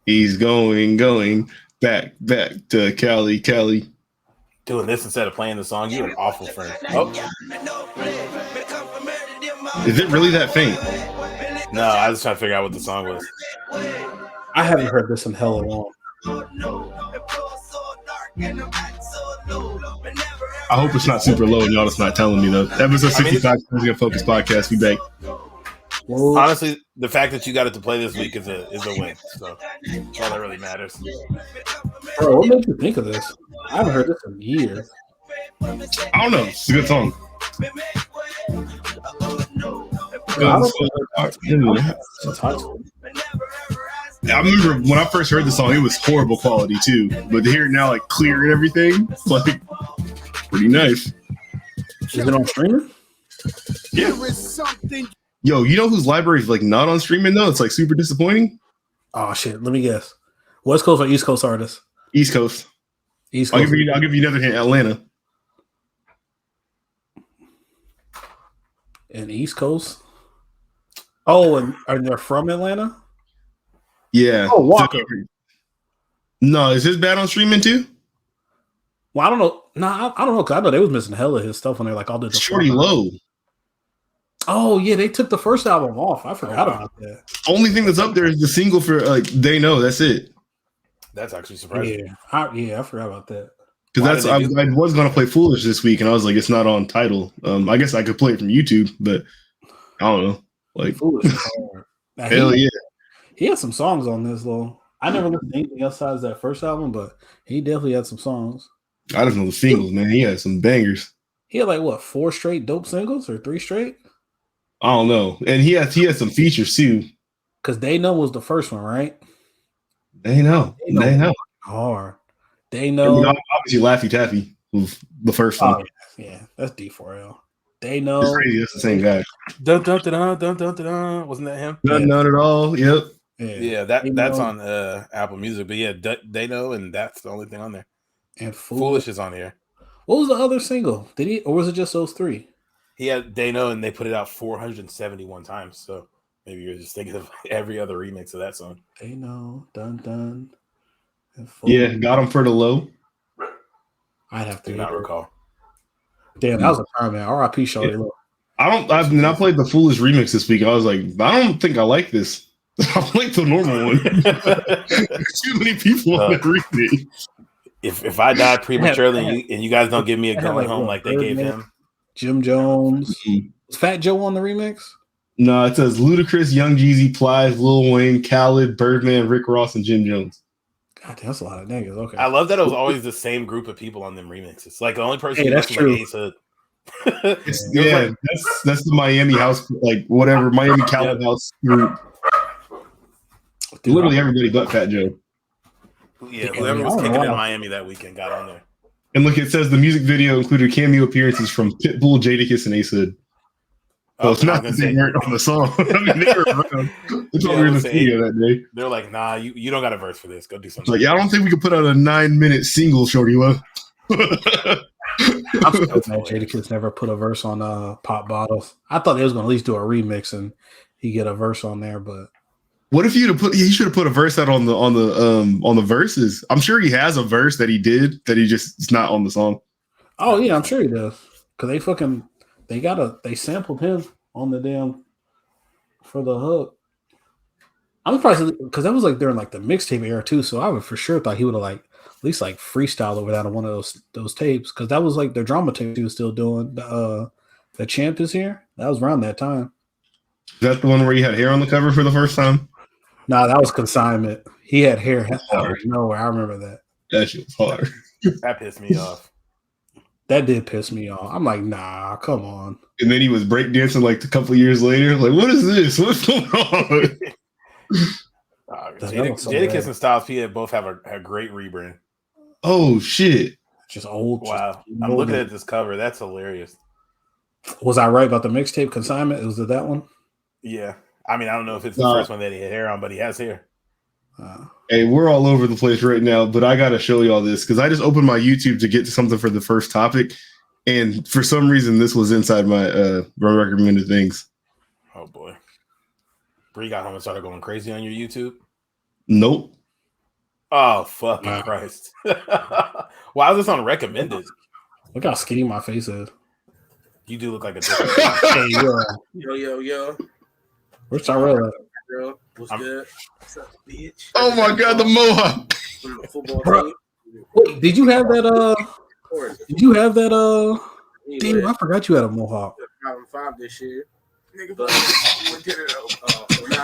He's going back to Cali. Doing this instead of playing the song, you're an awful friend. Oh. Is it really that faint? No, I was trying to figure out what the song was. I haven't heard this in hella long. I hope it's not super low and y'all just not telling me though. Episode 65 Unfocused podcast. We back. Honestly, the fact that you got it to play this week is a win. So that's all that really matters. Bro, what made you think of this? I haven't heard this in years. I don't know. It's a good song. I remember when I first heard the song, it was horrible quality too. But to hear it now, like clear and everything, it's like pretty nice. Is it on streaming? Yeah. Yo, you know whose library is like not on streaming though? It's like super disappointing. Oh shit! Let me guess. West Coast or East Coast artists? East Coast. East Coast. I'll give you another hint. Atlanta. And East Coast. Oh, and are they from Atlanta? Yeah. Oh, Walker. No, is his bad on streaming too? Well, I don't know. Nah, I don't know because I know they was missing hella his stuff when they like all did the Shorty Low. Oh yeah, they took the first album off. I forgot about that. Only thing that's up there is the single for like They Know. That's it. That's actually surprising. I forgot about that. Because I was gonna play Foolish this week, and I was like, it's not on title. I guess I could play it from YouTube, but I don't know. Like Foolish is hard. Now, hell yeah. He had some songs on this though. I never listened to anything else besides that first album, but he definitely had some songs. I just know the singles, man. He had some bangers. He had like what 4 straight dope singles or 3 straight? I don't know. And he had some features too. Because They Know was the first one, right? They know. Hard. They Know. Obviously, Laffy Taffy was the first one. Yeah, that's D4L. They Know. It's crazy. That's the same guy. Dun, dun, dun, dun, dun, dun, dun. Wasn't that him? None at all. Yep. Yeah, that's on Apple Music. But yeah, They Know, and that's the only thing on there. And Foolish is on here. What was the other single? Did he, or was it just those 3? He had They Know, and they put it out 471 times. So maybe you're just thinking of every other remix of that song. They Know, dun dun. Yeah, got him for the low. I'd have to not recall. Damn, that was a time, man. R.I.P. Shorty Low. I played the Foolish remix this week. I was like, I don't think I like this. I like the normal one. Too many people on the remix. If I die prematurely and you guys don't give me a going home like they gave him. Jim Jones. Was Fat Joe on the remix? No, it says Ludacris, Young Jeezy, Plies, Lil Wayne, Khaled, Birdman, Rick Ross, and Jim Jones. God, that's a lot of niggas. Okay. I love that it was always the same group of people on them remixes. Like the only person that's true. Like Ace Hood. That's the Miami house, like whatever, Miami Khaled house group. Literally everybody but Fat Joe. Yeah, whoever was kicking in Miami that weekend got on there. And look, it says the music video included cameo appearances from Pitbull, Jadakiss, and Ace Hood. So it's not that they weren't on the song. I mean, they were around. They told me in the studio that day. They're like, nah, you don't got a verse for this. Go do something. Like, yeah, I don't think we could put out a 9-minute single, Shorty Love. I'm surprised Jadakiss never put a verse on Pop Bottles. I thought they was going to at least do a remix and he get a verse on there, but what if he should have put a verse out on the verses. I'm sure he has a verse that he did that he just it's not on the song. Oh yeah, I'm sure he does. Cause they sampled him on the damn for the hook. I'm surprised because that was like during like the mixtape era too. So I would for sure thought he would have like at least like freestyle over that on one of those tapes because that was like the drama tape he was still doing. The Champ is Here. That was around that time. Is that the one where he had hair on the cover for the first time? Nah, that was Consignment. He had hair out of nowhere. I remember that. That shit was hard. That pissed me off. That did piss me off. I'm like, nah, come on. And then he was breakdancing like a couple years later. Like, what is this? What's going on? Jadakiss and Styles P both have a great rebrand. Oh shit! Just old. Wow, I'm looking at this cover. That's hilarious. Was I right about the mixtape Consignment? Was it that one? Yeah. I mean, I don't know if it's the first one that he had hair on, but he has hair. Hey, we're all over the place right now, but I got to show y'all this because I just opened my YouTube to get to something for the first topic, and for some reason, this was inside my recommended things. Oh boy, Bree got home and started going crazy on your YouTube. Nope. Oh, fucking Christ. Why is this on recommended? Look how skinny my face is. You do look like a different Hey, Yo. where's Tyrell at? Girl, what's good? What's up, bitch? Oh my god, the mohawk. From the football team. Wait, did you have that? Did you have that? Anyway, Damn, I forgot you had a mohawk. 5-5 this year. Nigga, but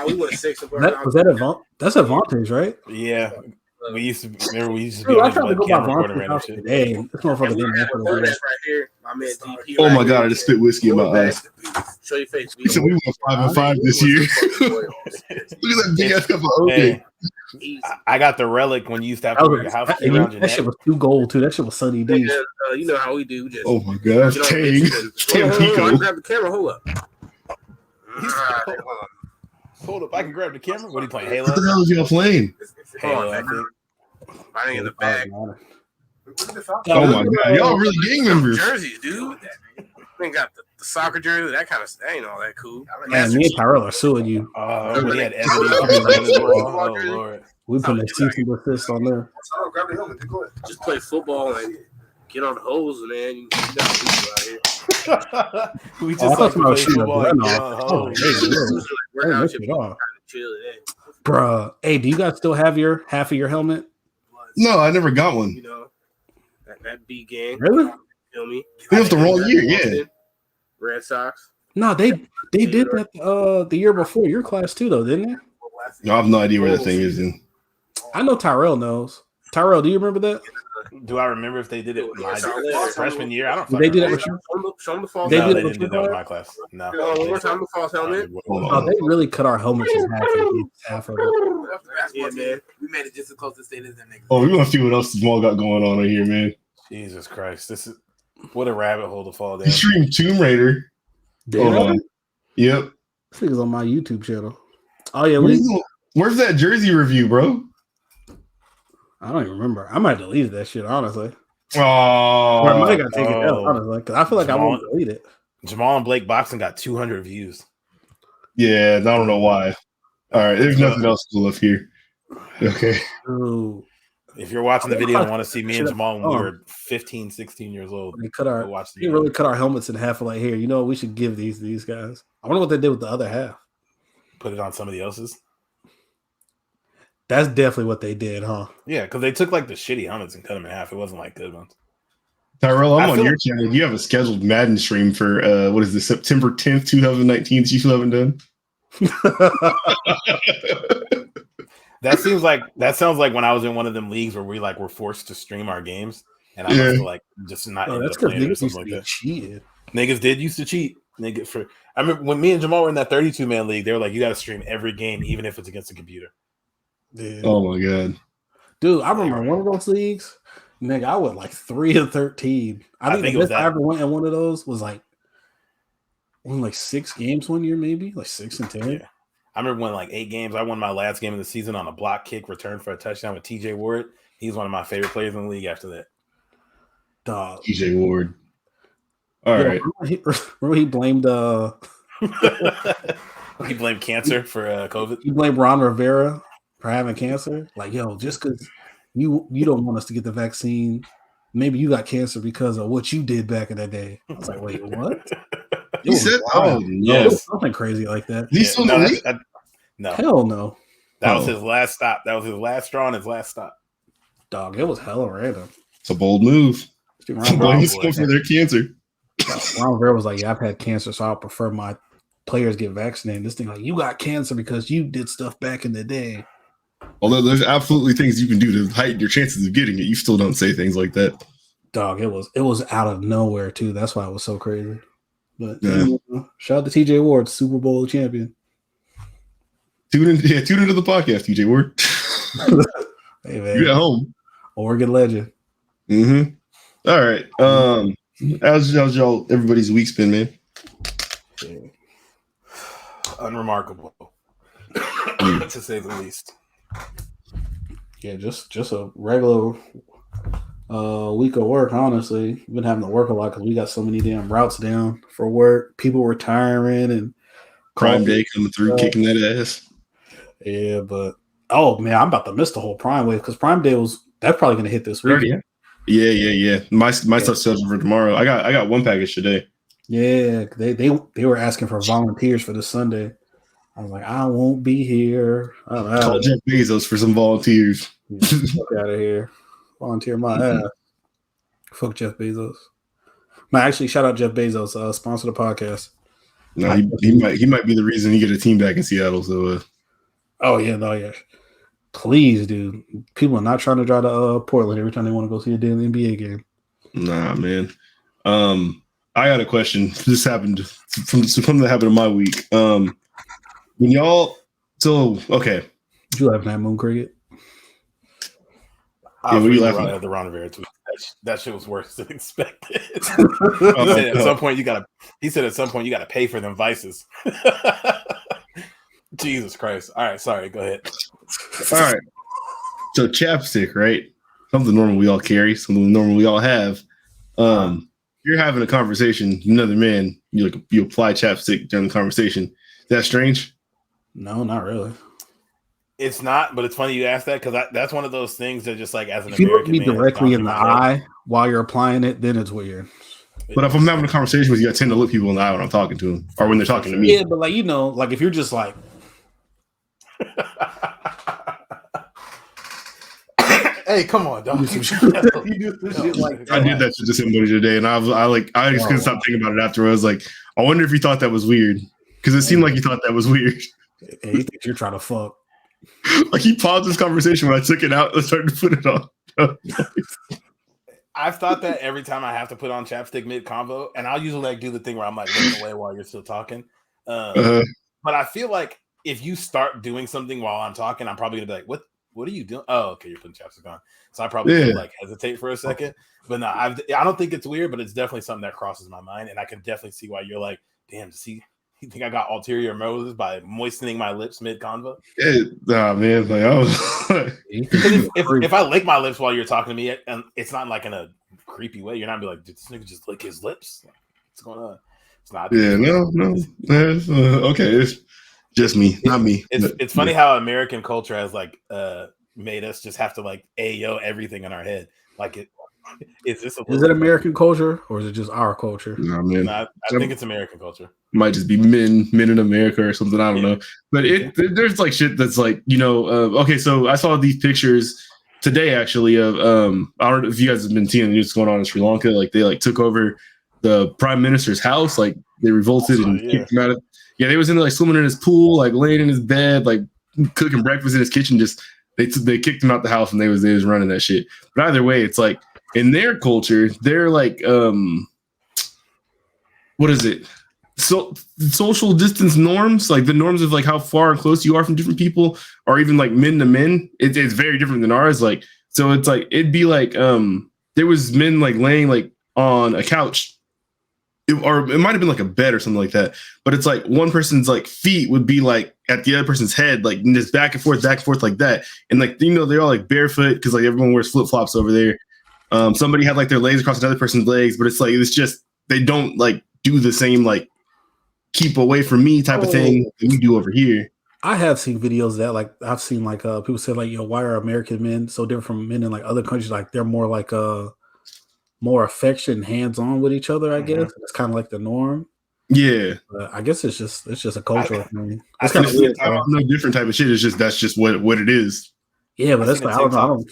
we went 6 of our That's Avantage, right? Yeah. We used to be Dude, I on tried to his go by camera recording Vontae's random house shit. today. This motherfucker didn't have right it. here. My man DP. Oh my god, I just spit whiskey in my eyes. Show your face. So we went 5-5 this year. Look at that big ass cup of OJ. Hey, I got the relic when you used to have to wear your house key around your That neck. shit was too gold too. That shit was Sunny D. You know how we do. Just Oh my god, get on dang. bitches Damn, and- Hold on, Pico. grab the camera. Hold up. Hold up, I can grab the camera. What are you playing? Halo? What the hell is y'all playing? Halo, I think. I ain't in the bag. Oh my god, y'all really gang members. Jerseys, dude. They got the soccer jersey. That kind of ain't all that cool. Man, me and Tyrell are suing you. When he had Ebony. Oh, Lord. We put a cease and desist on there. Grab the helmet. Go ahead. Just play football and get on the hose, man. You got people out here. We I just thought like to somebody play shooting a football gun and off. get on Oh, hose. hey, really? Work Hey, out look your it off. kind of chill today. Bruh. Hey, do you guys still have your half of your helmet? No, I never got one. You know, that B gang. Really? Feel me? It was the wrong year, yeah. Red Sox. No, they did that the year before your class too, though, didn't they? No, I have no idea where that thing is in. I know Tyrell knows. Tyrell, do you remember that? Do I remember if they did it my freshman year? I don't They did it remember. with Show them the false They No, did they it didn't do with that with your my class. No. one more time, the false helmet. Oh, they really cut our helmets in half. Half of it. Yeah, man. We made it just as close to state as them niggas. Oh, we want to see what else Jamal got going on in here, man. Jesus Christ. This is what a rabbit hole to fall down. He streamed Tomb Raider. Hold on. Yep. This nigga's on my YouTube channel. Oh yeah, Where's that jersey review, bro? I don't even remember. I might delete that shit, honestly. Or I might Oh, gotta take it out, honestly. Because I feel like I won't delete it. Jamal and Blake boxing got 200 views. yeah. I don't know why. All right, there's nothing else to look here. Okay. Ooh. If you're watching the video and want to see me and Jamal when we were 15, 16 years old, They cut go watch the they video. really cut our helmets in half. Like, here, you know what? We should give these guys. I wonder what they did with the other half. Put it on somebody else's. That's definitely what they did, huh? Yeah, because they took like the shitty helmets and cut them in half. It wasn't like good ones. Tyrell, I'm I on feel- your channel. You have a scheduled Madden stream for what is this, September 10th, 2019 that you still haven't done? That sounds like when I was in one of them leagues where we like were forced to stream our games, and I must have like just not. Oh, ended that's up because playing it or niggas used something to like be cheated. that. Niggas did used to cheat. I remember when me and Jamal were in that 32-man league, they were like, "You got to stream every game, even if it's against a computer." Dude. Oh my god. Dude, I remember one of those leagues. Nigga, I went like 3-13. I think it the was best that. I ever went in one of those was like won like 6 games one year, maybe like 6 and 10. Yeah. I remember winning like 8 games. I won my last game of the season on a block kick return for a touchdown with TJ Ward. He's one of my favorite players in the league after that. Dog. TJ Ward. All right. Remember he blamed He blamed cancer for COVID. he blamed Ron Rivera for having cancer. Like, yo, just because you don't want us to get the vaccine, maybe you got cancer because of what you did back in the day. I was like, wait, what? He said, "Oh It no, was something crazy like that. he's still in the league." No, Hell no, that was his last stop. That was his last straw and his last stop. dog. It was hella random. It's a bold move. Ron Blame someone for their cancer. Rivera was like, yeah, I've had cancer, so I prefer my players get vaccinated. This thing like, you got cancer because you did stuff back in the day. Although there's absolutely things you can do to heighten your chances of getting it, you still don't say things like that. Dog, it was out of nowhere too. That's why it was so crazy. But Yeah. Shout out to TJ Ward, Super Bowl champion. Tune into the podcast, TJ Ward. Hey man, You at home. Oregon legend. Mm-hmm. All right. How's y'all everybody's week's been, man? Unremarkable, to say the least. Yeah, just a regular week of work, honestly. We've been having to work a lot because we got so many damn routes down for work. People retiring and Prime Day coming through, kicking that ass. yeah, but Oh man, I'm about to miss the whole Prime wave because Prime Day that's probably gonna hit this week. Yeah. My stuff sells for tomorrow. I got one package today. Yeah, they were asking for volunteers for this Sunday. I was like, I won't be here. Call Jeff Bezos for some volunteers. Fuck out of here. Volunteer my ass. Fuck Jeff Bezos. No, actually, shout out Jeff Bezos. Sponsor the podcast. No, he might be the reason you get a team back in Seattle. So. Oh yeah. Please, dude. People are not trying to drive to Portland every time they want to go see a damn NBA game. Nah, man. I got a question. This happened from something that happened in my week. When y'all, okay. Did you have Mad Moon Cricket? Yeah, what are you laughing at? The Ron Rivera tweet. That shit was worse than expected. He said at some point you gotta pay for them vices. Jesus Christ. All right, sorry, go ahead. All right. So chapstick, right? Something normal we all carry, something normal we all have. You're having a conversation, another man, you apply chapstick during the conversation. Is that strange? No, not really. It's not, but it's funny you ask that because that's one of those things that just like as an if you American look me directly in the eye while you're applying it, then it's weird. But if I'm having a conversation with you, I tend to look people in the eye when I'm talking to them or when they're talking to me. Yeah, but like if you're just like, hey, come on, dog. I did that shit to somebody today, and I just couldn't stop thinking about it after. I was like, I wonder if you thought that was weird because it seemed like you thought that was weird. Hey, you think you're trying to fuck? Like he paused this conversation when I took it out and started to put it on. I've thought that every time I have to put on chapstick mid convo, and I'll usually do the thing where I'm like looking away while you're still talking. But I feel like if you start doing something while I'm talking, I'm probably gonna be like, "What are you doing?" Oh, okay, you're putting chapstick on. So I probably would hesitate for a second. But no, I don't think it's weird, but it's definitely something that crosses my mind, and I can definitely see why you're like, "Damn, you think I got ulterior motives by moistening my lips mid convo?" Nah, man. Like I was. if I lick my lips while you're talking to me, and it's not like in a creepy way, you're not be like, "Did this nigga just lick his lips? Like, what's going on?" It's not. Yeah, no. It's, okay, it's just me, not me. It's funny how American culture has like made us just have to like ayo everything in our head. Like is it American culture or is it just our culture? No, man. I think it's American culture. Might just be men in America or something. I don't know. But there's like shit that's like, okay, so I saw these pictures today actually of I don't know if you guys have been seeing the news going on in Sri Lanka. Like they like took over the prime minister's house, like they revolted and kicked him out of. Yeah, they was in there like swimming in his pool, like laying in his bed, like cooking breakfast in his kitchen. Just they kicked him out the house and they was running that shit. But either way, it's like in their culture, they're like what is it? So social distance norms, like the norms of like how far and close you are from different people, or even like men to men, it's very different than ours. Like so, it's like it'd be like there was men like laying like on a couch. Or it might have been like a bed or something like that. But it's like one person's like feet would be like at the other person's head, like just back and forth like that. And like, they're all like barefoot because like everyone wears flip flops over there. Somebody had like their legs across another person's legs, but it's just, they don't like do the same like keep away from me type of thing that we do over here. I have seen videos of that. Like I've seen like people say like, why are American men so different from men in like other countries? Like they're more like more affection, hands-on with each other, I guess. It's kind of like the norm. Yeah. I guess it's just a cultural thing. It's kind of weird. No different type of shit. It's just that's just what it is. Yeah, but that's like I don't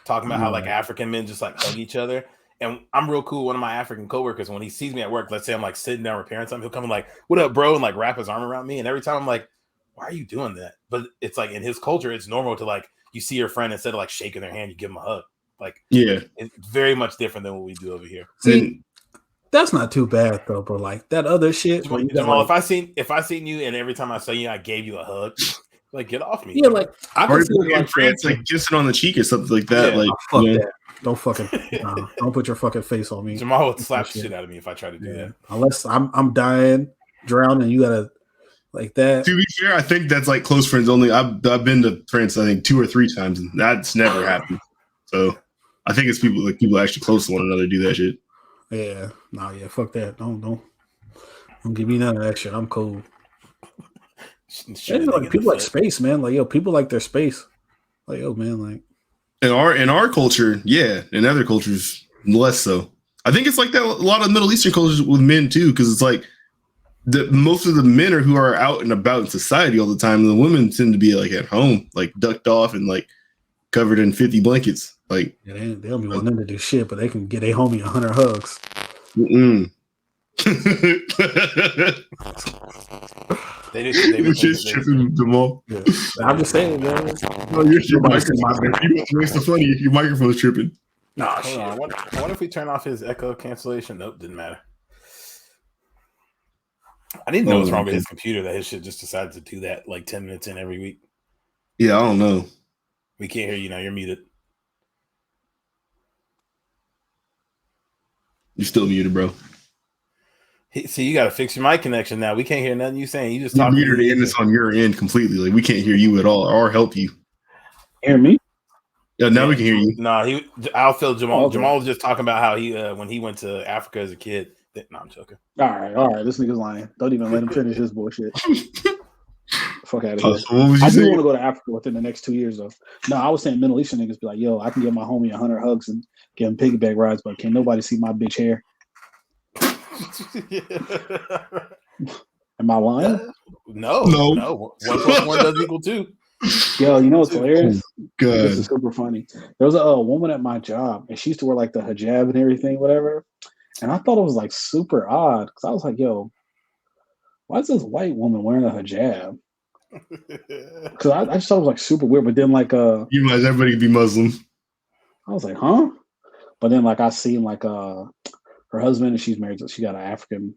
talking about how like African men just like hug each other. And I'm real cool. One of my African coworkers, when he sees me at work, let's say I'm like sitting down repairing something, he'll come and like, "What up, bro?" and like wrap his arm around me. And every time I'm like, "Why are you doing that?" But it's like in his culture, it's normal to like you see your friend instead of like shaking their hand, you give them a hug. Like, yeah, it's very much different than what we do over here. See, that's not too bad though, bro. Like that other shit. Jamal, if I seen you and every time I saw you, I gave you a hug, like get off me. Yeah, like I can see like friends like kissing on the cheek or something like that. Yeah, like, fuck that. Don't fucking don't put your fucking face on me. Jamal would slap the shit out of me if I try to do that. Unless I'm dying, drowning, you gotta like that. To be fair, I think that's like close friends only. I've been to France, I think 2 or 3 times, and that's never happened. So. I think it's people actually close to one another do that shit. Yeah, fuck that. Don't give me none of that shit. I'm cool. Like people like space, man. Like people like their space. Like, oh man, like in our culture, yeah. In other cultures, less so. I think it's like that. A lot of Middle Eastern cultures with men too, because it's like most of the men are who are out and about in society all the time, and the women tend to be like at home, like ducked off and like covered in 50 blankets. Like yeah, they don't be wanting to do shit, but they can get a homie 100 hugs. They just tripping them all. Yeah. I'm just saying, man. Oh, your microphone. You makes the funny if your microphone's tripping. Nah, Hold on. I wonder if we turn off his echo cancellation. Nope, didn't matter. I didn't know what's wrong with his computer that his shit just decided to do that like 10 minutes in every week. Yeah, I don't know. We can't hear you now. You're muted. You're still muted, bro. See, you got to fix your mic connection now. We can't hear nothing you saying. You just You're talking. muted and it's on your end completely. Like we can't hear you at all or help you. hear me? Yeah, now we can hear you. No, I'll feel Jamal. Okay. Jamal was just talking about how he when he went to Africa as a kid. No, I'm joking. All right. This nigga's lying. Don't even let him finish his bullshit. Fuck out of here. So what was you I do saying? want to go to Africa within the next 2 years, though. No, I was saying Middle Eastern niggas be like, yo, I can get my homie 100 hugs and give him piggyback rides, but can nobody see my bitch hair? Am I lying? No. 1 + 1 does equal 2. Yo, you know what's hilarious? Good. This is super funny. There was a woman at my job, and she used to wear like the hijab and everything, whatever. And I thought it was like super odd because I was like, yo, why is this white woman wearing a hijab? Because I just thought it was like super weird. But then like You realize everybody can be Muslim. I was like, huh? But then like I seen like her husband, and she's married, so she got an African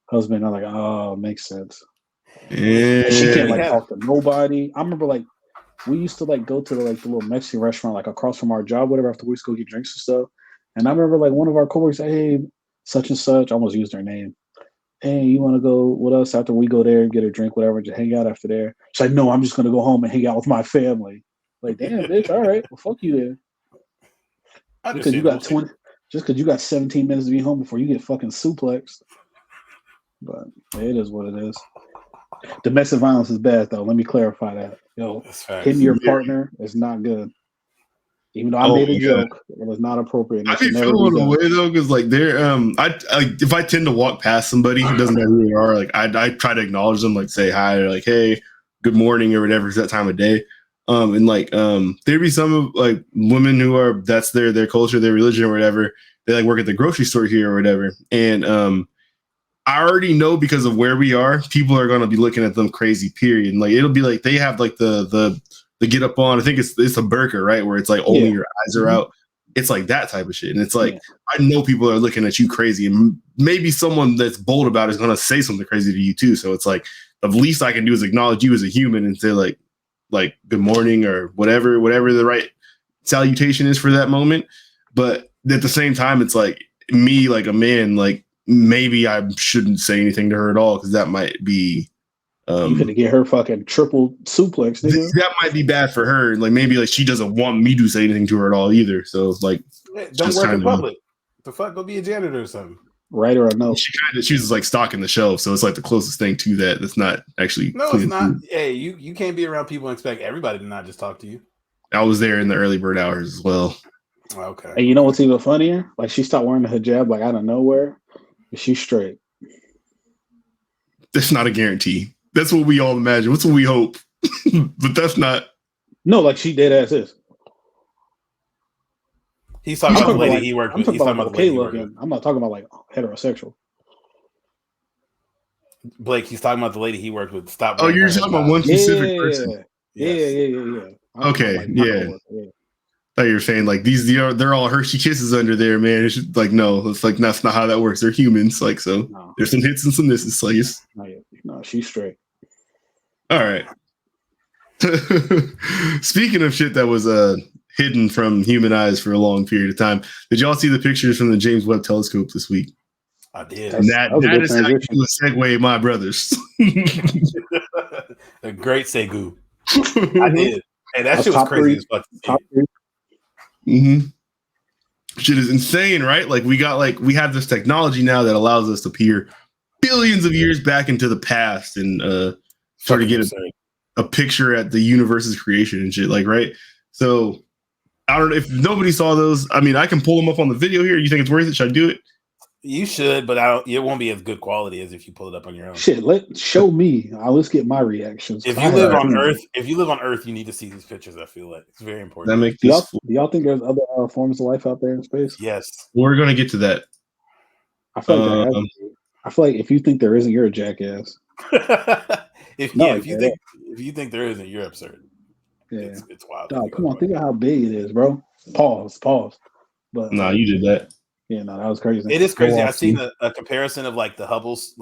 husband. I'm like, oh, makes sense. Yeah. She can't like talk to nobody. I remember like we used to like go to the little Mexican restaurant like across from our job, whatever, after we used to go get drinks and stuff. And I remember like one of our coworkers said, hey, such and such, I almost used their name. Hey, you want to go with us after we go there and get a drink, whatever, just hang out after there? She's like, no, I'm just gonna go home and hang out with my family. Like, damn, bitch, all right, well, fuck you then. Because you got 20, just because you got 17 minutes to be home before you get fucking suplexed. But it is what it is. Domestic violence is bad, though. Let me clarify that. Yo, hitting your partner is not good. Even though I made a joke, it was not appropriate. I be feeling a way though, because like they're if I tend to walk past somebody who doesn't know who they are, like I try to acknowledge them, like say hi, or like hey, good morning, or whatever. It's that time of day. And like there be some of like women who are that's their culture, their religion, or whatever. They like work at the grocery store here or whatever, and I already know because of where we are, people are gonna be looking at them crazy. Period. And like it'll be like they have like the get up on. I think it's a burqa, right, where it's like only your eyes are out. It's like that type of shit, and it's like I know people are looking at you crazy, and maybe someone that's bold about it is gonna say something crazy to you too. So it's like the least I can do is acknowledge you as a human and say like good morning or whatever the right salutation is for that moment. But at the same time, it's like me, like a man, like maybe I shouldn't say anything to her at all because that might be. You could get her fucking triple suplex, nigga. That might be bad for her. Like maybe like she doesn't want me to say anything to her at all either. So like, don't work in public. The fuck, go be a janitor or something. Right or no? She was like stocking the shelf, so it's like the closest thing to that. That's not actually. No, it's not. Hey, you can't be around people and expect everybody to not just talk to you. I was there in the early bird hours as well. Okay. And you know what's even funnier? Like she stopped wearing the hijab like out of nowhere, but she's straight. That's not a guarantee. That's what we all imagine. That's what we hope. But that's not. No, like she dead ass is. He's talking about the lady he worked with. He's talking about the lady he worked with. I'm not talking about like heterosexual. Blake, he's talking about the lady he worked with. Stop. Oh, you're talking about one specific person. Yeah. Okay, like, yeah. I thought you were saying like they're all Hershey Kisses under there, man. It's just, like no, it's like that's not how that works. They're humans, like so. No. There's some hits and some misses. So yes. No, she's straight. All right. Speaking of shit that was hidden from human eyes for a long period of time, did y'all see the pictures from the James Webb telescope this week? I did. And that is how you do a segue, my brothers. A great segue. I did. Hey, that shit was crazy as fuck. Shit is insane, right? Like we have this technology now that allows us to peer billions of years back into the past and sort of get a picture at the universe's creation and shit. Like, right? So I don't know if nobody saw those. I mean, I can pull them up on the video here. You think it's worth it? Should I do it? You should, but I don't. It won't be as good quality as if you pull it up on your own. Shit, show me. Let's get my reactions. If you live on Earth, you need to see these pictures. I feel like it's very important. That make Do this. y'all think there's other forms of life out there in space? Yes, We're gonna get to that. I feel like there has to be. I feel like if you think there isn't, you're a jackass. if you think there isn't, you're absurd. Yeah, it's wild. Dog, come on, think of how big it is, bro. Pause. But No, you did that. yeah, no, that was crazy. It is crazy. I've seen a comparison of like the Hubble's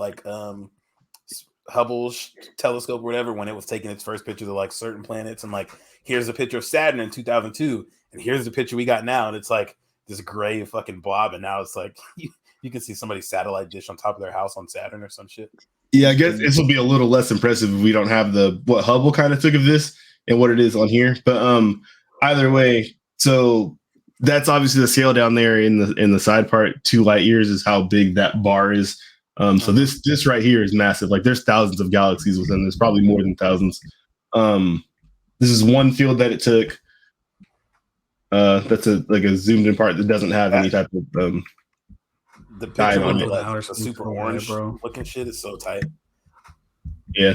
Hubble's telescope or whatever when it was taking its first pictures of like certain planets, and like here's a picture of Saturn in 2002, and here's the picture we got now, and it's like this gray fucking blob, and now it's like you can see somebody's satellite dish on top of their house on Saturn or some shit. Yeah, I guess this will be a little less impressive if we don't have what Hubble kind of took of this and what it is on here. But either way, so that's obviously the scale down there in the side part. 2 light years is how big that bar is. So this right here is massive. Like there's thousands of galaxies within this, probably more than thousands. This is one field that it took. That's a zoomed in part that doesn't have any type of the picture on with it. the super orange bro. looking shit is so tight. Yeah.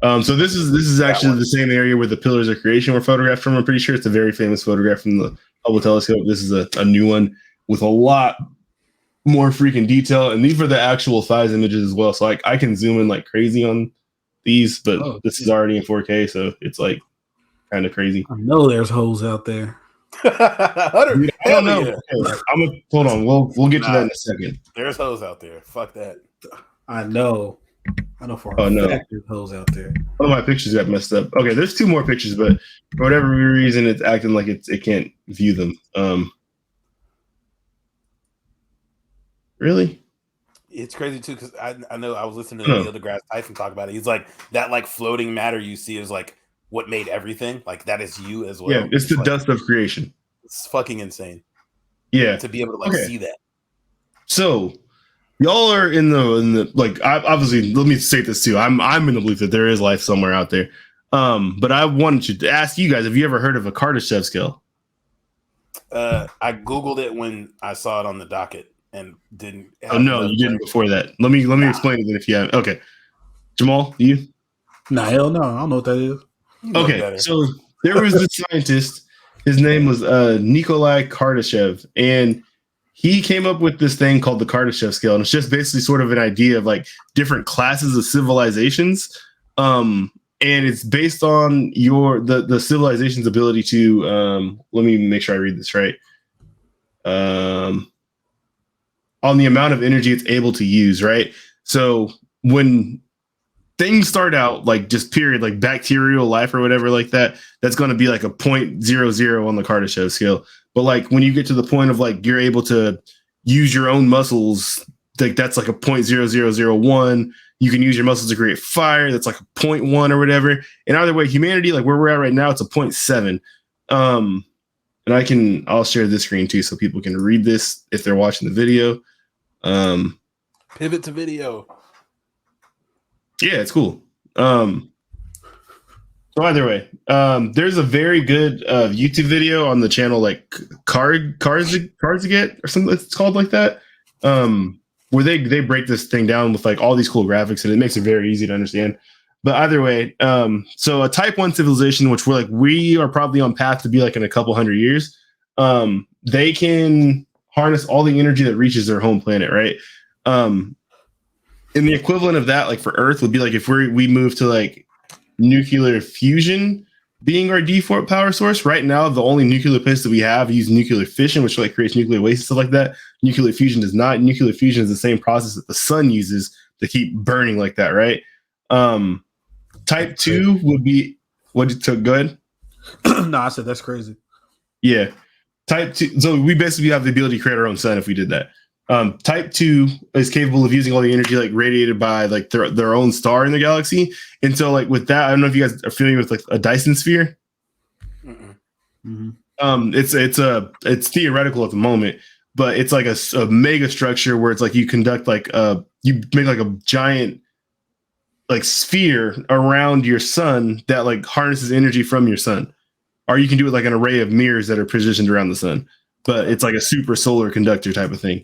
So this is actually the same area where the pillars of creation were photographed from. I'm pretty sure it's a very famous photograph from the Hubble telescope. This is a new one with a lot more freaking detail, and these are the actual size images as well. So like I can zoom in like crazy on these, but this is already in 4K, so it's like kind of crazy. I know there's hoes out there. I don't know. Okay, hold on. We'll get to that in a second. There's hoes out there. Fuck that. I know for a fact there's hoes out there. One of my pictures got messed up. Okay, there's 2 more pictures, but for whatever reason, it's acting like it can't view them. Really? It's crazy too because I know I was listening to Neil deGrasse Tyson talk about it. He's like that like floating matter you see is like what made everything. Like that is you as well. Yeah, it's the dust of creation. It's fucking insane. Yeah, to be able to like see that. So y'all are in the like. Obviously, let me state this too. I'm in the belief that there is life somewhere out there. But I wanted to ask you guys: have you ever heard of a Kardashev scale? I googled it when I saw it on the docket and didn't. Oh no, you didn't before that. Let me explain it if you have. Okay, Jamal, you? Nah, hell no. I don't know what that is. Okay, so there was this scientist. His name was Nikolai Kardashev, and he came up with this thing called the Kardashev Scale, and it's just basically sort of an idea of like different classes of civilizations, and it's based on the civilization's ability to. Let me make sure I read this right. On the amount of energy it's able to use, right? So when things start out like just period, like bacterial life or whatever like that, that's going to be like a 0.00 on the Kardashev scale. But like when you get to the point of like you're able to use your own muscles, like that's like a 0.0001. You can use your muscles to create fire. That's like a 0.1 or whatever. And either way, humanity, like where we're at right now, it's a 0.7. And I'll share this screen too so people can read this if they're watching the video. Pivot to video. Yeah, it's cool. So either way, there's a very good YouTube video on the channel like Cars to Get or something it's called like that. Where they break this thing down with like all these cool graphics and it makes it very easy to understand. But either way, so a type 1 civilization, which we are probably on path to be like in a couple hundred years, they can harness all the energy that reaches their home planet, right? And the equivalent of that, like for Earth, would be like if we move to like nuclear fusion being our default power source. Right now, the only nuclear place that we have use nuclear fission, which like creates nuclear waste and stuff like that. Nuclear fusion does not. Nuclear fusion is the same process that the sun uses to keep burning like that, right? Type 2 would be what you took. Go ahead. No, I said that's crazy. Yeah. Type 2. So we basically have the ability to create our own sun if we did that. Type 2 is capable of using all the energy like radiated by like their own star in the galaxy. And so like with that, I don't know if you guys are familiar with like a Dyson sphere. Mm-hmm. It's theoretical at the moment, but it's like a mega structure where it's like you conduct like you make like a giant like sphere around your sun that like harnesses energy from your sun or you can do it like an array of mirrors that are positioned around the sun. But it's like a super solar conductor type of thing.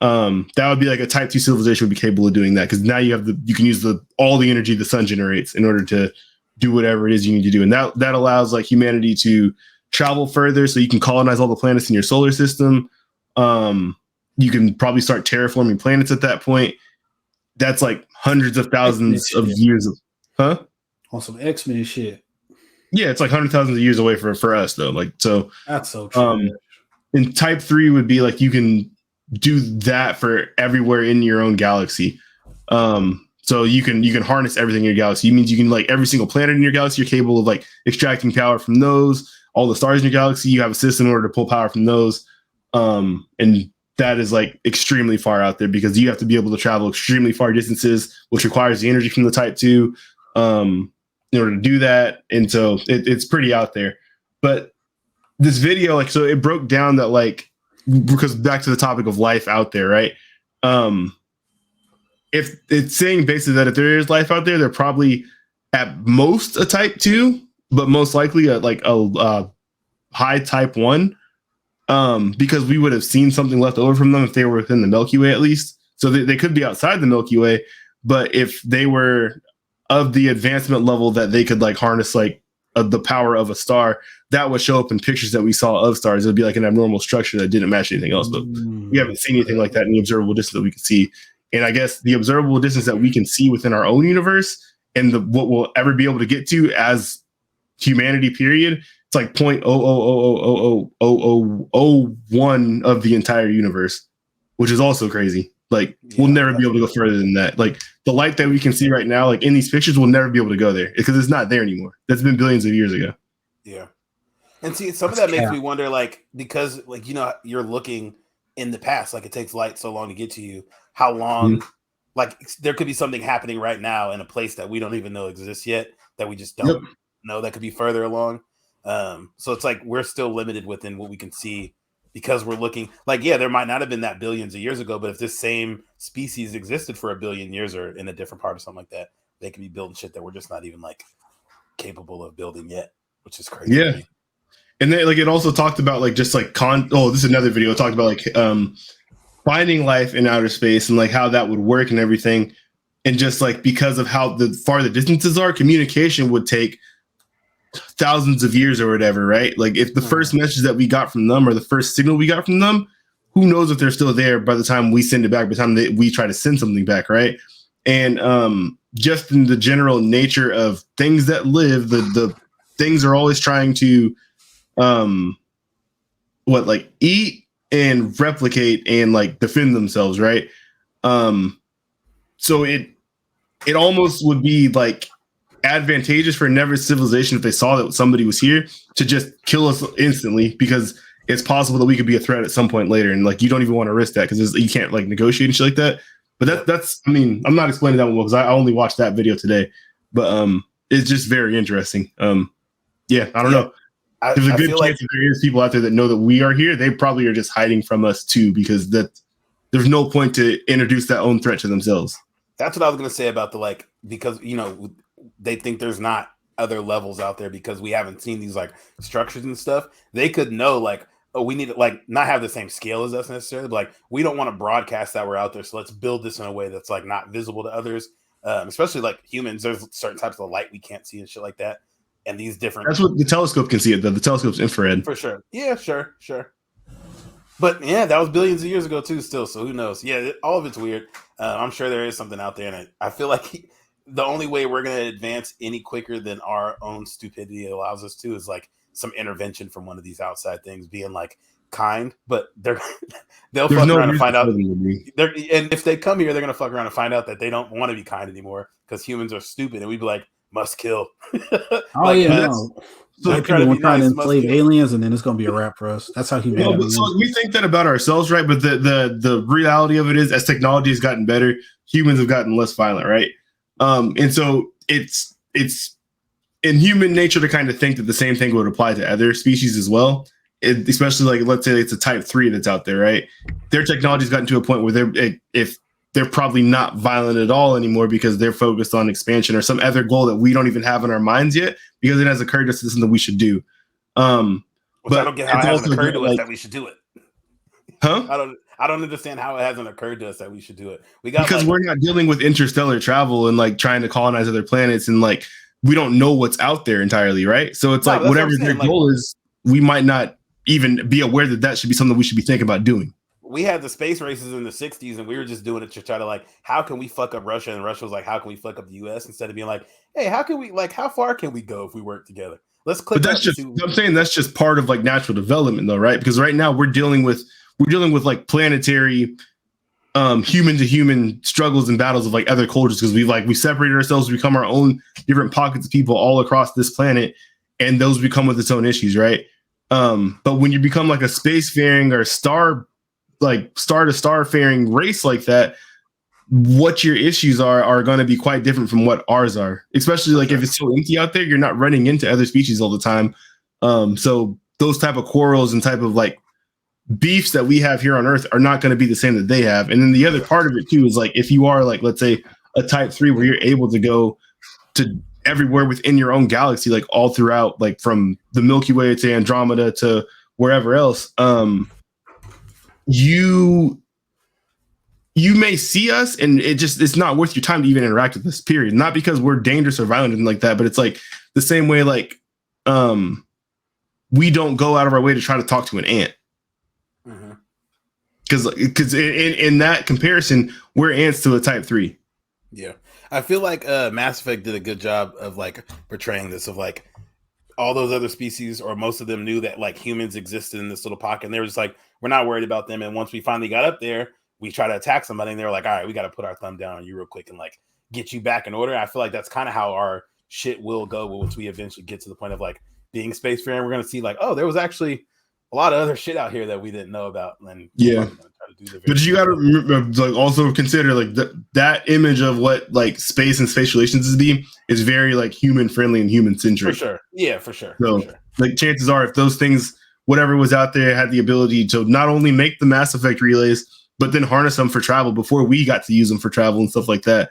That would be like a type 2 civilization would be capable of doing that, because now you can use all the energy the sun generates in order to do whatever it is you need to do. And that allows like humanity to travel further, so you can colonize all the planets in your solar system. You can probably start terraforming planets at that point. That's like hundreds of thousands of years of on some X-Men shit. Yeah, it's like 100,000 years away for us though. Like, so that's so true. And type 3 would be like you can do that for everywhere in your own galaxy. So you can harness everything in your galaxy. It means you can, like, every single planet in your galaxy, you're capable of like extracting power from those. All the stars in your galaxy, you have a system in order to pull power from those. And that is like extremely far out there, because you have to be able to travel extremely far distances, which requires the energy from the type 2 in order to do that. And so it's pretty out there. But this video, like, so it broke down that, like, because back to the topic of life out there, right? If it's saying basically that if there is life out there, they're probably at most a type 2, but most likely a high type 1, because we would have seen something left over from them if they were within the Milky Way at least. So they could be outside the Milky Way, but if they were of the advancement level that they could like harness like the power of a star, that would show up in pictures that we saw of stars. It would be like an abnormal structure that didn't match anything else, but we haven't seen anything like that in the observable distance that we can see. And I guess the observable distance that we can see within our own universe and what we'll ever be able to get to as humanity, period, it's like 0.000000001 of the entire universe, which is also crazy. Like, we'll never be able to go further than that. Like, the light that we can see right now, like in these pictures, we'll never be able to go there because it's not there anymore. That's been billions of years ago. Yeah. And see, some of that makes me wonder, like, because, like, you know, you're looking in the past, like, it takes light so long to get to you. How long, like, there could be something happening right now in a place that we don't even know exists yet, that we just don't know, that could be further along. So it's like we're still limited within what we can see because we're looking, like, yeah, there might not have been that billions of years ago, but if this same species existed for a billion years or in a different part or something like that, they could be building shit that we're just not even like capable of building yet, which is crazy. Yeah. And then, like, it also talked about like just like this is another video. It talked about like finding life in outer space and like how that would work and everything. And just like because of how far the distances are, communication would take thousands of years or whatever, right? Like, if the first message that we got from them or the first signal we got from them, who knows if they're still there by the time we send it back, by the time we try to send something back, right? And just in the general nature of things that live, the things are always trying to eat and replicate and like defend themselves, right? So it almost would be like advantageous for another civilization if they saw that somebody was here to just kill us instantly, because it's possible that we could be a threat at some point later, and like you don't even want to risk that because you can't like negotiate and shit like that. But that's I mean, I'm not explaining that one because I only watched that video today, but it's just very interesting. Yeah, I don't know. There's a good chance that there is people out there that know that we are here. They probably are just hiding from us too, because there's no point to introduce that own threat to themselves. That's what I was going to say about the, like, because, you know, they think there's not other levels out there because we haven't seen these like structures and stuff. They could know like, oh, we need to like not have the same scale as us necessarily, but like we don't want to broadcast that we're out there. So let's build this in a way that's like not visible to others, especially like humans. There's certain types of light we can't see and shit like that. And these different. That's what the telescope can see it though. The telescope's infrared. For sure. Yeah, sure. But yeah, that was billions of years ago too still. So who knows? Yeah, all of it's weird. I'm sure there is something out there. And I feel like the only way we're going to advance any quicker than our own stupidity allows us to is like some intervention from one of these outside things being like kind, but they'll fuck around and find out. And if they come here, they're going to fuck around and find out that they don't want to be kind anymore because humans are stupid. And we'd be like, must kill. Oh, yeah. No. So people will try to enslave aliens, and then it's going to be a wrap for us. That's how humanity is. So we think that about ourselves, right? But the reality of it is, as technology has gotten better, humans have gotten less violent, right? And so it's in human nature to kind of think that the same thing would apply to other species as well. Especially like, let's say it's a type 3 that's out there, right? Their technology's gotten to a point where they're probably not violent at all anymore because they're focused on expansion or some other goal that we don't even have in our minds yet, because it has occurred to us as something we should do. Which but I don't get how it it's hasn't also occurred to us like, that we should do it. huh? I don't understand how it hasn't occurred to us that we should do it. We got Because like, we're not dealing with interstellar travel and like trying to colonize other planets, and like we don't know what's out there entirely, right? So it's No, like that's what whatever I'm saying, their like- goal is, we might not even be aware that that should be something we should be thinking about doing. we had the space races in the 60s and we were just doing it to try to like, how can we fuck up Russia? And Russia was like, how can we fuck up the US? Instead of being like, hey, how can we, like, how far can we go if we work together? Let's click. But that's just, I'm saying that's just part of like natural development though, right? Because right now we're dealing with like planetary human to human struggles and battles of like other cultures, because we separated ourselves, we become our own different pockets of people all across this planet, and those become with its own issues, right? But when you become like a spacefaring or star to star faring race like that, what your issues are going to be quite different from what ours are, especially like if it's so empty out there, you're not running into other species all the time. So those type of quarrels and type of like beefs that we have here on Earth are not going to be the same that they have. And then the other part of it too is like, if you are like, let's say a type 3 where you're able to go to everywhere within your own galaxy, like all throughout, like from the Milky Way to Andromeda to wherever else, you may see us and it's not worth your time to even interact with us, period. Not because we're dangerous or violent and like that, but it's like the same way, like, we don't go out of our way to try to talk to an ant. Because in that comparison, we're ants to a type 3. Yeah. I feel like Mass Effect did a good job of like portraying this, of like all those other species, or most of them, knew that like humans existed in this little pocket, and they were just like, we're not worried about them. And once we finally got up there, we try to attack somebody, and they were like, all right, we got to put our thumb down on you real quick and like get you back in order. I feel like that's kind of how our shit will go once we eventually get to the point of like being spacefaring. We're going to see like, oh, there was actually a lot of other shit out here that we didn't know about. And yeah. But you got to like also consider like that image of what like space and space relations is very like human friendly and human centric. For sure. Yeah, for sure. So like chances are, if those things, whatever was out there, had the ability to not only make the Mass Effect relays, but then harness them for travel before we got to use them for travel and stuff like that,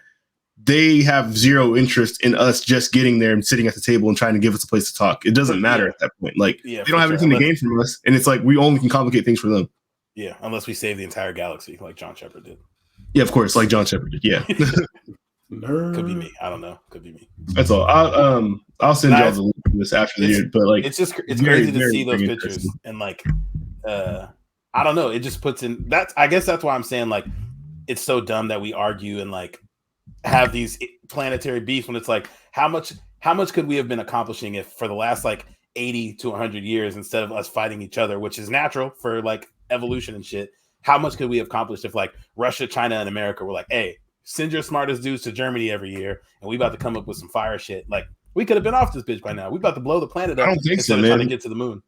they have zero interest in us just getting there and sitting at the table and trying to give us a place to talk. It doesn't matter at that point. Like they don't have anything to gain from us, and it's like we only can complicate things for them. Yeah, unless we save the entire galaxy, like John Shepard did. Yeah, of course, like John Shepard did. Yeah, could be me. I don't know. Could be me. That's all. I'll send y'all the link to this after the year. But like, it's crazy to see those pictures and like, I don't know. It just puts in that. I guess that's why I'm saying like, it's so dumb that we argue and like have these planetary beefs when it's like, how much could we have been accomplishing if for the last like 80 to 100 years, instead of us fighting each other, which is natural for like evolution and shit, how much could we have accomplished if like Russia, China, and America were like, hey, send your smartest dudes to Germany every year, and we about to come up with some fire shit. Like we could have been off this bitch by now. We about to blow the planet up. I don't think so, man. Trying to get to the moon.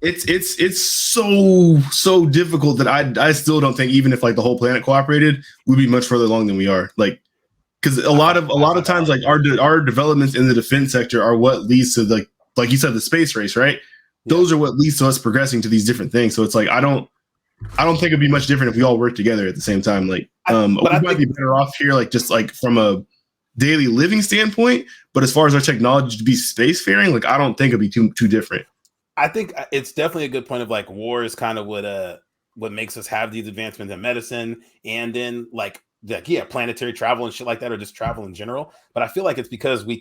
It's so difficult that I still don't think, even if like the whole planet cooperated, we'd be much further along than we are. Like, because a lot of times like our developments in the defense sector are what leads to like you said, the space race, right? Yeah. Those are what leads to us progressing to these different things. So it's like I don't think it'd be much different if we all work together at the same time. Like, we might be better off here, like just like from a daily living standpoint. But as far as our technology to be spacefaring, like I don't think it'd be too different. I think it's definitely a good point of like war is kind of what makes us have these advancements in medicine and in like planetary travel and shit like that, or just travel in general. But I feel like it's because we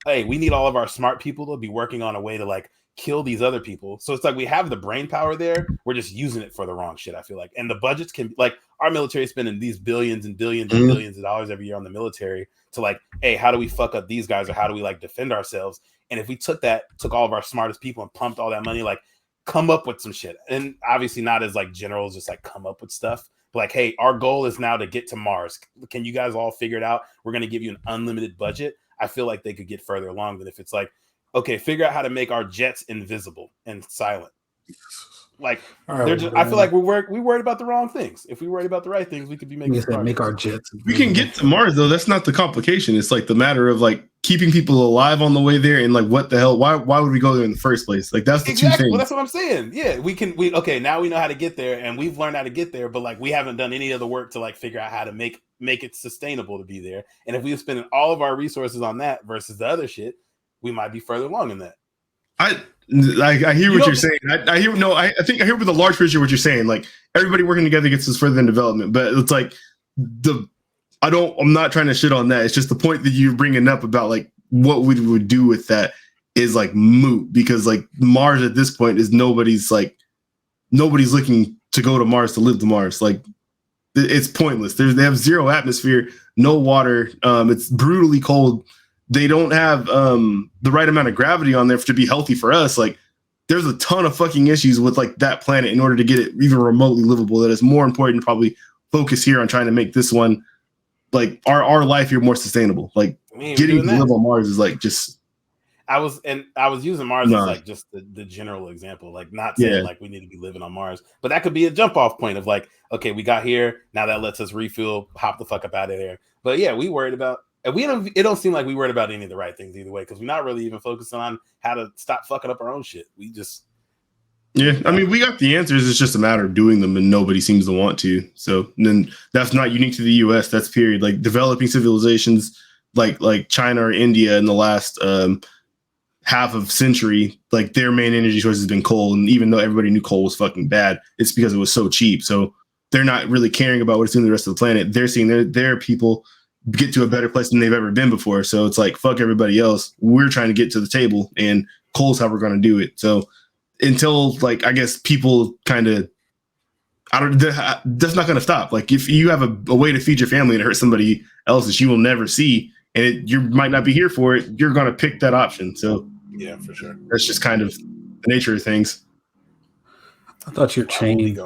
need all of our smart people to be working on a way to like kill these other people. So it's like we have the brain power there. We're just using it for the wrong shit, I feel like. And the budgets can like our military spending these billions and billions and billions of dollars every year on the military to like, hey, how do we fuck up these guys, or how do we like defend ourselves? And if we took all of our smartest people and pumped all that money, like come up with some shit. And obviously not as like generals, just like come up with stuff. But like, hey, our goal is now to get to Mars. Can you guys all figure it out? We're going to give you an unlimited budget. I feel like they could get further along than if it's like, okay, figure out how to make our jets invisible and silent. Like, I feel like we worried about the wrong things. If we worried about the right things, we could be make our jets. We can get to Mars though. That's not the complication. It's like the matter of like keeping people alive on the way there, and like what the hell? Why would we go there in the first place? Like that's the two things. Well, that's what I'm saying. Yeah, okay, now we know how to get there, and we've learned how to get there, but like we haven't done any other work to like figure out how to make it sustainable to be there. And if we were spending all of our resources on that versus the other shit, we might be further along in that. I hear what you're saying. I hear I think I hear with the large picture what you're saying. Like everybody working together gets us further in development, but it's like I'm not trying to shit on that. It's just the point that you're bringing up about like what we would do with that is like moot because like Mars at this point is nobody's looking to go to Mars to live to Mars. Like it's pointless. They have zero atmosphere, no water. It's brutally cold. They don't have the right amount of gravity on there to be healthy for us. Like there's a ton of fucking issues with like that planet in order to get it even remotely livable. That it's more important to probably focus here on trying to make this one like our life here more sustainable. Like getting to live on Mars is like just. I was using Mars as like just the general example, like not saying like we need to be living on Mars, but that could be a jump off point of like, okay, we got here, now that lets us refuel, hop the fuck up out of there. But yeah, we worried about, and it don't seem like we worried about any of the right things either way, because we're not really even focusing on how to stop fucking up our own shit. We just I mean, we got the answers. It's just a matter of doing them, and nobody seems to want to. So then that's not unique to the U.S. That's period. Like developing civilizations like China or India in the last half of century, like their main energy source has been coal. And even though everybody knew coal was fucking bad, it's because it was so cheap. So they're not really caring about what's doing the rest of the planet. They're seeing their people get to a better place than they've ever been before. So it's like, fuck everybody else. We're trying to get to the table and coal's how we're going to do it. So until like, I guess people kind of, that's not going to stop. Like if you have a way to feed your family and hurt somebody else that you will never see, and you might not be here for it, you're going to pick that option. So yeah, for sure. That's just kind of the nature of things. I thought your chain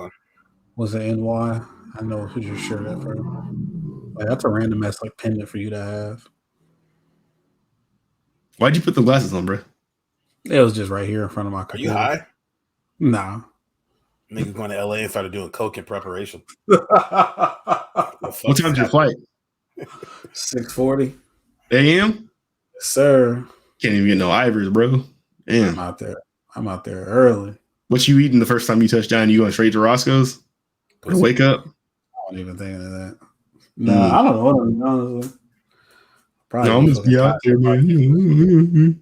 was an NY. I know who's your shirt at, bro. Like, that's a random ass like pendant for you to have. Why'd you put the glasses on, bro? It was just right here in front of my computer. Are you high? Nah. Niggas going to LA and started doing coke in preparation. What time's your flight? 6:40 a.m. Yes, sir. Can't even get no Ivers, bro. Damn. I'm out there early. What you eating the first time you touch down? You going straight to Roscoe's? Or wake up? I don't even think of that. Nah, I don't know what I'm honestly. Probably I'm just be out there, man.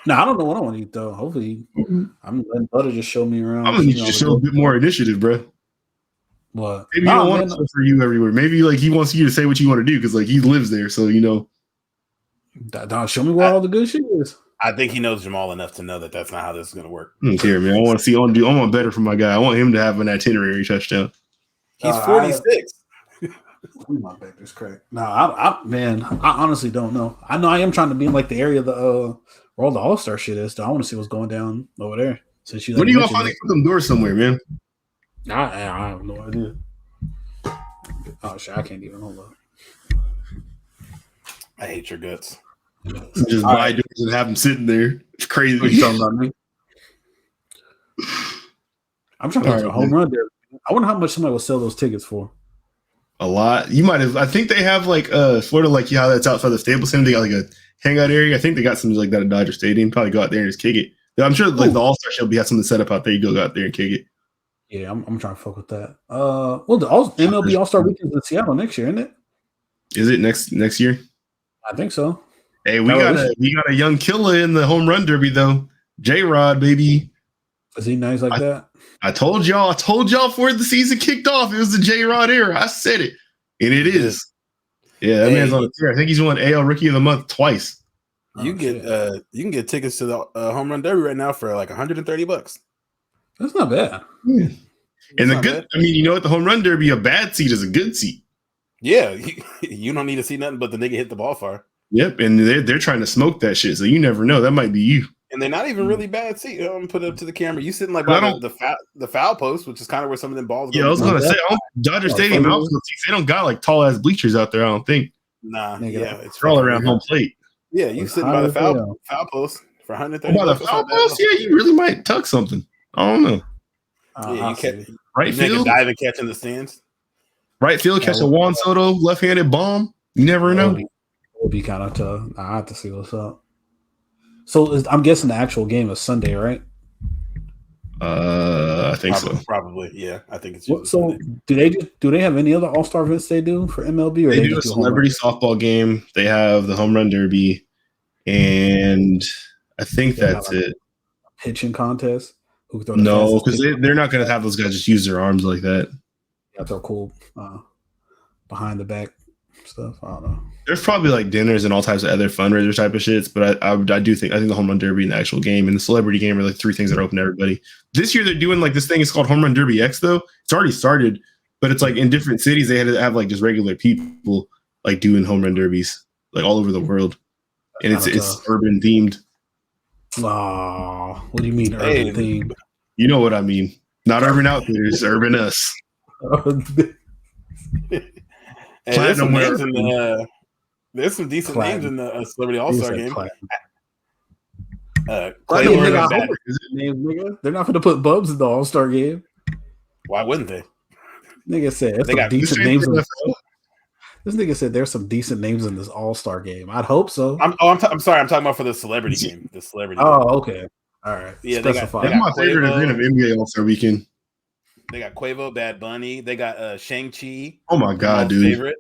No, I don't know what I want to eat though. Hopefully, I'm letting Butter just show me around. I'm gonna need you to show a bit more initiative, bro. What? Maybe you don't want to for you everywhere. Maybe like he wants you to say what you want to do because like he lives there, so you know. Dog, show me where all the good shit is. I think he knows Jamal enough to know that that's not how this is gonna work. I don't care, man. I want to see. I want better for my guy. I want him to have an itinerary touchdown. He's 46. My back is cracked. No, I honestly don't know. I know I am trying to be in like the area of the where all the All-Star shit is. So I want to see what's going down over there. Since you, when are you gonna finally put them doors somewhere, man? I have no idea. Oh shit, I can't even hold up. I hate your guts. Just buy doors and have them sitting there. It's crazy. What you talking about me? I'm trying to get a home run there. I wonder how much somebody will sell those tickets for. A lot. You might have. I think they have like Florida, like how that's outside the Staples Center. They got like a hangout area. I think they got something like that at Dodger Stadium. Probably go out there and just kick it. I'm sure like the All-Star show will have something set up out there. You go out there and kick it. Yeah, I'm trying to fuck with that. Well, the MLB All-Star Weekend in Seattle next year, isn't it? Is it next year? I think so. Hey, we got a young killer in the home run derby though. J-Rod, baby. Is he nice like that? I told y'all before the season kicked off, it was the J-Rod era. I said it. And it is. Yeah, that man's on the tear. I think he's won AL Rookie of the Month twice. You can get tickets to the home run derby right now for like $130. That's not bad. Yeah. And the good, I mean, you know what? The home run derby, a bad seat is a good seat. Yeah, you don't need to see nothing but the nigga hit the ball far. Yep, and they're trying to smoke that shit, so you never know. That might be you. And they're not even really bad seat. I'm gonna put it up to the camera. You sitting like by the foul post, which is kind of where some of them balls go. Yeah, I was gonna say Dodger Stadium outfield seats. They don't got like tall ass bleachers out there. I don't think. Nah, yeah, it's all around home plate. Yeah, you sitting by the foul post for $130. By the foul post, yeah, you really might tuck something. I don't know. Yeah, you catch right field, dive and catch in the stands. Right field, catch a Juan Soto left-handed bomb. You never know. It would be kind of tough. I have to see what's up. So I'm guessing the actual game is Sunday, right? I think so. Probably, yeah. I think it's. So Sunday. do they have any other All-Star events they do for MLB? Or they do a celebrity softball game. They have the home run derby, and I think that's it. pitching contest. Who can throw No, because they're not going to have those guys just use their arms like that. Yeah, throw cool behind the back stuff. I don't know. There's probably like dinners and all types of other fundraiser type of shits, but I think the home run derby and the actual game and the celebrity game are like three things that are open to everybody. This year they're doing like this thing. It's called Home Run Derby X though. It's already started, but it's like in different cities they had to have like just regular people like doing home run derbies like all over the world, and it's urban themed. Oh, what do you mean urban themed? You know what I mean? Not Urban Outfitters, Urban Us. Hey, there's some decent names in the Celebrity All-Star game. They're not going to put Bubs in the All-Star game. Why wouldn't they? Nigga said there's some decent names in this. This nigga said there's some decent names in this All-Star game. I'd hope so. I'm sorry. I'm talking about for the celebrity game. The celebrity. Oh, okay. All right. Yeah, that's my favorite event of NBA All-Star Weekend. They got Quavo, Bad Bunny. They got Shang-Chi. Oh my god, dude! Favorite.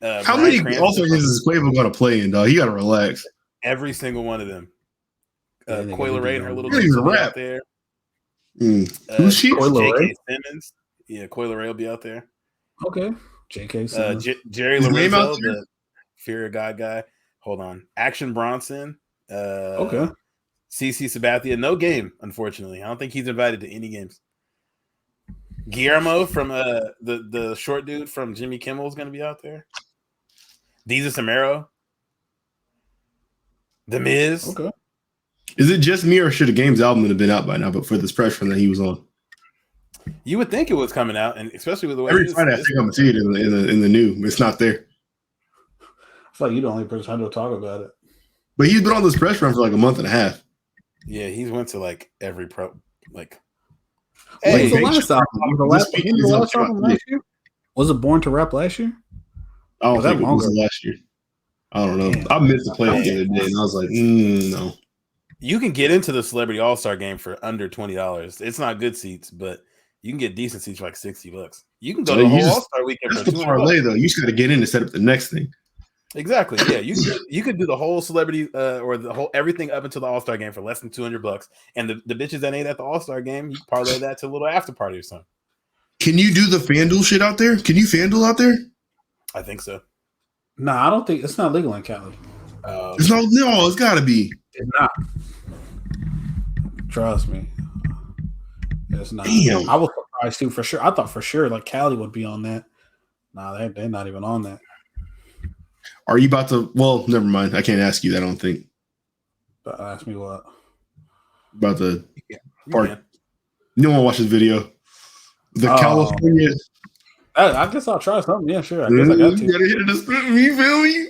How many All-Star games is Quavo gonna play in, dog? He gotta relax. Every single one of them. Coyle Ray and her little kids will be out there. Who's she? J.K. Simmons. Yeah, Coyle Ray will be out there. Okay. J.K. Simmons. Jerry Lorenzo, the Fear of God guy. Hold on. Action Bronson. Okay. CC Sabathia. No game, unfortunately. I don't think he's invited to any games. Guillermo from the short dude from Jimmy Kimmel is going to be out there. Deezus and Mero. The Miz. Okay. Is it just me or should the game's album have been out by now? But for this press run that he was on, you would think it was coming out, and especially with the way every Friday I think I'm gonna see it in the new. It's not there. I feel like you're the only person to talk about it. But he's been on this press run for like a month and a half. Yeah, he's went to like every pro like. Hey, the last album? Was it Born to Rap last year? I don't think it was last year. I don't know. I missed the playoff the other day, and I was like, no. You can get into the Celebrity All-Star game for under $20. It's not good seats, but you can get decent seats for like $60. You can go to the whole All-Star weekend for $200. Parlay though. You just got to get in to set up the next thing. Exactly. Yeah, you could do the whole celebrity or the whole everything up until the All-Star game for less than $200. And the bitches that ain't at the All-Star game, you parlay that to a little after party or something. Can you do the FanDuel shit out there? Can you FanDuel out there? I think so. No, I don't think it's not legal in Cali. It's not. No, it's got to be. It's not. Trust me. It's not. Damn. I was surprised too, for sure. I thought for sure like Cali would be on that. Nah, they're not even on that. Are you about to? Well, never mind. I can't ask you that. I don't think. But ask me what about the part. You don't want to watch this video. The California. I guess I'll try something. Yeah, sure. I guess I got to. You gotta hit it. You feel me?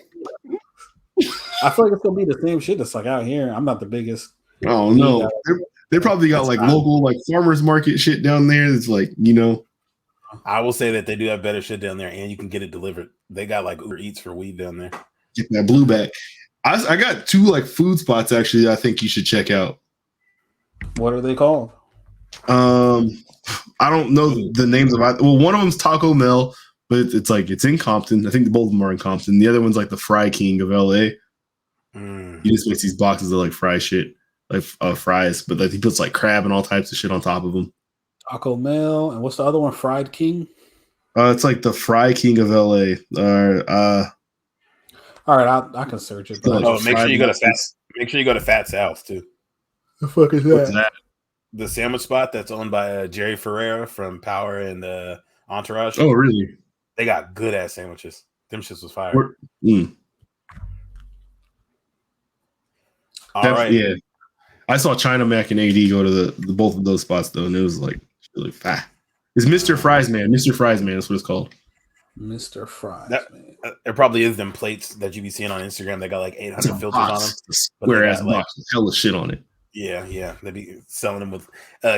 I feel like it's gonna be the same shit that's like out here. I'm not the biggest. Oh no, they probably got like local like farmers market shit down there. It's like I will say that they do have better shit down there, and you can get it delivered. They got like Uber Eats for weed down there. Get that blue back. I got 2 like food spots actually. I think you should check out. What are they called? I don't know the names of it. Well, one of them's Taco Mel, but it's in Compton. I think both of them are in Compton. The other one's like the Fry King of LA. He just makes these boxes of like fry shit, like fries, but like he puts like crab and all types of shit on top of them. Taco Mel, and what's the other one? Fried King. It's like the Fry King of LA. All right, I can search it. Make sure you go to Fat Sal's too. The fuck is that? What's that? The sandwich spot that's owned by Jerry Ferrera from Power and Entourage. Oh, really? They got good ass sandwiches. Them shits was fire. All right. Yeah. I saw China Mac and AD go to the both of those spots though, and it was like really fat. It's Mr. Fries Man. Mr. Fries Man is what it's called. Mr. Fries Man. It probably is them plates that you be seeing on Instagram. They got like 800 filters on them. Square ass box with hella shit on it. Yeah. They be selling them with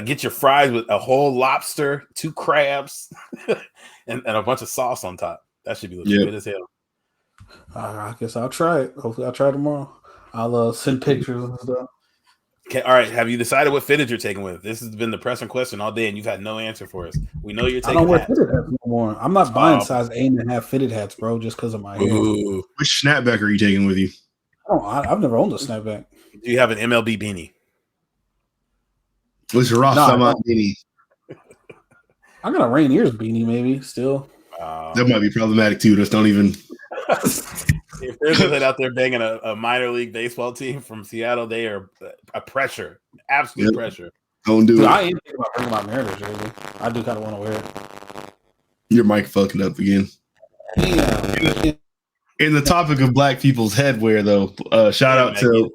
get your fries with a whole lobster, 2 crabs, and a bunch of sauce on top. That should be good as hell. I guess I'll try it. Hopefully, I'll try it tomorrow. I'll send pictures and stuff. Okay, all right. Have you decided what fitted you're taking with? This has been the pressing question all day, and you've had no answer for us. We know you're taking. I don't wear fitted hats no more. I'm not buying size 8.5 fitted hats, bro, just because of my hair. Which snapback are you taking with you? I've never owned a snapback. Do you have an MLB beanie? What's your Ross beanie? I got a Rainier's beanie, maybe still. That might be problematic too. Just don't even. If there's a kid out there banging a minor league baseball team from Seattle, they are a pressure, absolute pressure. Don't do it. I ain't thinking about bringing my Mariners jersey. I do kind of want to wear it. Your mic fucking up again. Yeah. In the topic of black people's headwear, though, shout out to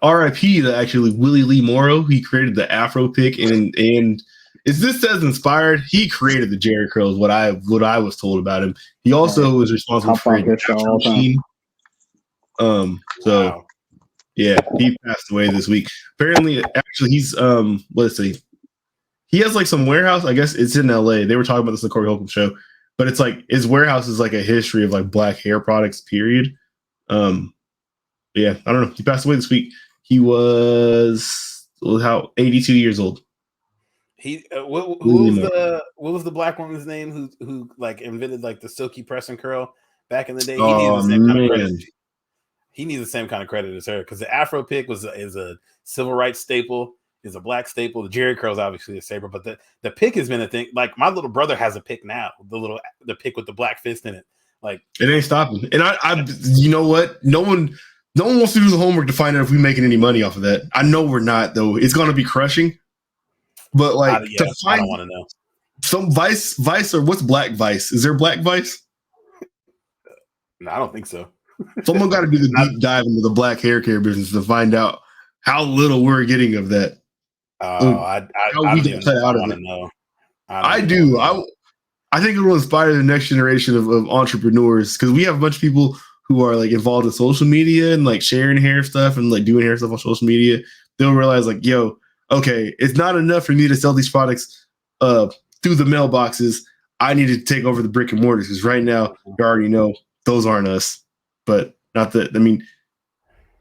R.I.P. to actually Willie Lee Morrow. He created the Afro pick, and is this as inspired? He created the Jerry curls. What I was told about him. He also was responsible for the Afro machine. So yeah, he passed away this week. Apparently, actually, he's let's see, he has like some warehouse. I guess it's in L.A. They were talking about this in the Corey Holcomb show, but it's like his warehouse is like a history of like black hair products. Period. Yeah, I don't know. He passed away this week. He was 82 years old. He what was the black woman's name who like invented like the silky press and curl back in the day? He needs the same kind of credit as her because the Afro pick is a civil rights staple, is a black staple. The Jerry curl is obviously a saber, but the pick has been a thing. Like my little brother has a pick now, the pick with the black fist in it. Like it ain't stopping. And I you know what? No one wants to do the homework to find out if we're making any money off of that. I know we're not though. It's gonna be crushing. But like to find I don't want to know some Vice or what's Black Vice? Is there Black Vice? No, I don't think so. Someone got to do the deep dive into the black hair care business to find out how little we're getting of that. I do. I think it will inspire the next generation of entrepreneurs because we have a bunch of people who are like involved in social media and like sharing hair stuff and like doing hair stuff on social media. They'll realize like, yo, okay, it's not enough for me to sell these products through the mailboxes. I need to take over the brick and mortars because right now you already know those aren't us. But not that, I mean,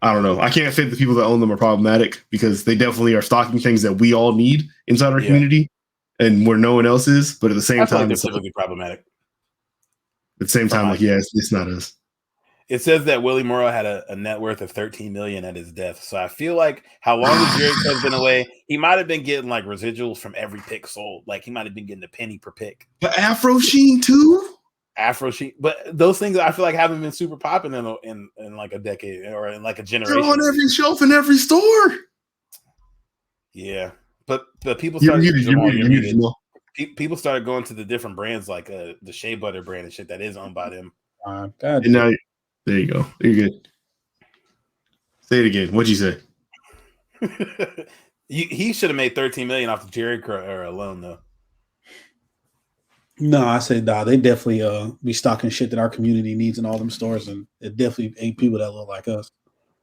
I don't know. I can't say the people that own them are problematic because they definitely are stocking things that we all need inside our community and where no one else is. But at the same time, it's typically problematic. At the same time, like, yeah, it's not us. It says that Willie Morrow had a net worth of $13 million at his death. So I feel like how long as Jerry has been away, he might have been getting like residuals from every pick sold. Like he might have been getting a penny per pick. But Afro Sheen too? Afro sheet, but those things I feel like haven't been super popping in like a decade or in like a generation. They're on every shelf in every store. Yeah, but people started people started going to the different brands like the Shea Butter brand and shit that is owned by them. And now there you go. You're good. Say it again. What'd you say? He should have made $13 million off the Jerry curl alone though. No, I say nah. They definitely be stocking shit that our community needs in all them stores, and it definitely ain't people that look like us.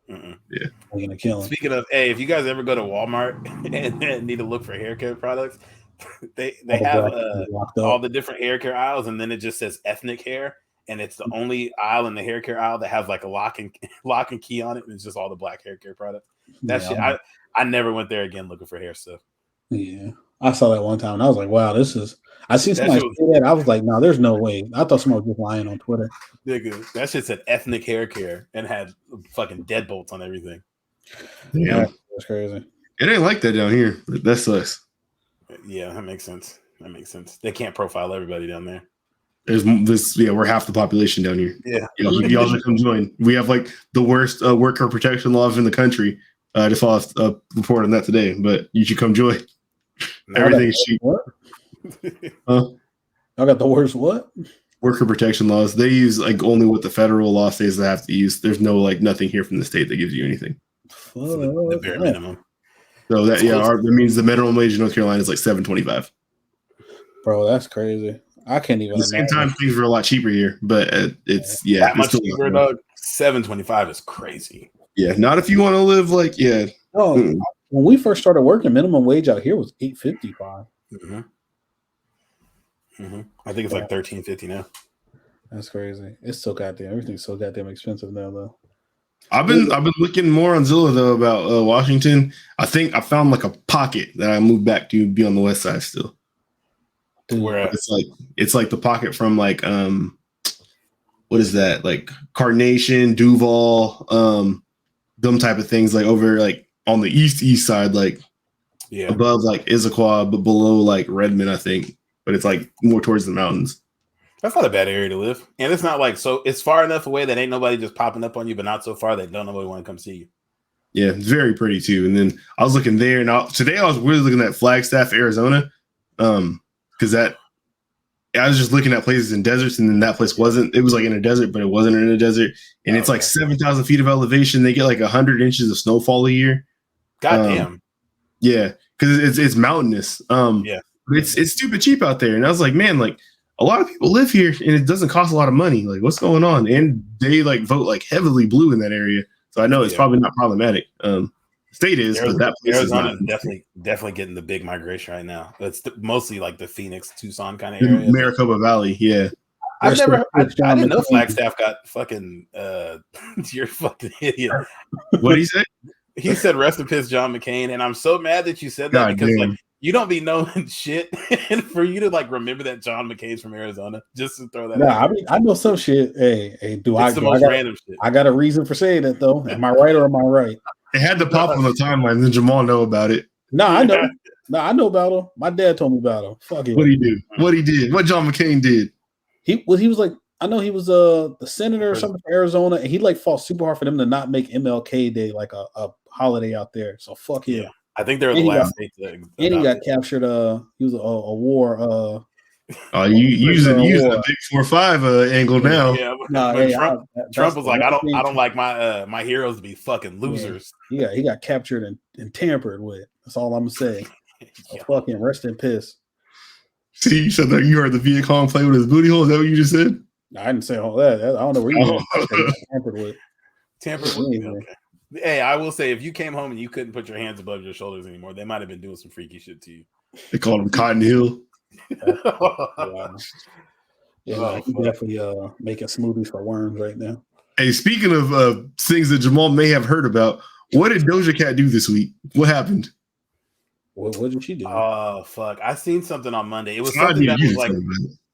Mm-mm. Yeah, we're gonna kill them. Speaking of, if you guys ever go to Walmart and need to look for hair care products, they have all the different hair care aisles, and then it just says ethnic hair, and it's the only aisle in the hair care aisle that has like a lock and key on it, and it's just all the black hair care products. That shit, I never went there again looking for hair stuff. Yeah, I saw that one time, and I was like, wow, this is. I seen somebody say that. I was like, no, there's no way. I thought somebody was just lying on Twitter. Nigga, that shit said ethnic hair care and had fucking deadbolts on everything. Yeah, that's crazy. It ain't like that down here. That sucks. Yeah, that makes sense. They can't profile everybody down there. There's this. Yeah, we're half the population down here. Yeah, y'all should come join. We have like the worst worker protection laws in the country. I just saw a report on that today, but you should come join. Everything's cheap. What? I got the worst what? Worker protection laws. They use like only what the federal law says they have to use. There's no like nothing here from the state that gives you anything. The bare minimum. So that that means the minimum wage in North Carolina is like $7.25. Bro, that's crazy. I can't even. At the same time, things are a lot cheaper here, but it's that much cheaper, dog. $7.25 is crazy. Yeah, not if you want to live like No, when we first started working, minimum wage out here was $8.55. Mm-hmm. I think it's like $13.50 now. That's crazy. It's so goddamn everything's so goddamn expensive now, though. I've been looking more on Zillow though about Washington. I think I found like a pocket that I moved back to be on the west side still. Where it's like the pocket from like what is that, like Carnation, Duval, them type of things, like over like on the east side, like Yeah. above like Issaquah, but below like Redmond, I think. But it's like more towards the mountains. That's not a bad area to live. And it's not like so it's far enough away that ain't nobody just popping up on you, but not so far that don't nobody want to come see you. Yeah, it's very pretty too. And then I was looking there, and today I was really looking at Flagstaff, Arizona, because I was just looking at places in deserts, and then that place wasn't. It was like in a desert, but it wasn't in a desert. And it's like 7,000 feet of elevation. They get like 100 inches of snowfall a year. God damn. Yeah, because it's mountainous. Yeah, it's stupid cheap out there. And I was like, man, like a lot of people live here, and it doesn't cost a lot of money. Like, what's going on? And they like vote like heavily blue in that area. So I know it's probably not problematic. State is, Arizona, but that place Arizona is not. definitely getting the big migration right now. It's mostly like the Phoenix, Tucson kind of area. Maricopa Valley, yeah. I didn't know Flagstaff got fucking. You're fucking idiot. What did he say? He said, "Rest in peace, John McCain." And I'm so mad that you said that because like you don't be knowing shit, and for you to like remember that John McCain's from Arizona, just to throw that. Nah, I know some shit. Hey, it's the most random shit. I got a reason for saying that though. Am I right or am I right? It had to pop on the timeline. Then Jamal know about it. No, I know. No, I know about him. My dad told me about him. Fuck it. What he do? What he did? What John McCain did? He was like, I know he was the senator or something from Arizona, and he like fought super hard for them to not make MLK Day like a holiday out there. So fuck him. Yeah. I think they're the last state that. And he got captured. He was a war. You using the big 4-5 angle now. Yeah, Trump was like, I don't like my heroes to be fucking losers. Yeah, he got captured and tampered with. That's all I'm gonna say. So fucking rest in piss. See, you said that you heard the Viet Cong play with his booty hole. Is that what you just said? I didn't say all that. I don't know where you tampered with. Tampered with. Okay. Hey, I will say, if you came home and you couldn't put your hands above your shoulders anymore, they might have been doing some freaky shit to you. They called him Cotton Hill. Yeah, he's definitely making smoothies for worms right now. Hey, speaking of things that Jamal may have heard about, what did Doja Cat do this week? What happened? What did she do? Oh fuck! I seen something on Monday. It was something that was like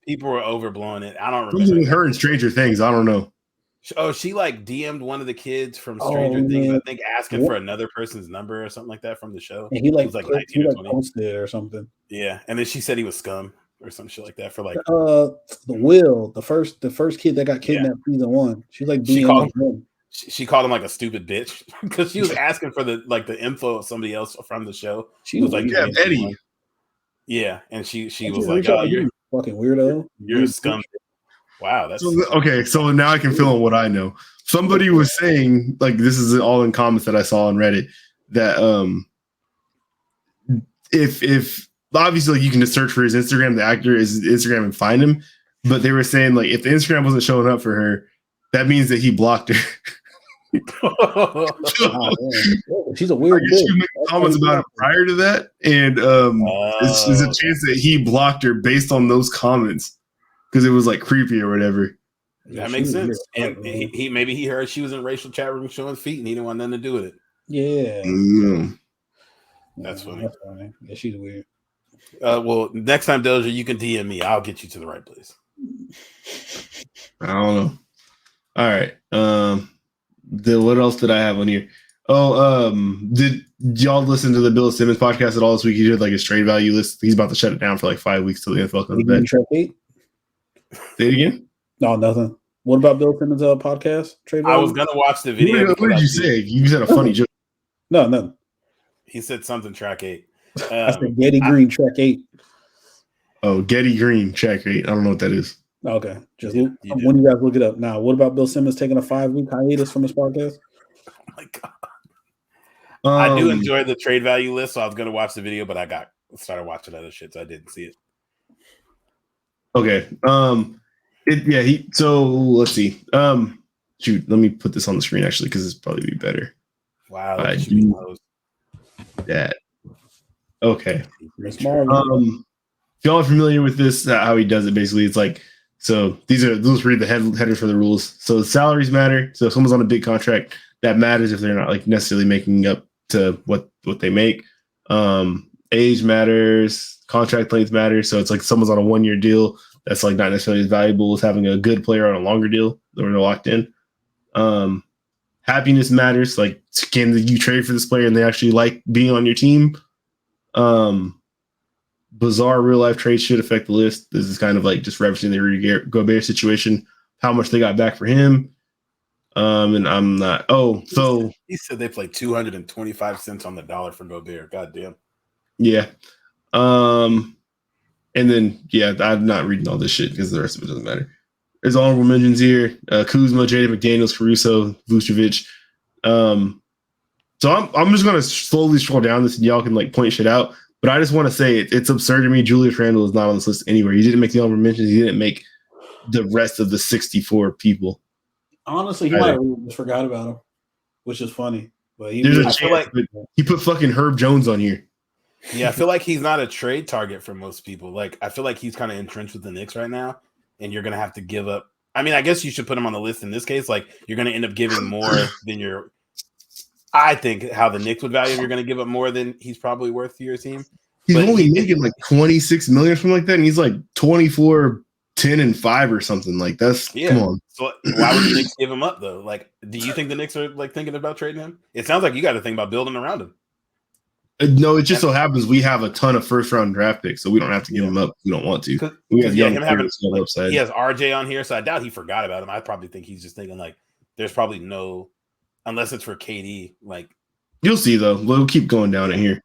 people were overblowing it. I don't remember. With her and Stranger Things. I don't know. Oh, she like DM'd one of the kids from Stranger Things, I think, asking for another person's number or something like that from the show. And he like 19 or 20. posted it or something. Yeah, and then she said he was scum or some shit like that for like the Will, the first kid that got kidnapped season 1. She's like she called him like a stupid bitch because she was asking for the info of somebody else from the show. She was like, yeah, Eddie. Yeah, and she was like, "Oh, you're fucking weirdo. You're a scum." Wow, that's okay. So now I can fill in what I know. Somebody was saying, like, this is all in comments that I saw on Reddit, that if obviously like, you can just search for his Instagram, the actor is Instagram, and find him. But they were saying like if the Instagram wasn't showing up for her, that means that he blocked her. She's a weird bitch. She was making comments about it prior to that, and there's a chance that he blocked her based on those comments. Because it was like creepy or whatever. That makes sense. And he maybe he heard she was in racial chat room showing feet and he didn't want nothing to do with it. Yeah. That's funny. That's funny. Yeah, she's weird. Well, next time, Doja, you can DM me. I'll get you to the right place. I don't know. All right. What else did I have on here? Did y'all listen to the Bill Simmons podcast at all this week? He did like a trade value list. He's about to shut it down for like 5 weeks till the NFL comes back. Say it again? No, nothing. What about Bill Simmons' podcast? I was gonna watch the video. What did you say? You said a funny joke. No, nothing. He said something track 8. I said Getty Green track 8. Oh, Getty Green track 8. I don't know what that is. Okay, when you guys look it up now. What about Bill Simmons taking a 5-week hiatus from his podcast? Oh my god! I do enjoy the trade value list, so I was gonna watch the video, but I started watching other shit, so I didn't see it. Okay. So let's see. Shoot, let me put this on the screen actually because it's probably be better. Wow. That. Okay. If y'all are familiar with this, how he does it basically, it's like, so let's read the headers for the rules. So salaries matter. So if someone's on a big contract, that matters if they're not like necessarily making up to what they make. Age matters, contract length matters. So it's like someone's on a 1-year deal that's like not necessarily as valuable as having a good player on a longer deal where they're locked in. Happiness matters. Like, can you trade for this player and they actually like being on your team? Bizarre real life trades should affect the list. This is kind of like just referencing the Rudy Gobert situation, how much they got back for him. And I'm not. Oh, so he said they played 225 cents on the dollar for Gobert. Goddamn. Yeah. And then I'm not reading all this shit because the rest of it doesn't matter. There's honorable mentions here: Kuzma, Jaden McDaniels, Caruso, Vucevic. So I'm just gonna slowly scroll down this, and y'all can like point shit out. But I just want to say it's absurd to me. Julius Randle is not on this list anywhere. He didn't make the honorable mentions. He didn't make the rest of the 64 people. Honestly, he might have just forgot about him, which is funny. But there's a chance, but he put fucking Herb Jones on here. Yeah, I feel like he's not a trade target for most people. Like, I feel like he's kind of entrenched with the Knicks right now, and you're gonna have to give up. I mean, I guess you should put him on the list in this case. Like, you're gonna end up giving more than your. I think how the Knicks would value him, you're gonna give up more than he's probably worth to your team. He's only making like 26 million or something like that, and he's like 24, 10, and 5 or something. Like that's come on. So why would the Knicks give him up though? Like, do you think the Knicks are like thinking about trading him? It sounds like you got to think about building around him. No, it just so happens we have a ton of first round draft picks, so we don't have to give him up if we don't want to. We have him having upside. He has RJ on here, so I doubt he forgot about him. I probably think he's just thinking like there's probably no, unless it's for KD. Like you'll see though, we'll keep going down in here.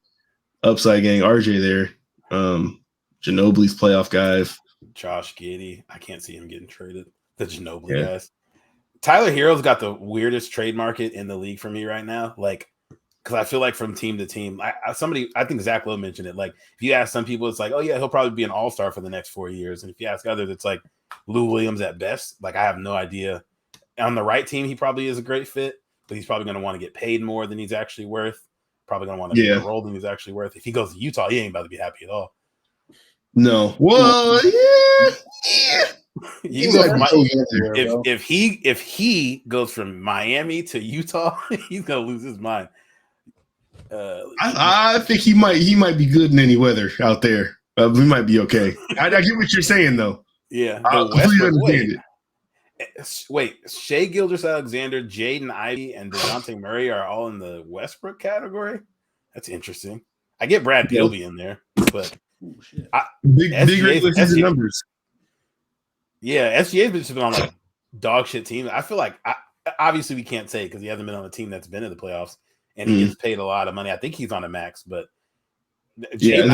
Upside gang, RJ there, Ginobili's playoff guys. Josh Giddey, I can't see him getting traded. The Ginobili guys. Tyler Hero's got the weirdest trade market in the league for me right now. Like. Because I feel like from team to team, I think Zach Lowe mentioned it. Like, if you ask some people, it's like, oh, yeah, he'll probably be an all-star for the next 4 years. And if you ask others, it's like Lou Williams at best. Like, I have no idea. On the right team, he probably is a great fit, but he's probably going to want to get paid more than he's actually worth. Probably going to want to get a role than he's actually worth. If he goes to Utah, he ain't about to be happy at all. No. Well, yeah. If he goes from Miami to Utah, he's going to lose his mind. I think he might be good in any weather out there. We might be okay. I get what you're saying though. Yeah. Wait, Shea Gilgeous-Alexander, Jaden Ivey, and DeJounte Murray are all in the Westbrook category. That's interesting. I get Brad Beal in there, but big regular season numbers. Yeah, SGA's been on like dog shit teams. I feel like obviously we can't say because he hasn't been on a team that's been in the playoffs. And he gets paid a lot of money. I think he's on a max, but Jaden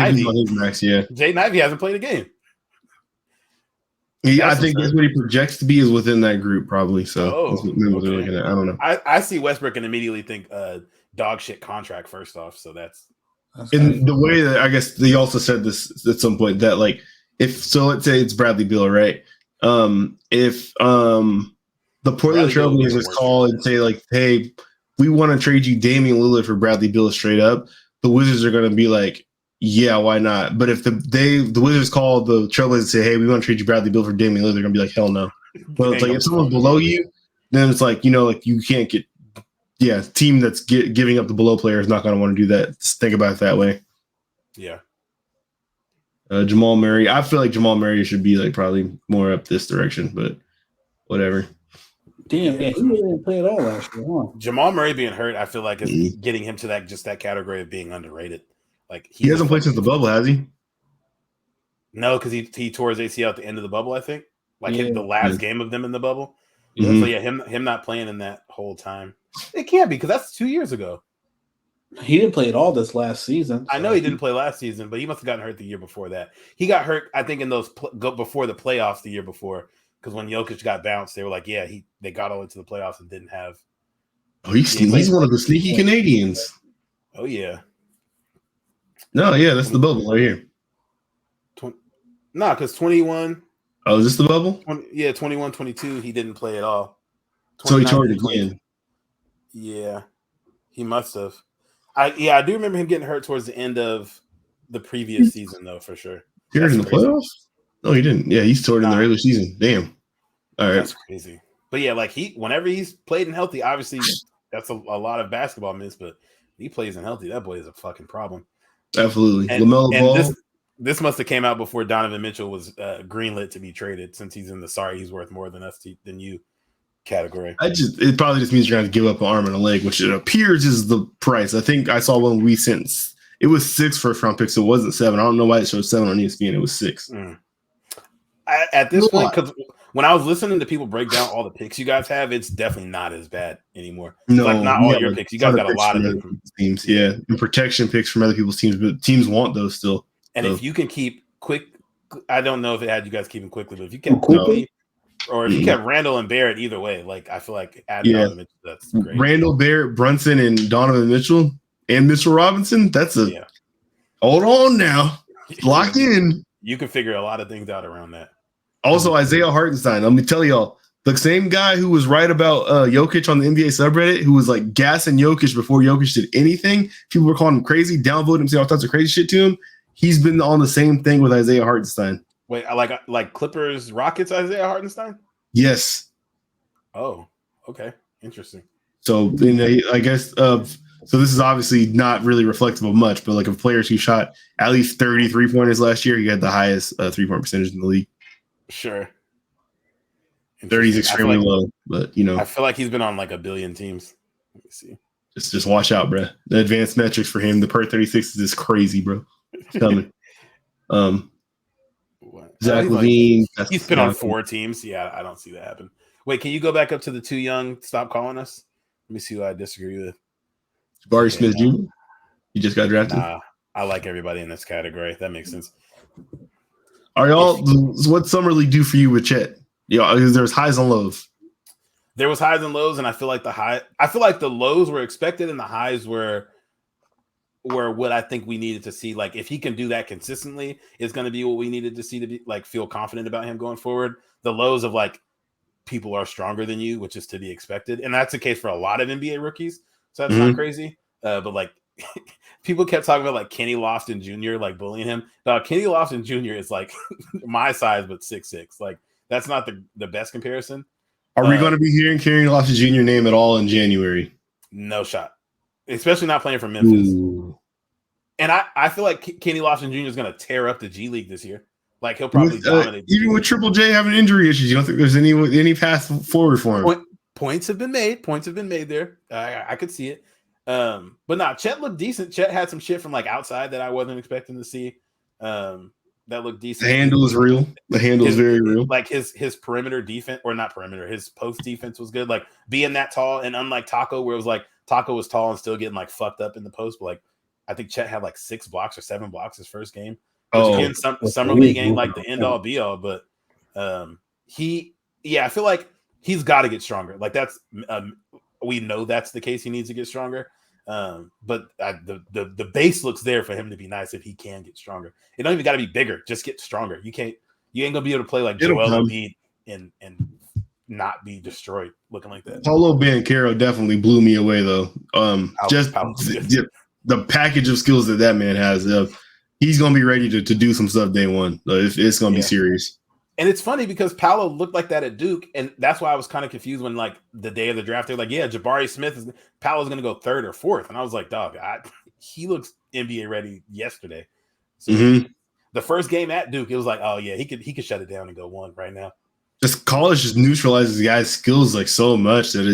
Ivey hasn't played a game. I think that's what he projects to be is within that group, probably. So that's what they're looking at. I don't know. I see Westbrook and immediately think dog shit contract first off. So that's in the way that I guess they also said this at some point that like let's say it's Bradley Beal, right? If the Portland Trailblazers call and say like, hey, we want to trade you Damian Lillard for Bradley Beal straight up, the Wizards are going to be like, yeah, why not? But if the Wizards call the Trailblazers and say, hey, we want to trade you Bradley Beal for Damian Lillard, they're going to be like, hell no. But it's like if someone's below you, then it's like, like you can't get team that's giving up the below player is not going to want to do that. Just think about it that way. Yeah. Jamal Murray. I feel like Jamal Murray should be like probably more up this direction, but whatever. Damn, he didn't play at all last year, huh? Jamal Murray being hurt, I feel like is getting him to that category of being underrated. Like he hasn't played since the bubble, has he? No, because he tore his ACL at the end of the bubble, I think. Like the last game of them in the bubble. Mm-hmm. So him not playing in that whole time. It can't be because that's 2 years ago. He didn't play at all this last season. So. I know he didn't play last season, but he must have gotten hurt the year before that. He got hurt, I think, in those before the playoffs the year before. Because when Jokic got bounced, they were like, they got all into the playoffs and didn't have. Oh, he's one of the sneaky Canadians. Oh, yeah. No, yeah, that's the bubble right here. No, because 21. Oh, is this the bubble? 21, 22, he didn't play at all. So he tore it again. Yeah, he must have. I do remember him getting hurt towards the end of the previous season, though, for sure. He hurt in the playoffs? No, he didn't. Yeah, he's tore it in the regular season. Damn. All right. That's crazy. But yeah, like whenever he's played and healthy, obviously that's a lot of basketball minutes, but he plays and healthy. That boy is a fucking problem. Absolutely. And, LaMelo Ball. This must have came out before Donovan Mitchell was greenlit to be traded, since he's in the sorry he's worth more than us than you category. It probably just means you're going to give up an arm and a leg, which it appears is the price. I think I saw one we sent It was 6 first-round picks. So it wasn't 7. I don't know why it showed 7 on ESPN. It was 6. At this point, because when I was listening to people break down all the picks you guys have, it's definitely not as bad anymore. No, like not all your picks. You guys got a lot of different teams. Yeah, and protection picks from other people's teams, but teams want those still. And if you can keep quick, I don't know if it had you guys keeping quickly, but if you kept quickly, or if you kept Randall and Barrett either way, like I feel like Donovan Mitchell, that's great. Randall, Barrett, Brunson, and Donovan Mitchell and Mitchell Robinson. That's a hold on now, lock in. You can figure a lot of things out around that. Also, Isaiah Hartenstein. Let me tell y'all, the same guy who was right about Jokic on the NBA subreddit, who was like gassing Jokic before Jokic did anything. People were calling him crazy, downvoting him, saying all types of crazy shit to him. He's been on the same thing with Isaiah Hartenstein. Wait, like Clippers, Rockets, Isaiah Hartenstein? Yes. Oh, okay, interesting. So, I guess. So this is obviously not really reflective of much, but like of players who shot at least 30 3-pointers last year, he had the highest 3-point percentage in the league. Sure. 30 is extremely low, but I feel like he's been on like a billion teams. Let me see. Just watch out, bro. The advanced metrics for him, the per 36 is crazy, bro. Tell me. Zach LaVine. He's been on 4 teams. Yeah, I don't see that happen. Wait, can you go back up to the too young? Stop calling us. Let me see who I disagree with. Jabari Smith Jr. He just got drafted. Nah, I like everybody in this category. That makes sense. Are y'all? What's Summer League do for you with Chet? There's highs and lows. There was highs and lows, and I feel like the lows were expected, and the highs were what I think we needed to see. Like if he can do that consistently, it's going to be what we needed to see to be like feel confident about him going forward. The lows of like people are stronger than you, which is to be expected, and that's the case for a lot of NBA rookies. So that's not crazy. But like people kept talking about like Kenny Lofton Jr. like bullying him. Kenny Lofton Jr. is like my size but 6'6". Like that's not the best comparison. Are we going to be hearing Kenny Lofton Jr. name at all in January? No shot. Especially not playing for Memphis. Ooh. And I feel like Kenny Lofton Jr. is going to tear up the G League this year. Like he'll probably dominate. Even with Triple J having injury issues, you don't think there's any path forward for him? Points have been made. Points have been made there. I could see it. But nah, Chet looked decent. Chet had some shit from like outside that I wasn't expecting to see. That looked decent. The handle is real. The handle is very real. Like his perimeter defense, or not perimeter, his post defense was good. Like being that tall, and unlike Taco, where it was like Taco was tall and still getting like fucked up in the post. But like I think Chet had like 6 blocks or 7 blocks his first game. Which again, summer league ain't like the end all be all, but I feel like he's got to get stronger. Like that's we know that's the case. He needs to get stronger. But the base looks there for him to be nice if he can get stronger. It don't even got to be bigger. Just get stronger. You ain't gonna be able to play like Joel Embiid and not be destroyed looking like that. Paulo Banchero definitely blew me away though. The package of skills that man has. He's gonna be ready to do some stuff day one. It's gonna be serious. And it's funny because Paolo looked like that at Duke, and that's why I was kind of confused when, like, the day of the draft, they're like, yeah, Jabari Smith Paolo's going to go 3rd or 4th. And I was like, dog, he looks NBA ready yesterday. So the first game at Duke, it was like, oh, yeah, he could shut it down and go 1 right now. Just college just neutralizes guys' skills like so much that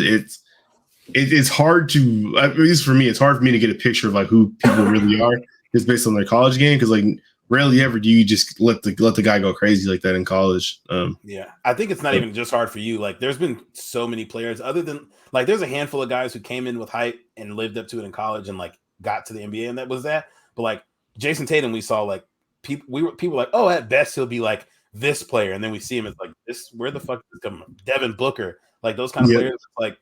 it's hard to, at least for me, it's hard for me to get a picture of like who people really are just based on their college game, because like rarely ever do you just let the guy go crazy like that in college. Yeah, I think it's not even just hard for you. Like, there's been so many players other than like there's a handful of guys who came in with hype and lived up to it in college and like got to the NBA, and that was that. But like Jason Tatum, we saw like people were like, oh, at best he'll be like this player, and then we see him as like this. Where the fuck is this coming from? Devin Booker, like those kind of players. Like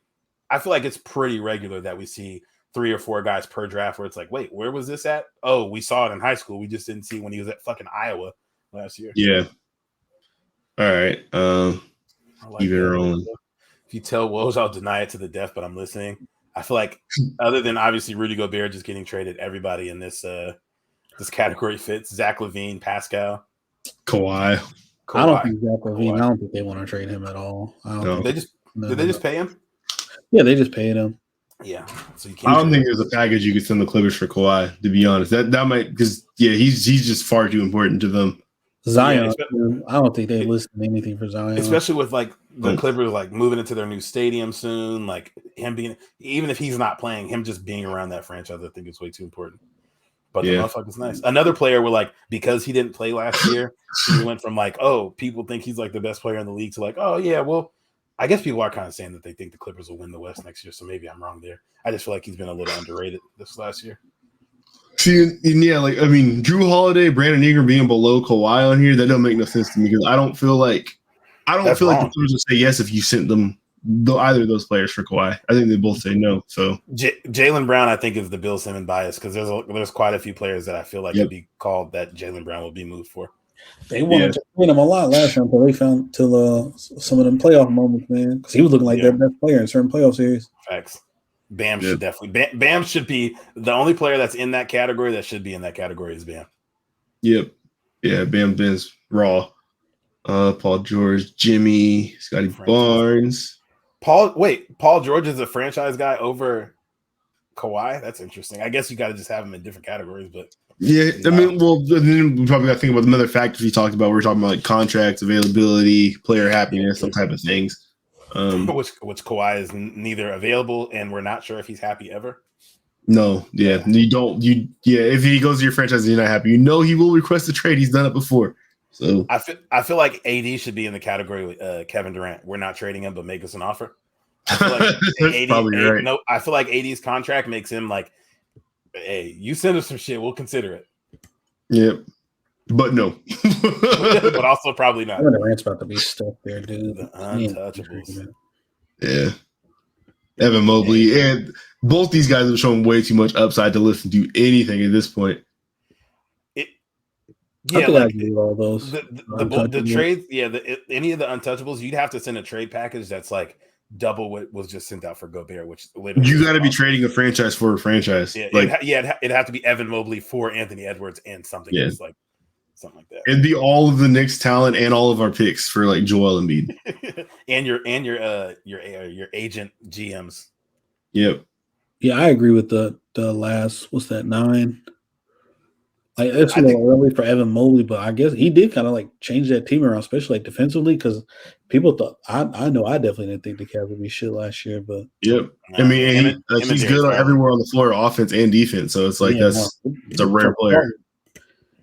I feel like it's pretty regular that we see 3 or 4 guys per draft where it's like, wait, where was this at? Oh, we saw it in high school. We just didn't see it when he was at fucking Iowa last year. Yeah. All right. Keep it rolling. If you tell Woj, I'll deny it to the death, but I'm listening. I feel like other than obviously Rudy Gobert just getting traded, everybody in this category fits. Zach LaVine, Pascal. Kawhi. I don't think Zach LaVine. I don't think they want to trade him at all. Did they just pay him? Yeah, they just paid him. Yeah, so you can't. I don't think there's a package you could send the Clippers for Kawhi. To be honest, that might because he's just far too important to them. Zion, I don't think they listen to anything for Zion, especially with like the Clippers like moving into their new stadium soon. Like him being, even if he's not playing, him just being around that franchise, I think it's way too important. But the motherfucker's nice. Another player where like because he didn't play last year, he went from like, oh, people think he's like the best player in the league to like, oh yeah, well, I guess people are kind of saying that they think the Clippers will win the West next year, so maybe I'm wrong there. I just feel like he's been a little underrated this last year. See, yeah, like I mean, Drew Holiday, Brandon Ingram being below Kawhi on here, that don't make no sense to me because I don't feel like the Clippers would say yes if you sent them either of those players for Kawhi. I think they both say no. So Jaylen Brown, I think, is the Bill Simmons bias because there's quite a few players that I feel like could be called that Jaylen Brown will be moved for. They wanted to win him a lot last year until they found some of them playoff moments, man. Because he was looking like their best player in certain playoff series. Facts. Bam should definitely. Bam should be the only player that's in that category that should be in that category is Bam. Yep. Yeah, Ben's raw. Paul George, Jimmy, Scotty Barnes. Paul George is a franchise guy over Kawhi. That's interesting. I guess you got to just have him in different categories, but yeah, I mean, well, then we probably got to think about the other factors we talked about. We're talking about like contracts, availability, player happiness, some type of things. Which Kawhi is neither available, and we're not sure if he's happy ever. No, yeah, if he goes to your franchise and you're not happy, you know he will request a trade. He's done it before. So I feel like AD should be in the category with Kevin Durant. We're not trading him, but make us an offer. I feel like AD, probably right. No, I feel like AD's contract makes him like, hey, you send us some shit, we'll consider it. Yep, but no, but also probably not. Durant's about to be stuck there, dude. The untouchables. Yeah, Evan Mobley and both these guys have shown way too much upside to listen to anything at this point. Yeah, like all those the trades. Yeah, any of the untouchables, you'd have to send a trade package that's like double what was just sent out for Gobert, which you got to be trading a franchise for a franchise. Yeah, like it'd have to be Evan Mobley for Anthony Edwards and something else like something like that. It'd be all of the Knicks talent and all of our picks for like Joel Embiid and your agent GMs. Yep. Yeah, I agree with the last. What's that 9? Like it's a little early for Evan Mobley, but I guess he did kind of like change that team around, especially like defensively, because people thought I know I definitely didn't think the Cavs would be shit last year, but I mean he's good everywhere on the floor, offense and defense. So it's like it's a rare player.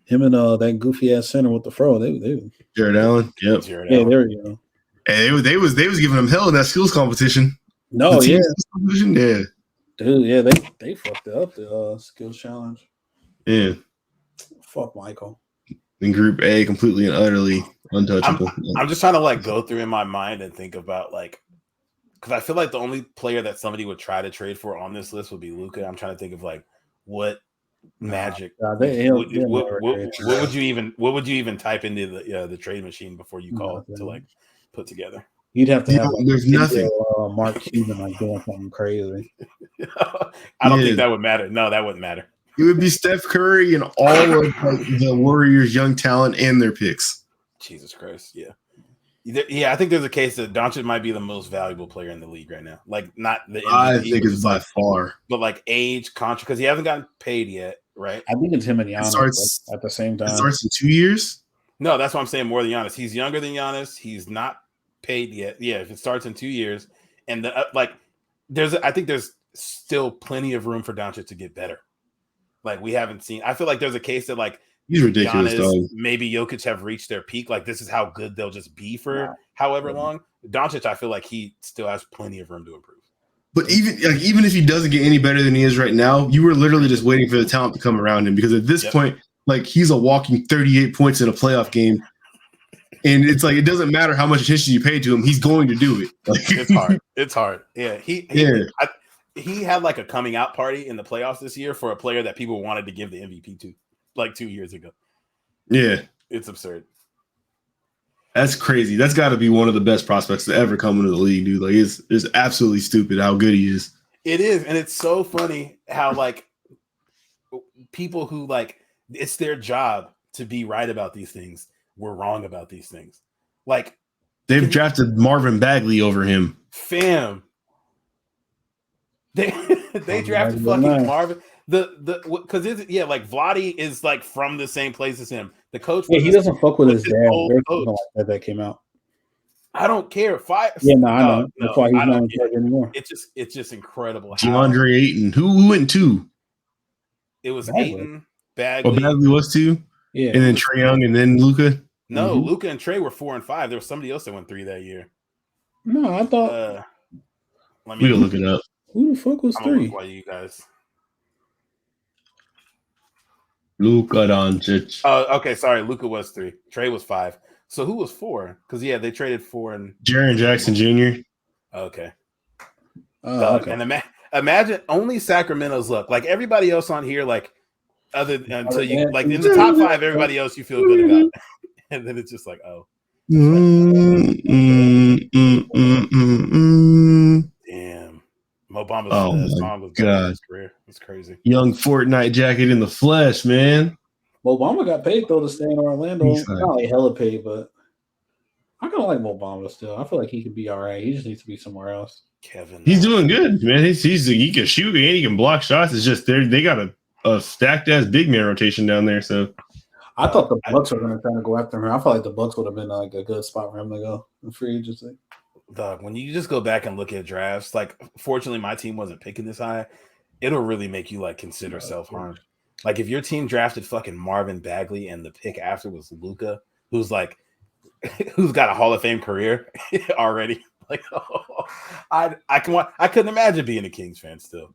Him and that goofy ass center with the fro, they Jared Allen. Yep. Yeah, there you go. And they was giving him hell in that skills competition. No, yeah, yeah, dude, yeah, they fucked up the skills challenge. Yeah. Fuck Michael. In Group A, completely and utterly untouchable. I'm just trying to like go through in my mind and think about like, because I feel like the only player that somebody would try to trade for on this list would be Luka. I'm trying to think of like what magic. What would you even type into the trade machine before you call it to like put together? You'd have to have there's nothing. Mark Cuban like doing something crazy. I don't think that would matter. No, that wouldn't matter. It would be Steph Curry and all of like, the Warriors' young talent and their picks. Jesus Christ, yeah. I think there's a case that Doncic might be the most valuable player in the league right now. Like, not the MVP, I think it's by far. But like age, contract, because he hasn't gotten paid yet, right? I think it's him and Giannis at the same time. It starts in 2 years? No, that's what I'm saying, more than Giannis. He's younger than Giannis. He's not paid yet. Yeah, if it starts in 2 years. And I think there's still plenty of room for Doncic to get better. Like we haven't seen. I feel like there's a case that like he's ridiculous. Giannis, maybe Jokic have reached their peak. Like this is how good they'll just be for however long. Doncic, I feel like he still has plenty of room to improve. But even if he doesn't get any better than he is right now, you were literally just waiting for the talent to come around him because at this point, like he's a walking 38 points in a playoff game, and it's like it doesn't matter how much attention you pay to him, he's going to do it. Like, it's hard. It's hard. Yeah, he had like a coming out party in the playoffs this year for a player that people wanted to give the MVP to like 2 years ago. Yeah. It's absurd. That's crazy. That's got to be one of the best prospects to ever come into the league, dude. Like it's absolutely stupid how good he is. It is. And it's so funny how like people who like it's their job to be right about these things were wrong about these things. Like they've drafted Marvin Bagley over him. Fam. They drafted fucking Marvin. Because like Vlade is like from the same place as him. The coach, he doesn't fuck with his dad. Like that came out. I don't care. I know. That's why he's not in charge anymore. It's just incredible. DeAndre Ayton, who went to? It was Ayton. Bagley. Bagley was 2. Yeah. And then Trae Young and then Luka. No, Luka and Trae were 4 and 5. There was somebody else that went 3 that year. No, I thought. Let We can look it up. Who the fuck was I'm gonna 3? look while you guys. Luka Doncic. Oh, okay. Sorry, Luka was 3. Trae was 5. So who was 4? Because they traded 4 and Jaren Jackson Jr. Okay. Okay. And imagine only Sacramento's luck. Like everybody else on here, like until you like in the top 5, everybody else you feel good about, and then it's just like, oh, damn. Mo Bamba's song was better in his career. It's crazy. Young Fortnite jacket in the flesh, man. Mo Bamba got paid though to stay in Orlando. Not like hella paid, but I kind of like Mo Bamba still. I feel like he could be all right. He just needs to be somewhere else. Kevin, he's doing good, man. He can shoot and he can block shots. It's just they got a stacked ass big man rotation down there. So I thought the Bucks were going to try to go after him. I felt like the Bucks would have been like a good spot for him to go in free agency. Dog, when you just go back and look at drafts, like fortunately my team wasn't picking this high. It'll really make you like consider self-harm. Like if your team drafted fucking Marvin Bagley and the pick after was Luka, who's got a Hall of Fame career already. Like, I couldn't imagine being a Kings fan still.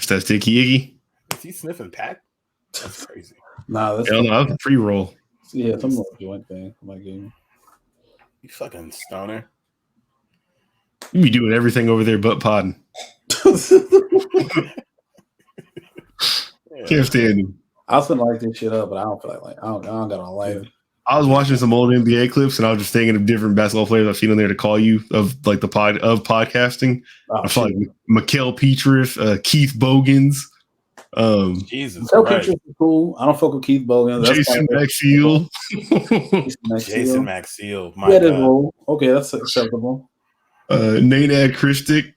That's Sticky Iggy. Is he sniffing pack? That's crazy. Nah, that's a pre-roll. Yeah, some little joint thing. My game. You fucking stoner. You be doing everything over there but podding. Can't stand him. I was gonna light this shit up, but I don't feel like I don't got on light. I was watching some old NBA clips and I was just thinking of different basketball players I've seen on there to call you of like the podcasting. I feel like Mikael Petrus, Keith Bogans. Jesus Mikael Petrus is cool. I don't fuck with Keith Bogans. Jason Maxiell. Jason Maxiell. My God. Okay, that's acceptable. Nenad Kristic.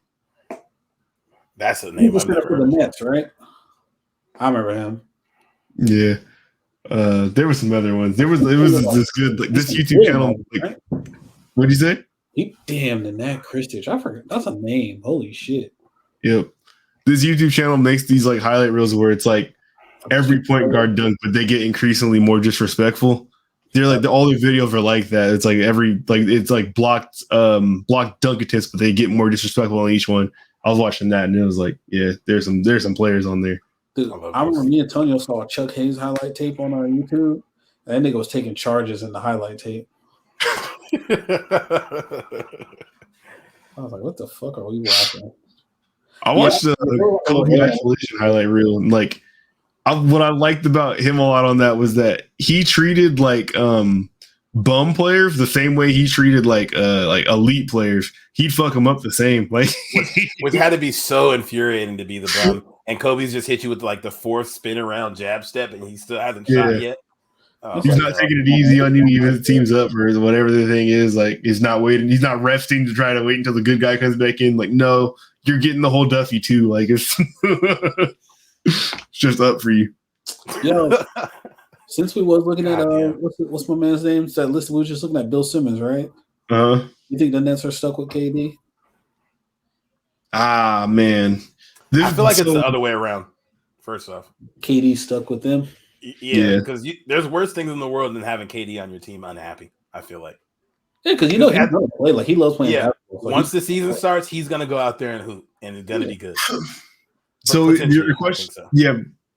That's a name. He was for the Nets, right? I remember him. Yeah. There were some other ones. It was this good like this YouTube channel. Like, what'd you say? Damn, the Nat Kristic. I forgot. That's a name. Holy shit. Yep. This YouTube channel makes these like highlight reels where it's like every point guard dunk, but they get increasingly more disrespectful. They're like all their videos are like that. It's like it's like blocked dunk attempts, but they get more disrespectful on each one. I was watching that and it was like, yeah, there's some players on there. Dude, I remember me and Antonio saw a Chuck Hayes highlight tape on our YouTube. And that nigga was taking charges in the highlight tape. I was like, what the fuck are we watching? I watched the Kobe Isolation highlight reel, and like what I liked about him a lot on that was that he treated like bum players the same way he treated like elite players. He'd fuck them up the same. Like which had to be so infuriating to be the bum. And Kobe's just hit you with like the 4th spin around jab step, and he still hasn't shot yet. He's not taking it easy on you, even if the team's up or whatever the thing is. Like he's not waiting. He's not resting to try to wait until the good guy comes back in. Like no, you're getting the whole Duffy too. Like it's just up for you. Yo, since we was looking at what's my man's name? That list we was just looking at Bill Simmons, right? You think the Nets are stuck with KD? Ah man. I feel like it's the other way around. First off, KD stuck with them. Yeah, because there's worse things in the world than having KD on your team unhappy. I feel like. Yeah, because he's gonna play. Like he loves playing basketball. So once the season starts, he's gonna go out there and hoop, and it's gonna be good. So your question,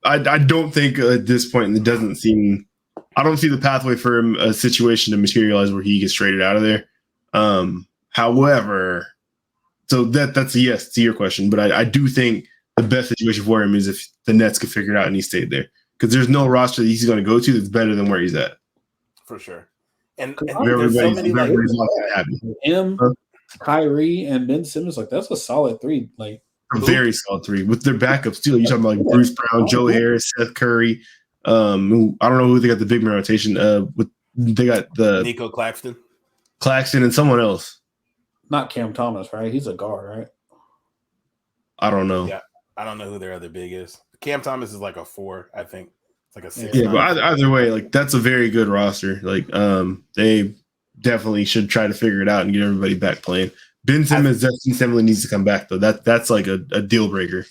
I don't think at this point it doesn't seem. I don't see the pathway for a situation to materialize where he gets traded out of there. However. So that's a yes to your question, but I do think the best situation for him is if the Nets could figure it out and he stayed there, because there's no roster that he's going to go to that's better than where he's at. For sure. And there's so many like him, Kyrie, and Ben Simmons. Like that's a solid 3. Like a very solid 3 with their backups too. You're talking about like Bruce Brown, Joe Harris, Seth Curry. I don't know who they got the big man rotation. They got the Nico Claxton and someone else. Not Cam Thomas, right? He's a guard, right? I don't know. Yeah, I don't know who their other big is. Cam Thomas is like a 4, I think. It's like a 6. Yeah, but either way, like that's a very good roster. Like, they definitely should try to figure it out and get everybody back playing. Ben Simmons definitely needs to come back though. That's like a deal breaker.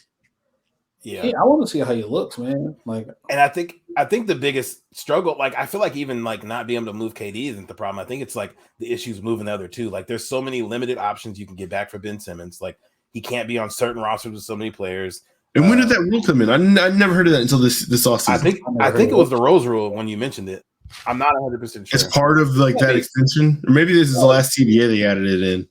Yeah, I want to see how he looks, man. Like, and I think I think the biggest struggle, like I feel like even like not being able to move KD isn't the problem. I think it's like the issues moving the other two. Like there's so many limited options you can get back for Ben Simmons. Like he can't be on certain rosters with so many players. And when did that rule come in? I never heard of that until this offseason. I think it was the Rose rule when you mentioned it. I'm not 100% sure. It's part of like that extension, or maybe this is the last CBA they added it in.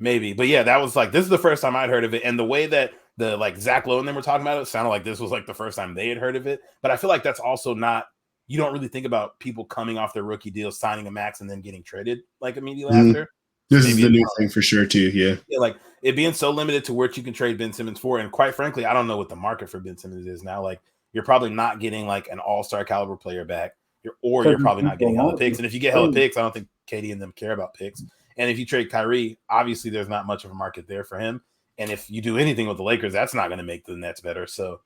Maybe, but yeah, that was like this is the first time I'd heard of it, and the way that the like Zach Lowe and them were talking about it sounded like this was like the first time they had heard of it. But I feel like that's also not. You don't really think about people coming off their rookie deal, signing a max, and then getting traded like immediately after. This is the new thing for sure too. Yeah, like it being so limited to what you can trade Ben Simmons for, and quite frankly, I don't know what the market for Ben Simmons is now. Like you're probably not getting like an all-star caliber player back. You're probably not getting hella picks. And if you get hella picks, I don't think KD and them care about picks. And if you trade Kyrie, obviously there's not much of a market there for him. And if you do anything with the Lakers, that's not going to make the Nets better. So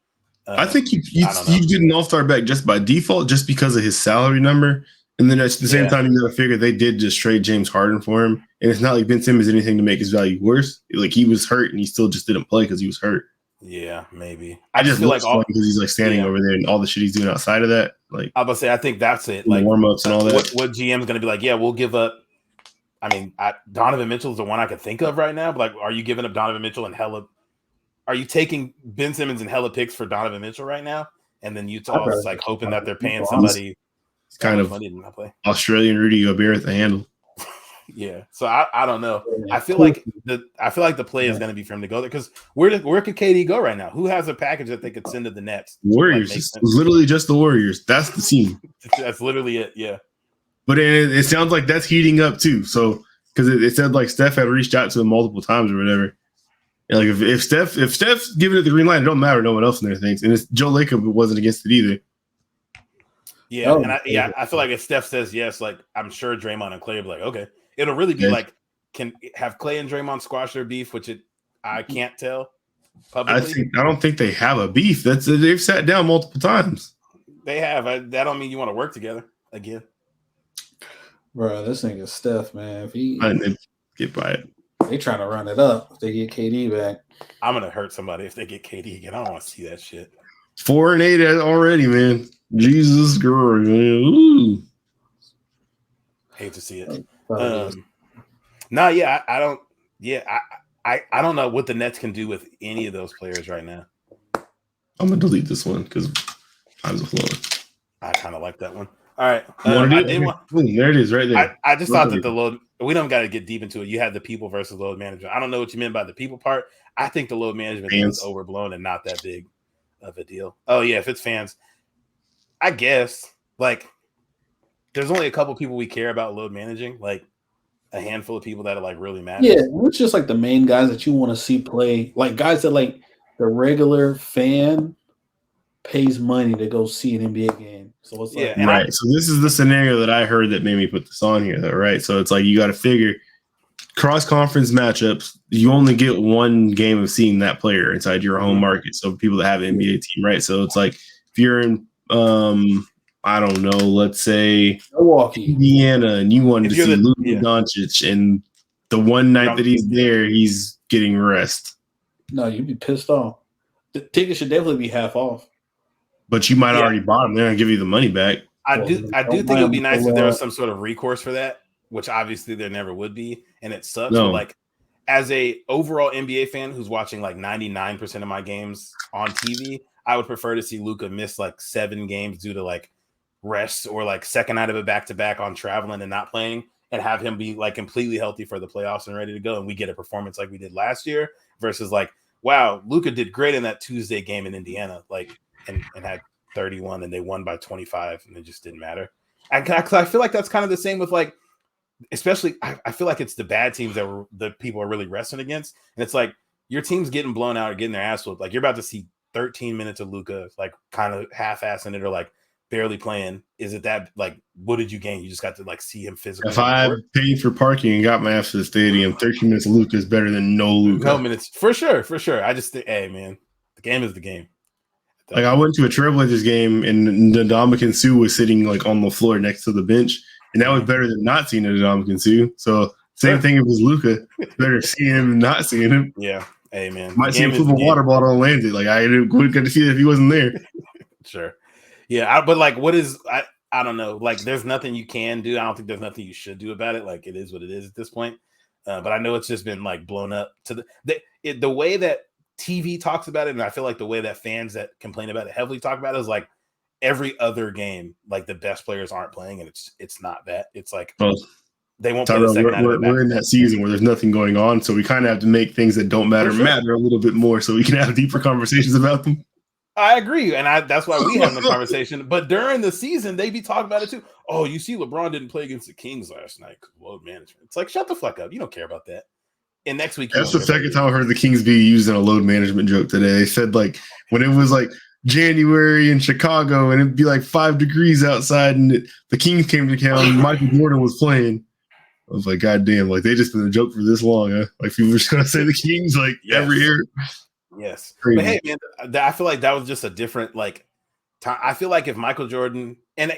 I think you get an all-star back just by default, just because of his salary number. And then at the same time, you got to figure they did just trade James Harden for him. And it's not like Ben Simmons did anything to make his value worse. Like he was hurt and he still just didn't play because he was hurt. Yeah, maybe. I just feel like because he's like standing over there and all the shit he's doing outside of that. Like I was about to say, I think that's it. Like warm-ups and all that. What GM's going to be like? Yeah, we'll give up. I mean, Donovan Mitchell is the one I could think of right now. But like, are you giving up Donovan Mitchell and hella? Are you taking Ben Simmons and hella picks for Donovan Mitchell right now? And then Utah is like hoping that they're paying somebody. It's kind of Australian Rudy Gobert at the handle. Yeah, so I don't know. I feel like the play is going to be for him to go there because where could KD go right now? Who has a package that they could send to the Nets? Warriors. Like, it's literally just the Warriors. That's the team. That's literally it. Yeah. But it sounds like that's heating up too. So because it said like Steph had reached out to him multiple times or whatever. And like if Steph's giving it the green light, it don't matter. No one else in there thinks. And Joe Lacob wasn't against it either. Yeah, I feel like if Steph says yes, like I'm sure Draymond and Clay will be like, okay. It'll really be like, can have Clay and Draymond squash their beef, which I can't tell publicly. I don't think they have a beef. They've sat down multiple times. They have. That don't mean you want to work together again. Bro, this nigga Steph, man. If he get by it, they trying to run it up if they get KD back. I'm gonna hurt somebody if they get KD again. I don't want to see that shit. 4-8 already, man. Jesus girl, man. Ooh. Hate to see it. I don't. Yeah, I don't know what the Nets can do with any of those players right now. I'm gonna delete this one because time's flowing. I kind of like that one. All right, there it is, right there. I just thought that the load. We don't got to get deep into it. You had the people versus load management. I don't know what you meant by the people part. I think the load management is overblown and not that big of a deal. Oh yeah, if it's fans, I guess like. There's only a couple people we care about load managing, like a handful of people that are like really mad. Yeah, it's just like the main guys that you want to see play, like guys that like the regular fan pays money to go see an NBA game. So it's like, right. So this is the scenario that I heard that made me put this on here, though, right? So it's like you got to figure cross-conference matchups. You only get one game of seeing that player inside your home market. So people that have an NBA team, right? So it's like if you're in I don't know, let's say Milwaukee, Indiana, and you wanted to see Luka Doncic, and the one night that he's there, he's getting rest. No, you'd be pissed off. The ticket should definitely be half off. But you might already bought them. They're gonna give you the money back. I do think it would be nice if there was some sort of recourse for that, which obviously there never would be, and it sucks. No. But like, as a overall NBA fan who's watching like 99% of my games on TV, I would prefer to see Luka miss like 7 games due to like rest or like second night of a back-to-back on traveling and not playing, and have him be like completely healthy for the playoffs and ready to go, and we get a performance like we did last year versus like, wow, Luka did great in that Tuesday game in Indiana, like and had 31 and they won by 25 and it just didn't matter. And I feel like that's kind of the same with like, especially I feel like it's the bad teams that the people are really wrestling against, and it's like your team's getting blown out or getting their ass whooped. Like you're about to see 13 minutes of Luka like kind of half-assing it or like barely playing. Is it that like what did you gain? You just got to like see him physically. If I paid for parking and got my ass to the stadium, 13 minutes of Luka is better than no Luka. No minutes for sure. I just think, hey man, the game is the game. Like I went to a Trailblazers game and Ndamukong Suh was sitting like on the floor next to the bench, and that was better than not seeing Ndamukong Suh. So same thing if it was Luka. Better seeing him than not seeing him. Yeah. Hey man, might see him flip a water bottle and land it. Like I wouldn't get to see it if he wasn't there. Sure. Yeah, but like, what is I don't know. Like, there's nothing you can do. I don't think there's nothing you should do about it. Like, it is what it is at this point. But I know it's just been like blown up to the way that TV talks about it, and I feel like the way that fans that complain about it heavily talk about it is like every other game, like the best players aren't playing, and it's not that. It's like they won't play the second night. We're in that season where there's nothing going on, so we kind of have to make things that don't matter matter a little bit more, so we can have deeper conversations about them. I agree, and that's why we have the conversation. But during the season, they be talking about it too. Oh, you see, LeBron didn't play against the Kings last night because load management. It's like, shut the fuck up. You don't care about that. And next week, that's the second time I heard the Kings be using a load management joke today. They said like when it was like January in Chicago and it'd be like 5 degrees outside, and the Kings came to town, and Michael Jordan was playing. I was like, God damn, like they just been a joke for this long, huh? Like people were just gonna say the Kings like every year. Yes. Crazy. But hey, man, I feel like that was just a different like time. I feel like if Michael Jordan, and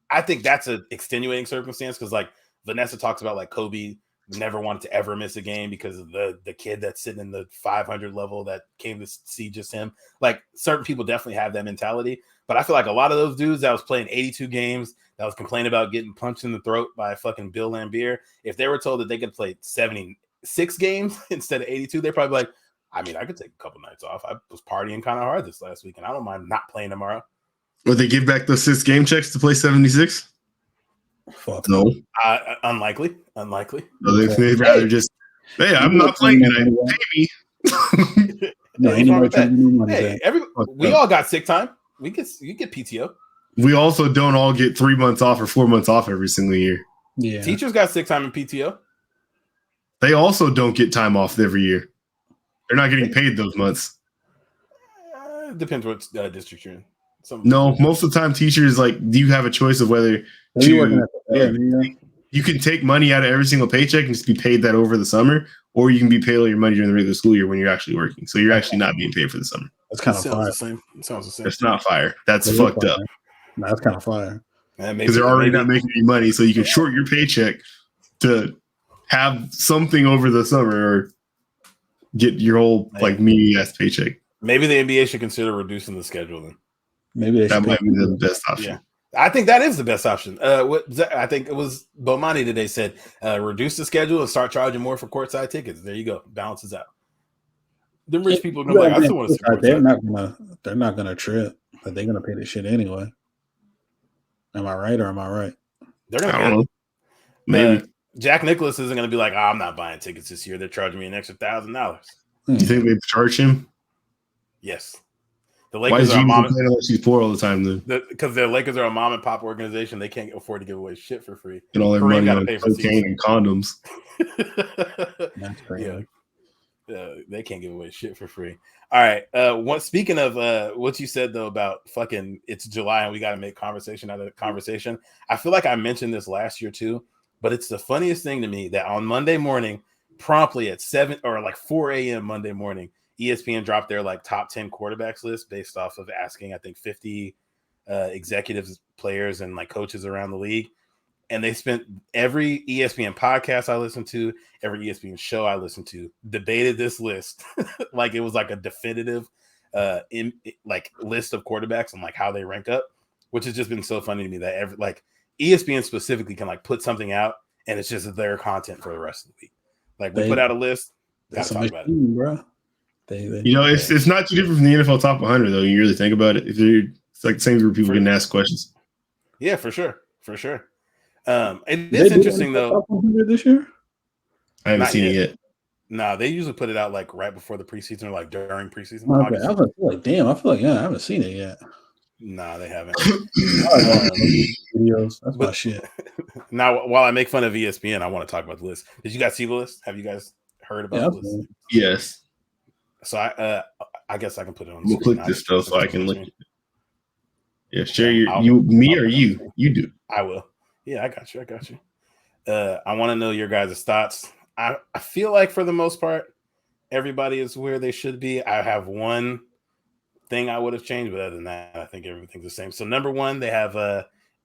I think that's an extenuating circumstance because like Vanessa talks about like Kobe never wanted to ever miss a game because of the kid that's sitting in the 500 level that came to see just him. Like certain people definitely have that mentality, but I feel like a lot of those dudes that was playing 82 games, that was complaining about getting punched in the throat by fucking Bill Lambier, if they were told that they could play 76 games instead of 82, they're probably like, I mean, I could take a couple nights off. I was partying kind of hard this last week, and I don't mind not playing tomorrow. Would they give back those 6 game checks to play 76? Fuck no. Unlikely. No, they'd rather just, hey, I'm not playing tonight. Pay me. We all got sick time. You get PTO. We also don't all get 3 months off or 4 months off every single year. Yeah. Teachers got sick time in PTO. They also don't get time off every year. They're not getting paid those months. Depends what district you're in. No, most of the time, teachers like you have a choice of whether you can take money out of every single paycheck and just be paid that over the summer, or you can be paid all your money during the regular school year when you're actually working. So you're actually not being paid for the summer. That's kind of fire. Sounds the same. It's not fire. That's fucked up. No, that's kind of fire. Because they're already not making any money, so you can short your paycheck to have something over the summer or get your whole like meaty ass paycheck. Maybe the NBA should consider reducing the schedule then. Maybe that might be the best option. Yeah. I think that is the best option. I think it was Bomani today said, reduce the schedule and start charging more for courtside tickets. There you go. Balances out. The rich people are like, I still want to see courtside. They're not gonna trip, but they're gonna pay the shit anyway. Am I right or am I right? They're gonna. I don't know. Maybe Jack Nicklaus isn't gonna be like, I'm not buying tickets this year. They're charging me an extra $1,000. You think they charge him? Yes. The Lakers are she's poor all the time then. Because the Lakers are a mom and pop organization, they can't afford to give away shit for free. And all their money on cocaine and condoms. That's crazy. Yeah, they can't give away shit for free. All right. Speaking of what you said though about fucking it's July and we got to make conversation out of the conversation. I feel like I mentioned this last year too, but it's the funniest thing to me that on Monday morning, promptly at 7 or like 4 a.m. Monday morning, ESPN dropped their like top 10 quarterbacks list based off of asking, I think 50 executives, players, and like coaches around the league. And they spent every ESPN podcast I listened to, every ESPN show I listened to, debated this list like it was like a definitive list of quarterbacks and like how they rank up, which has just been so funny to me that like ESPN specifically can like put something out and it's just their content for the rest of the week. Like we put out a list, gotta talk about it, bro. It's not too different from the NFL top 100 though. You really think about it. It's like the same group of people can ask questions. Yeah, for sure. It is interesting though. This year, I haven't seen it yet. No, they usually put it out like right before the preseason or like during preseason. Okay. I feel like I haven't seen it yet. Nah, they haven't. Videos. That's my shit. Now, while I make fun of ESPN, I want to talk about the list. Did you guys see the list? Have you guys heard about the list? Yes. So I guess I can put it on the screen. We'll click this though so I can look. Yeah, share me or you. You do. I will. Yeah, I got you. I want to know your guys' thoughts. I feel like for the most part, everybody is where they should be. I have one thing I would have changed, but other than that, I think everything's the same. So number one, they have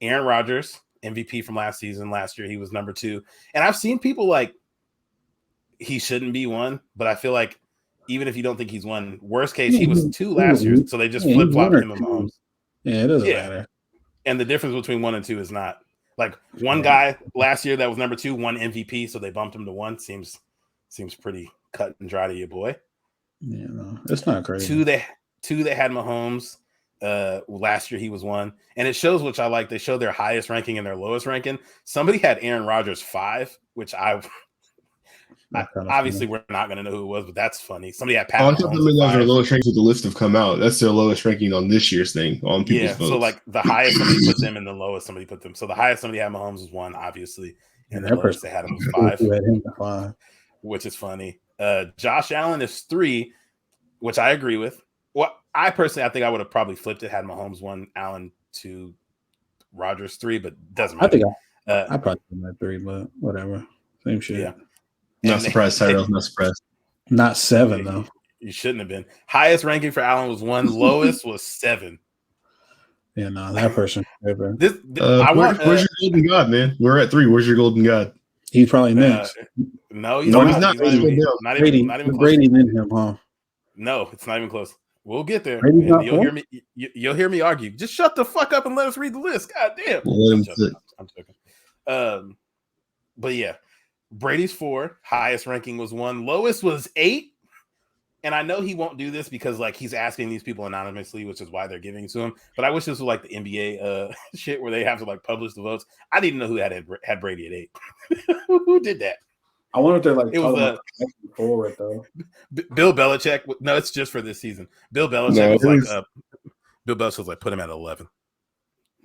Aaron Rodgers, MVP from last season. Last year, he was number 2. And I've seen people like he shouldn't be 1, but I feel like even if you don't think he's 1, worst case, he was 2 last year. So they just flip-flopped him and Mahomes. Yeah, it doesn't matter. And the difference between 1 and 2 is not like one guy last year that was number 2 won MVP, so they bumped him to 1. Seems pretty cut and dry to you, boy. Yeah, no, it's not crazy. 2 they had Mahomes. Last year he was 1, and it shows, which I like. They show their highest ranking and their lowest ranking. Somebody had Aaron Rodgers 5, which obviously we're not going to know who it was, but that's funny. Somebody had Pat. I thought that was their lowest ranking. The list have come out. That's their lowest ranking on this year's thing on people's votes. So like the highest somebody put them, and the lowest somebody put them. So the highest somebody had Mahomes was 1, obviously, and the lowest they had him was 5, which is funny. Josh Allen is 3, which I agree with. Well, I think I would have probably flipped it, had Mahomes 1, Allen 2, Rodgers 3, but doesn't matter. I probably put my 3, but whatever. Same shit. Yeah. Not surprised, Tyrell. Not surprised. Not 7 though. You shouldn't have been. Highest ranking for Allen was 1. Lowest was 7. Yeah, no, that person. Where's your golden god, man? We're at 3. Where's your golden god? He's probably next. No, he's not. Not even close. Brady in him, huh? No, it's not even close. We'll get there. You'll hear me argue. Just shut the fuck up and let us read the list. God damn. I'm joking. But yeah, Brady's 4. Highest ranking was 1. Lowest was 8. And I know he won't do this because like he's asking these people anonymously, which is why they're giving it to him. But I wish this was like the NBA shit where they have to like publish the votes. I didn't know who had Brady at 8. Who did that? I wonder if they're like it was forward though. Bill Belichick. No, it's just for this season. Bill Belichick Bill Belichick was like put him at 11.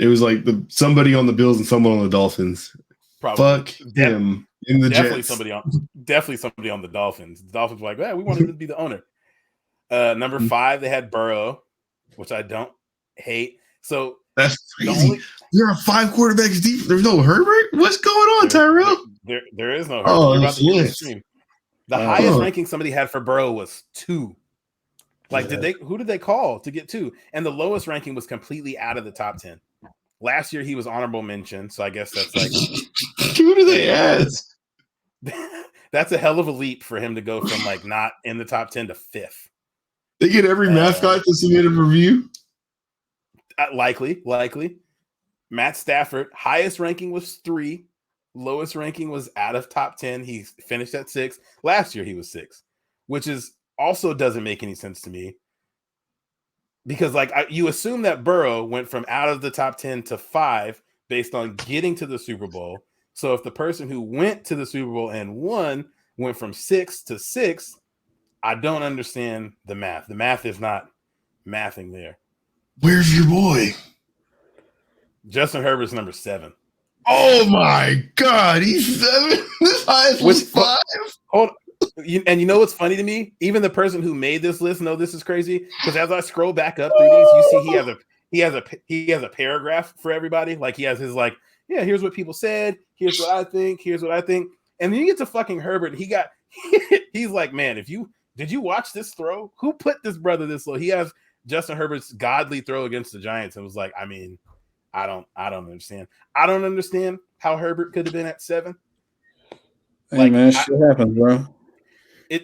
It was like somebody on the Bills and someone on the Dolphins. Probably. Fuck him in the definitely Jets. Definitely somebody on the Dolphins. The Dolphins were like, we want him to be the owner. Number 5, they had Burrow, which I don't hate. So that's crazy. There are 5 quarterbacks deep. There's no Herbert. What's going on, Tyrell? There is no Herbert. Oh, the highest ranking somebody had for Burrow was 2. Like, who did they call to get 2? And the lowest ranking was completely out of the top 10. Last year he was honorable mention, so I guess that's like who do they ask? That's a hell of a leap for him to go from like not in the top 10 to 5th. They get every mascot to submit a review. Likely. Matt Stafford, highest ranking was 3. Lowest ranking was out of top 10. He finished at 6. Last year he was 6, which is also doesn't make any sense to me. Because like you assume that Burrow went from out of the top 10 to 5 based on getting to the Super Bowl. So if the person who went to the Super Bowl and won went from 6 to 6, I don't understand the math. The math is not mathing there. Where's your boy? Justin Herbert's number 7. Oh my God, he's 7. This highest was 5. Hold on. And you know what's funny to me? Even the person who made this list know this is crazy because as I scroll back up through these, you see he has a paragraph for everybody. Like he has his like, yeah, here's what people said. Here's what I think. Here's what I think. And then you get to fucking Herbert. He's like, man, did you watch this throw? Who put this brother this low? He has Justin Herbert's godly throw against the Giants and was like, I mean, I don't understand. I don't understand how Herbert could have been at 7. Hey like, man, shit happens, bro.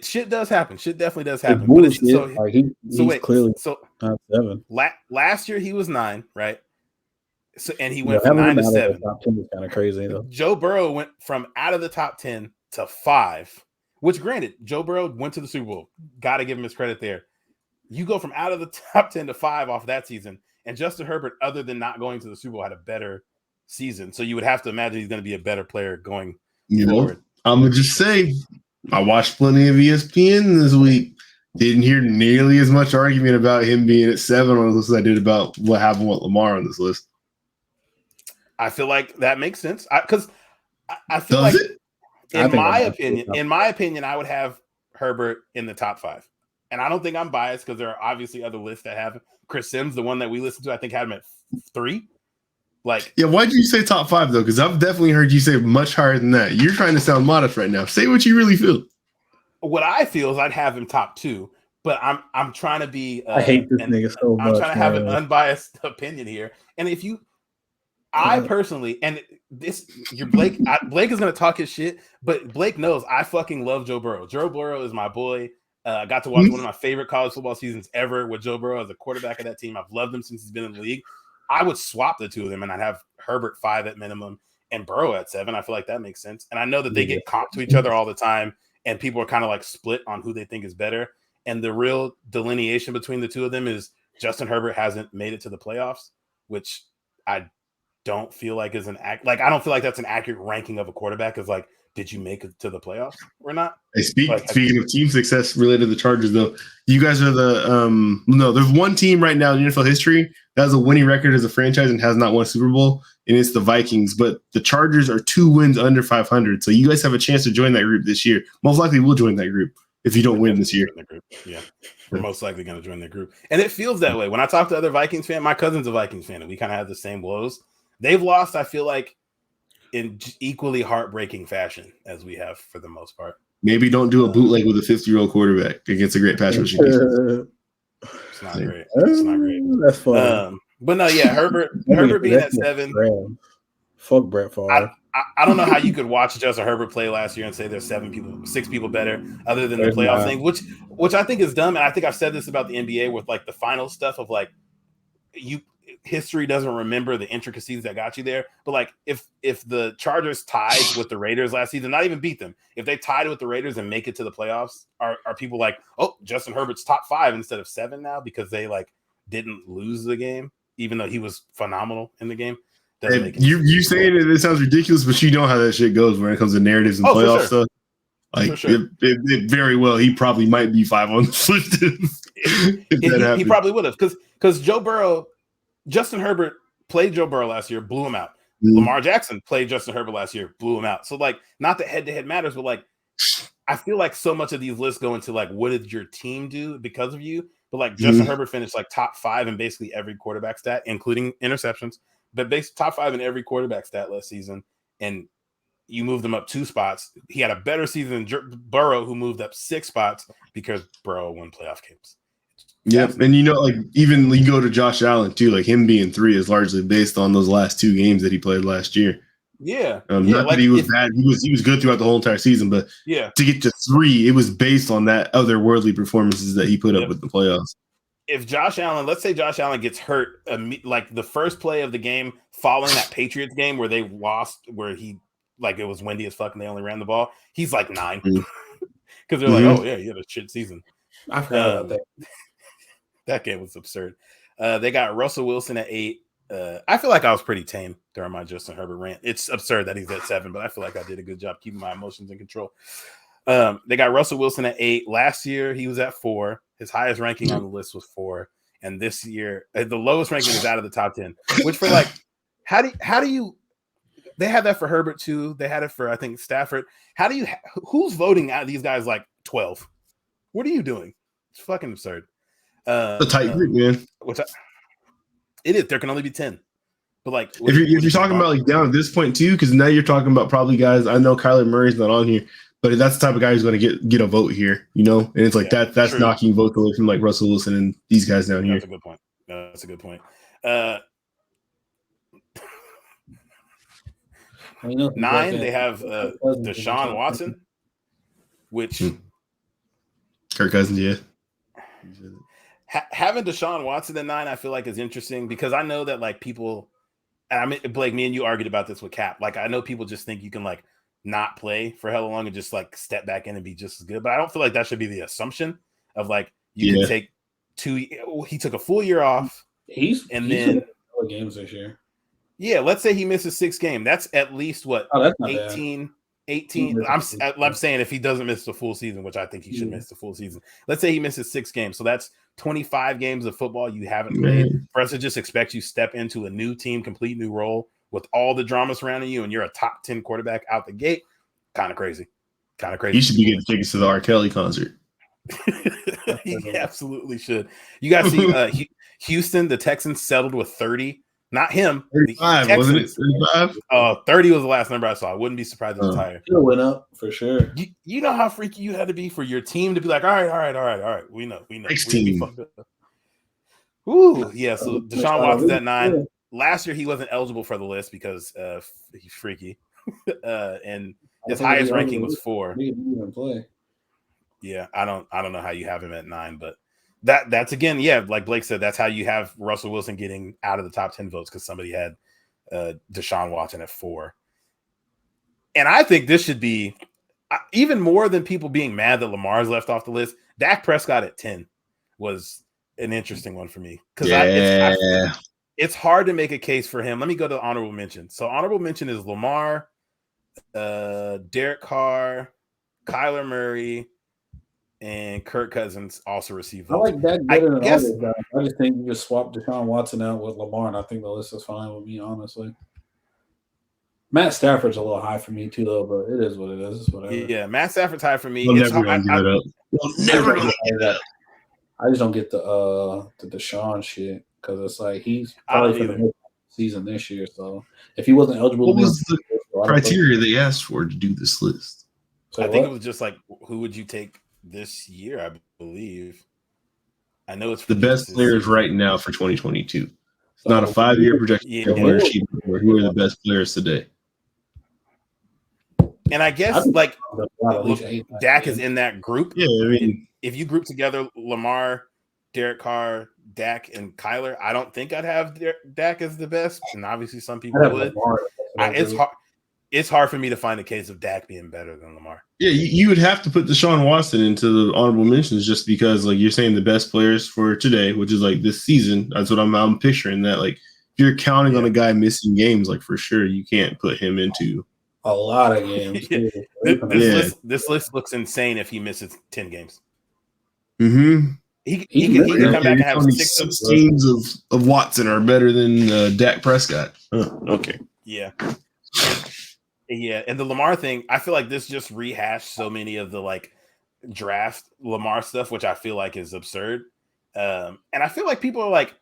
Shit does happen. Shit definitely does happen. But he's clearly not 7. Last year he was 9, right? So and he went from 9 to 7. Top 10 is kind of crazy though. Joe Burrow went from out of the top 10 to 5. Which, granted, Joe Burrow went to the Super Bowl. Got to give him his credit there. You go from out of the top 10 to 5 off that season, and Justin Herbert, other than not going to the Super Bowl, had a better season. So you would have to imagine he's going to be a better player going forward. I'm gonna just say. I watched plenty of ESPN this week. Didn't hear nearly as much argument about him being at 7 on the list as I did about what happened with Lamar on this list. I feel like that makes sense because I feel like, in my opinion, I would have Herbert in the top 5. And I don't think I'm biased because there are obviously other lists that have Chris Sims, the one that we listened to, I think had him at 3. Like, yeah, why did you say top 5 though? Because I've definitely heard you say much higher than that. You're trying to sound modest right now. Say what you really feel. What I feel is I'd have him top 2, but I'm trying to be. I hate this nigga so much. I'm trying to have an unbiased opinion here. And if you, I personally, and this, Blake is gonna talk his shit, but Blake knows I fucking love Joe Burrow. Joe Burrow is my boy. I got to watch one of my favorite college football seasons ever with Joe Burrow as a quarterback of that team. I've loved him since he's been in the league. I would swap the two of them, and I'd have Herbert 5 at minimum and Burrow at 7. I feel like that makes sense. And I know that they get comped to each other all the time, and people are kind of like split on who they think is better. And the real delineation between the two of them is Justin Herbert hasn't made it to the playoffs, which I don't feel like is I don't feel like that's an accurate ranking of a quarterback. Is like, did you make it to the playoffs or not? Hey, speaking of team success related to the Chargers, though, you guys are the no. There's one team right now in NFL history that has a winning record as a franchise and has not won a Super Bowl, and it's the Vikings. But the Chargers are 2 wins under 500, so you guys have a chance to join that group this year. Most likely, we'll join that group if you don't win this year. Yeah, we're most likely going to join the group, and it feels that way when I talk to other Vikings fans. My cousin's a Vikings fan, and we kind of have the same woes. They've lost, I feel like, in equally heartbreaking fashion as we have for the most part. Maybe don't do a bootleg with a 50-year-old quarterback against a great pass rushing defense. It's not great. It's not great. That's funny. But no, yeah, Herbert being at 7. Fuck Brett Favre. I don't know how you could watch Justin Herbert play last year and say there's 6 people better other than the playoff thing, which I think is dumb. And I think I've said this about the NBA with like the final stuff of like history doesn't remember the intricacies that got you there. But like if the Chargers tied with the Raiders last season, not even beat them, if they tied with the Raiders and make it to the playoffs, are people like, oh, Justin Herbert's top 5 instead of 7 now because they like didn't lose the game, even though he was phenomenal in the game? You saying it sounds ridiculous, but you know how that shit goes when it comes to narratives and playoff stuff. Like it very well, he probably might be 5 on the list. He probably would have because Justin Herbert played Joe Burrow last year, blew him out. Lamar Jackson played Justin Herbert last year, blew him out. So like, not that head-to-head matters, but like, I feel like so much of these lists go into like, what did your team do because of you? But like, Justin Herbert finished like top 5 in basically every quarterback stat, including interceptions, but top 5 in every quarterback stat last season. And you moved him up 2 spots. He had a better season than Burrow, who moved up 6 spots because Burrow won playoff games. Yep, and you know, like even you go to Josh Allen too. Like him being 3 is largely based on those last 2 games that he played last year. Yeah, not like that he was bad. He was good throughout the whole entire season, but to get to 3, it was based on that otherworldly performances that he put up with the playoffs. If Josh Allen, let's say Josh Allen gets hurt, like the first play of the game following that Patriots game where they lost, where he like it was windy as fuck and they only ran the ball, he's like 9 because they're like, oh yeah, he had a shit season. I forgot about that. That game was absurd. They got Russell Wilson at 8. I feel like I was pretty tame during my Justin Herbert rant. It's absurd that he's at 7, but I feel like I did a good job keeping my emotions in control. They got Russell Wilson at 8. Last year, he was at 4. His highest ranking on the list was 4. And this year, the lowest ranking is out of the top 10. Which for like, how do you? They had that for Herbert too. They had it for I think Stafford. How do you? Who's voting out these guys like 12? What are you doing? It's fucking absurd. A tight group, man. It is. There can only be 10. But like, if you're talking about like down at this point too, because now you're talking about probably guys. I know Kyler Murray's not on here, but that's the type of guy who's going to get a vote here, you know. And it's like that's true. Knocking votes away from like Russell Wilson and these guys down here. That's a good point. That's a good point. 9, they have Deshaun Watson, which Kirk Cousins, yeah. Having Deshaun Watson at 9, I feel like is interesting because I know that like people, and I mean, Blake, me and you argued about this with Cap. Like I know people just think you can like not play for hella long and just like step back in and be just as good, but I don't feel like that should be the assumption of like you can take 2. He took a full year off. He's then 4 games this year. Yeah, let's say he misses 6 games. That's at least what 18. I'm saying if he doesn't miss the full season, which I think he should miss the full season. Let's say he misses 6 games. So that's 25 games of football you haven't played. For us to just expect you step into a new team, complete new role with all the drama surrounding you, and you're a top 10 quarterback out the gate, kind of crazy. He should be getting tickets to the R. Kelly concert. He absolutely should. You guys see Houston, the Texans settled with 30. Not him. 35, wasn't it? 35? 30 was the last number I saw. I wouldn't be surprised if it's higher. It went up for sure. You know how freaky you had to be for your team to be like, all right. We know. Next team. Ooh, yeah. So Deshaun Watson's at 9. Last year he wasn't eligible for the list because he's freaky, and his highest ranking was 4. Yeah, I don't know how you have him at 9, but That's again, yeah, like Blake said, that's how you have Russell Wilson getting out of the top 10 votes because somebody had Deshaun Watson at 4. And I think this should be even more than people being mad that Lamar's left off the list. Dak Prescott at 10 was an interesting one for me because it's hard to make a case for him. Let me go to honorable mention. So honorable mention is Lamar, Derek Carr, Kyler Murray, and Kirk Cousins also received votes. I like that better than all those guys. I just think you just swap Deshaun Watson out with Lamar, and I think the list is fine with me, honestly. Matt Stafford's a little high for me too, though, but it is what it is. It's whatever. Yeah, Matt Stafford's high for me. We'll never gonna give it up. We'll never gonna give it up. I just don't get the Deshaun shit because it's like he's probably for the season this year. So if he wasn't eligible, what was the criteria they asked for to do this list? So I think it was just like, who would you take this year? I believe. I know it's the best players right now for 2022. It's not a 5-year projection. Yeah. Who are the best players today? And I guess like Dak is in that group. Yeah, I mean, if you group together Lamar, Derek Carr, Dak, and Kyler, I don't think I'd have Dak as the best. And obviously, some people would. It's hard for me to find a case of Dak being better than Lamar. Yeah, you would have to put Deshaun Watson into the honorable mentions just because, like, you're saying the best players for today, which is like this season. That's what I'm picturing. That like, if you're counting on a guy missing games, like for sure, you can't put him into a lot of games. This list looks insane if he misses 10 games. Mm-hmm. He can come back and have 6 games of Watson are better than Dak Prescott. Okay. Yeah. Yeah, and the Lamar thing, I feel like this just rehashed so many of the like draft Lamar stuff, which I feel like is absurd. And I feel like people are like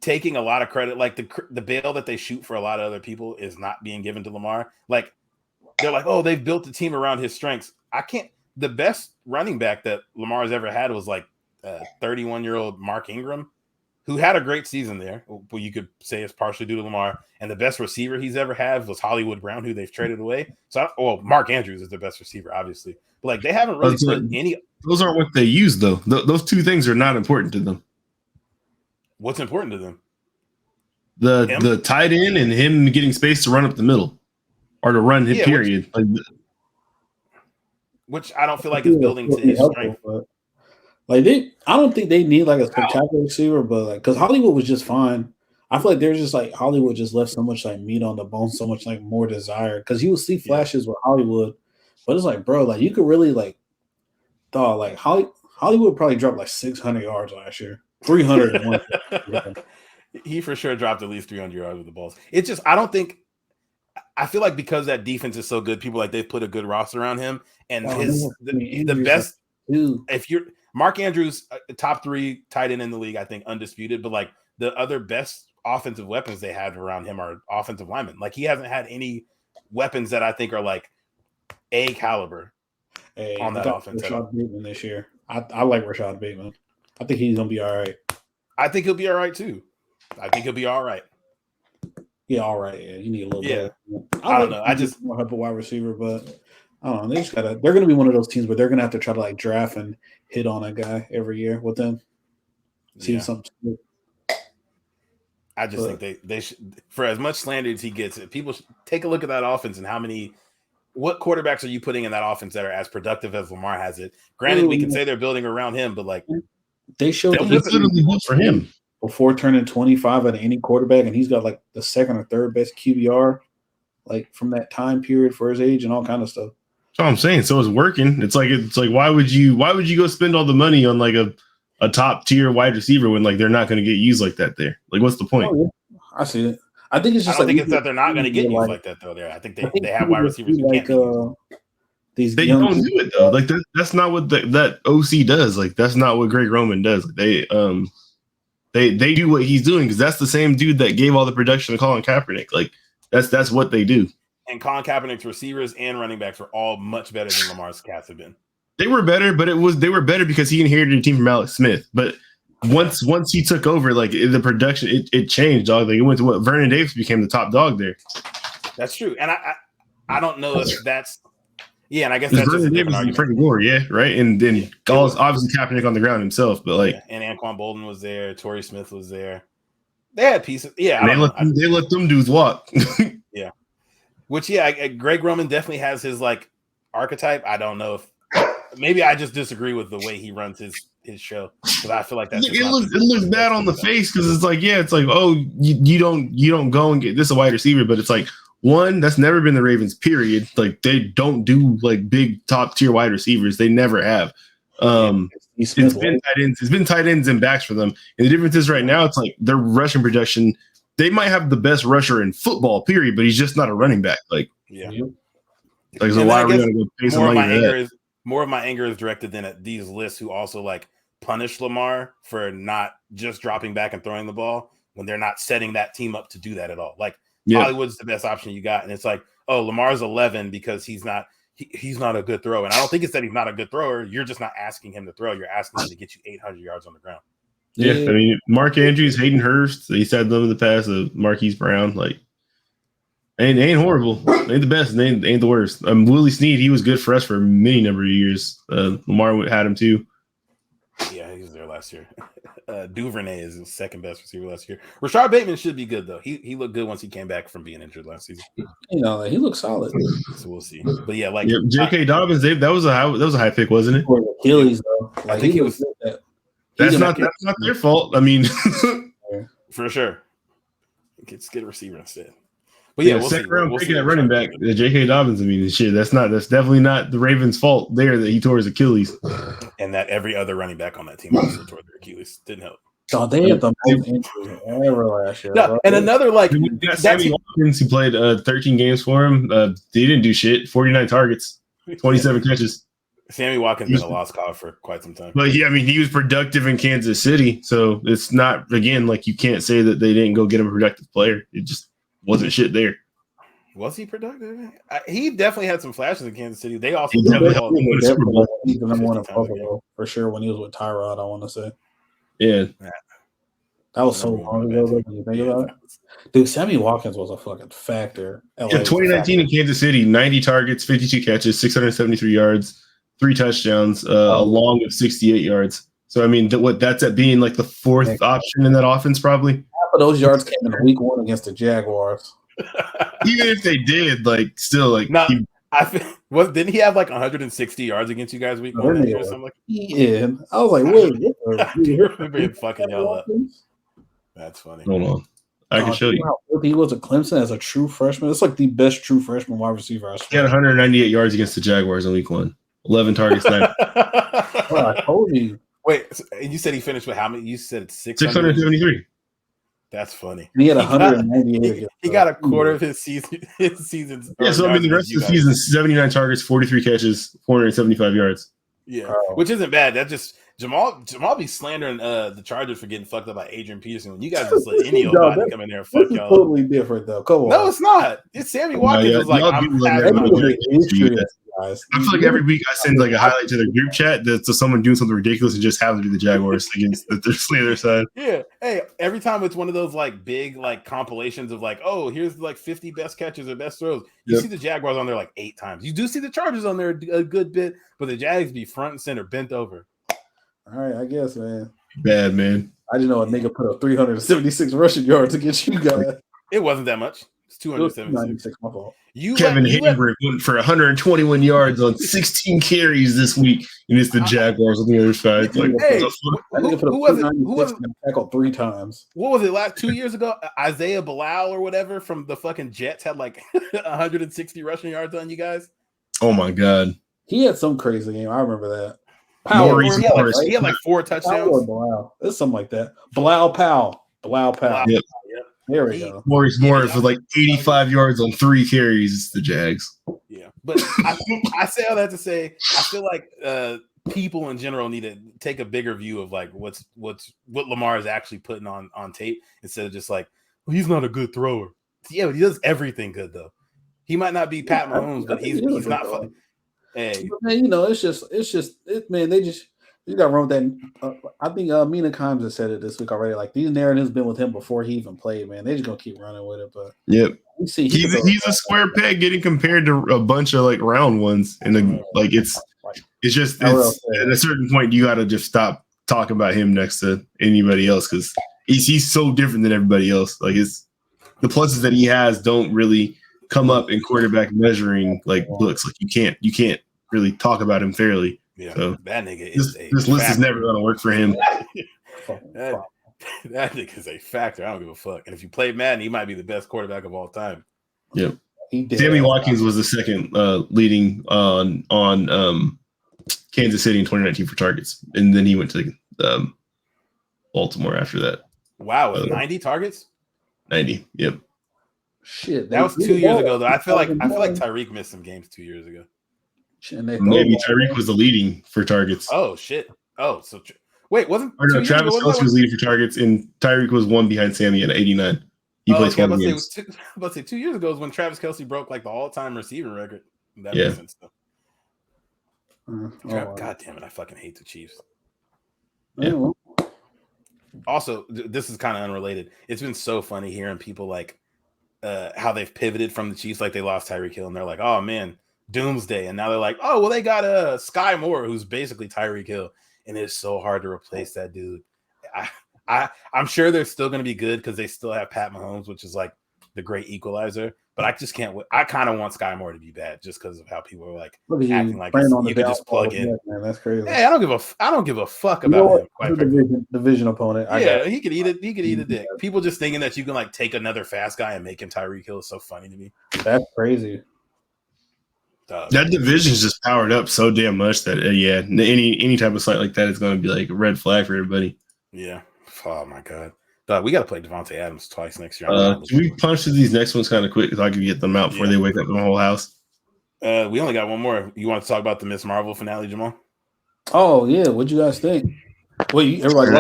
taking a lot of credit, like the bail that they shoot for a lot of other people is not being given to Lamar. Like they're like, oh, they've built the team around his strengths. The best running back that Lamar's ever had was like 31-year-old Mark Ingram, who had a great season there. Well, you could say it's partially due to Lamar. And the best receiver he's ever had was Hollywood Brown, who they've traded away. So, Mark Andrews is the best receiver, obviously. But like they haven't really put any. Those aren't what they use, though. Those two things are not important to them. What's important to them? The tight end and him getting space to run up the middle, or to run his period. Which I don't feel like is building to his strength. Like I don't think they need like a spectacular receiver, but like because Hollywood was just fine. I feel like they're just like Hollywood just left so much like meat on the bone, so much like more desire. Because you will see flashes with Hollywood, but it's like, bro, like you could really like, dog, like Hollywood probably dropped like 600 yards last year, 301. He for sure dropped at least 300 yards with the balls. It's just I feel like because that defense is so good, people like they've put a good roster around him, and the best. If you're Mark Andrews, top 3 tight end in the league, I think undisputed, but like the other best offensive weapons they have around him are offensive linemen. Like he hasn't had any weapons that I think are like A caliber on that offense. Rashad Bateman this year. I like Rashad Bateman. I think he's gonna be all right. I think he'll be all right too. I think he'll be all right. Yeah, all right. Yeah, you need a little bit. I don't know. I just more help a wide receiver, but I don't know. They're gonna be one of those teams where they're gonna have to try to like draft and hit on a guy every year with them. See something. I just think they should, for as much slander as he gets, people should take a look at that offense and what quarterbacks are you putting in that offense that are as productive as Lamar has it? Granted, we can say they're building around him, but like they showed literally built for him before turning 25 at any quarterback, and he's got like the second or third best QBR, like from that time period for his age and all kind of stuff. That's what I'm saying. So it's working. It's like why would you go spend all the money on like a top tier wide receiver when like they're not going to get used like that there? Like what's the point? Oh, yeah. I see it. I think it's just I don't think it's that they're not going to get used like that though. There, I think they have wide receivers who can't. They don't do it though. Like that's not what that OC does. Like that's not what Greg Roman does. Like, they do what he's doing because that's the same dude that gave all the production to Colin Kaepernick. Like that's what they do. And Colin Kaepernick's receivers and running backs are all much better than Lamar's cats have been. They were better, but they were better because he inherited a team from Alex Smith. But once he took over, like the production, it changed, dog. Like it went to what Vernon Davis became the top dog there. That's true, and I don't know if that's Yeah, and I guess that's just Vernon a different Davis and argument. Frank Gore, yeah, right. And then Yeah. obviously Kaepernick on the ground himself, but like, and Anquan Bolden was there. Torrey Smith was there. They had pieces. Yeah, they let them dudes walk. Yeah. Which, yeah, Greg Roman definitely has his like archetype. I don't know if maybe I just disagree with the way he runs his show because I feel like that's it looks bad on the face because it's like, yeah, it's like, oh, you don't go and get this a wide receiver, but it's like, one, that's never been the Ravens, period. Like they don't do like big top tier wide receivers. They never have. It's been tight ends and backs for them. And the difference is right now, it's like their rushing production. They might have the best rusher in football, period, but he's just not a running back. Like, yeah. Like, so why are we gonna go pay some money? More of my anger is directed than at these lists who also like punish Lamar for not just dropping back and throwing the ball when they're not setting that team up to do that at all. Like Hollywood's the best option you got, and it's like, oh, Lamar's 11 because he's not a good thrower. And I don't think it's that he's not a good thrower. You're just not asking him to throw. You're asking him to get you 800 yards on the ground. Yeah, I mean, Mark Andrews, Hayden Hurst, he said them in the past of Marquise Brown, like, ain't horrible, ain't the best, ain't the worst. Willie Snead, he was good for us for a many number of years. Lamar had him too. Yeah, he was there last year. Duvernay is the second best receiver last year. Rashard Bateman should be good though. He looked good once he came back from being injured last season. He looked solid. So we'll see. But yeah, like J.K. Dobbins, that was a high pick, wasn't it? Achilles though. I think he was. That's not their fault. I mean, for sure. Get a receiver instead. But yeah, we'll second see. round pick at running back, J.K. Dobbins. I mean, shit. That's definitely not the Ravens' fault there that he tore his Achilles, and that every other running back on that team also tore their Achilles. Didn't help. Oh, they had the most injuries ever last year. No, and another like Sammy Watkins, who played 13 games for him. He didn't do shit. 49 targets, 27 catches. Sammy Watkins been a lost cause for quite some time. But yeah, I mean, he was productive in Kansas City, so it's not, again, like you can't say that they didn't go get him a productive player. It just wasn't shit there. Was he productive? He definitely had some flashes in Kansas City. They also he's the number one in Buffalo for sure when he was with Tyrell. I want to say, yeah, that was so long ago. When you think about it, dude, Sammy Watkins was a fucking factor. Yeah, 2019 in Kansas City, 90 targets, 52 catches, 673 yards, 3 touchdowns, a long of 68 yards. So I mean, that's at being like the fourth option in that offense, probably. Half of those yards came in week 1 against the Jaguars. Even if they did, like, still, like, didn't he have like 160 yards against you guys week 1 or something like that? Yeah, I was like, what? You remember him fucking yell up? That's funny. Hold on, I can show you. He was at Clemson as a true freshman. It's like the best true freshman wide receiver. He had 198 yards against the Jaguars in week 1, 11 targets. I told you. Wait, and you said he finished with how many? You said it's 673. That's funny. And he had 198. He got a quarter of his season. Yeah, so I mean, the rest of the season, 79 targets, 43 catches, 475 yards. Yeah, which isn't bad. That just Jamal be slandering the Chargers for getting fucked up by Adrian Peterson. When you guys just let any old body come in there and fuck y'all. Totally different though. Come on. No, it's not. It's Sammy Watkins was like, I feel like every week I send like a highlight to their group chat to someone doing something ridiculous and just have to do the Jaguars against the other side. Yeah. Hey, every time it's one of those like big like compilations of like, oh, here's like 50 best catches or best throws. You see the Jaguars on there like 8 times. You do see the Chargers on there a good bit, but the Jags be front and center, bent over. All right, I guess, man. Bad, man. I didn't know a nigga put up 376 rushing yards against you guys. It wasn't that much. It's 276. My fault. Kevin Hayward went for 121 yards on 16 carries this week, and it's the Jaguars on the other side. Like, hey, who was it? Tackled 3 times. What was it? Last 2 years ago, Isaiah Bilal or whatever from the fucking Jets had like 160 rushing yards on you guys. Oh my god, he had some crazy game. I remember that. He had like 4 touchdowns. Bilal. It's something like that. Bilal Powell. Yep. There we go. Morris for like 85 yards on 3 carries. It's the Jags. Yeah, but I say all that to say I feel like people in general need to take a bigger view of like what Lamar is actually putting on tape instead of just like, well, he's not a good thrower. Yeah, but he does everything good though. He might not be Pat Mahomes, but he's not funny. Hey, man, it's just man. You got wrong with that. I think Mina Kimes has said it this week already. Like these narratives been with him before he even played. Man, they just gonna keep running with it. But Yep. we see He's a square peg getting compared to a bunch of like round ones, and it's just at a certain point you got to just stop talking about him next to anybody else because he's so different than everybody else. Like the pluses that he has don't really come up in quarterback measuring like looks. Like you can't really talk about him fairly. Yeah, so that nigga is this list is never going to work for him. that nigga is a factor. I don't give a fuck. And if you play Madden, he might be the best quarterback of all time. Yep. Sammy Watkins was the second leading on Kansas City in 2019 for targets, and then he went to Baltimore after that. Wow, 90 targets? 90. Yep. Shit, that was 2 years ago though. I feel like Tyreek missed some games 2 years ago. Maybe Tyreek was the leading for targets. Oh shit! Oh, so wait, wasn't? Or no, Travis Kelce was leading for targets, and Tyreek was one behind Sammy at 89. He played 12 games. Let's say 2 years ago is when Travis Kelce broke like the all-time receiving record. That makes sense though. God damn it! I fucking hate the Chiefs. Yeah. Also, this is kind of unrelated. It's been so funny hearing people like how they've pivoted from the Chiefs, like they lost Tyreek Hill, and they're like, "Oh man, doomsday," and now they're like, "Oh well, they got Sky Moore, who's basically Tyreek Hill," and it's so hard to replace that dude. I'm sure they're still going to be good because they still have Pat Mahomes, which is like the great equalizer. But I just can't. I kind of want Sky Moore to be bad just because of how people are like acting like you could just plug in. Man, that's crazy. Hey, I don't give a fuck about him. Division opponent. He could eat it. He could eat a dick. People just thinking that you can like take another fast guy and make him Tyreek Hill is so funny to me. That's crazy. That division is just powered up so damn much that any type of site like that is going to be like a red flag for everybody. Yeah. Oh my god. We got to play Devontae Adams twice next year. Can we punch through these next ones kind of quick so I can get them out before they wake up the whole house? We only got one more. You want to talk about the Miss Marvel finale, Jamal? Oh yeah. What'd you guys think? Wait, everybody.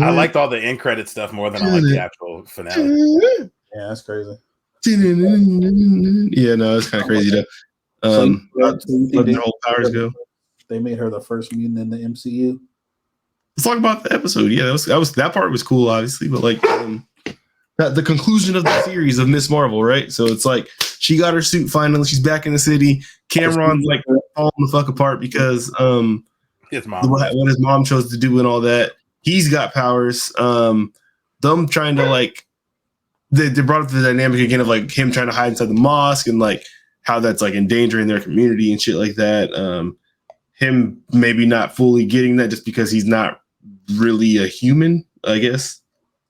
I liked all the end credit stuff more than I like the actual finale. Yeah, that's crazy. Yeah, no, it's kind of crazy though. Letting their whole powers go. They made her the first mutant in the MCU. Let's talk about the episode. Yeah, that part was cool, obviously, but like the conclusion of the series of Miss Marvel, right? So it's like she got her suit finally. She's back in the city. Cameron's like falling the fuck apart because his mom, what his mom chose to do and all that. He's got powers. Them trying to like they brought up the dynamic again of like him trying to hide inside the mosque and like how that's like endangering their community and shit like that. Him maybe not fully getting that just because he's not really a human, I guess.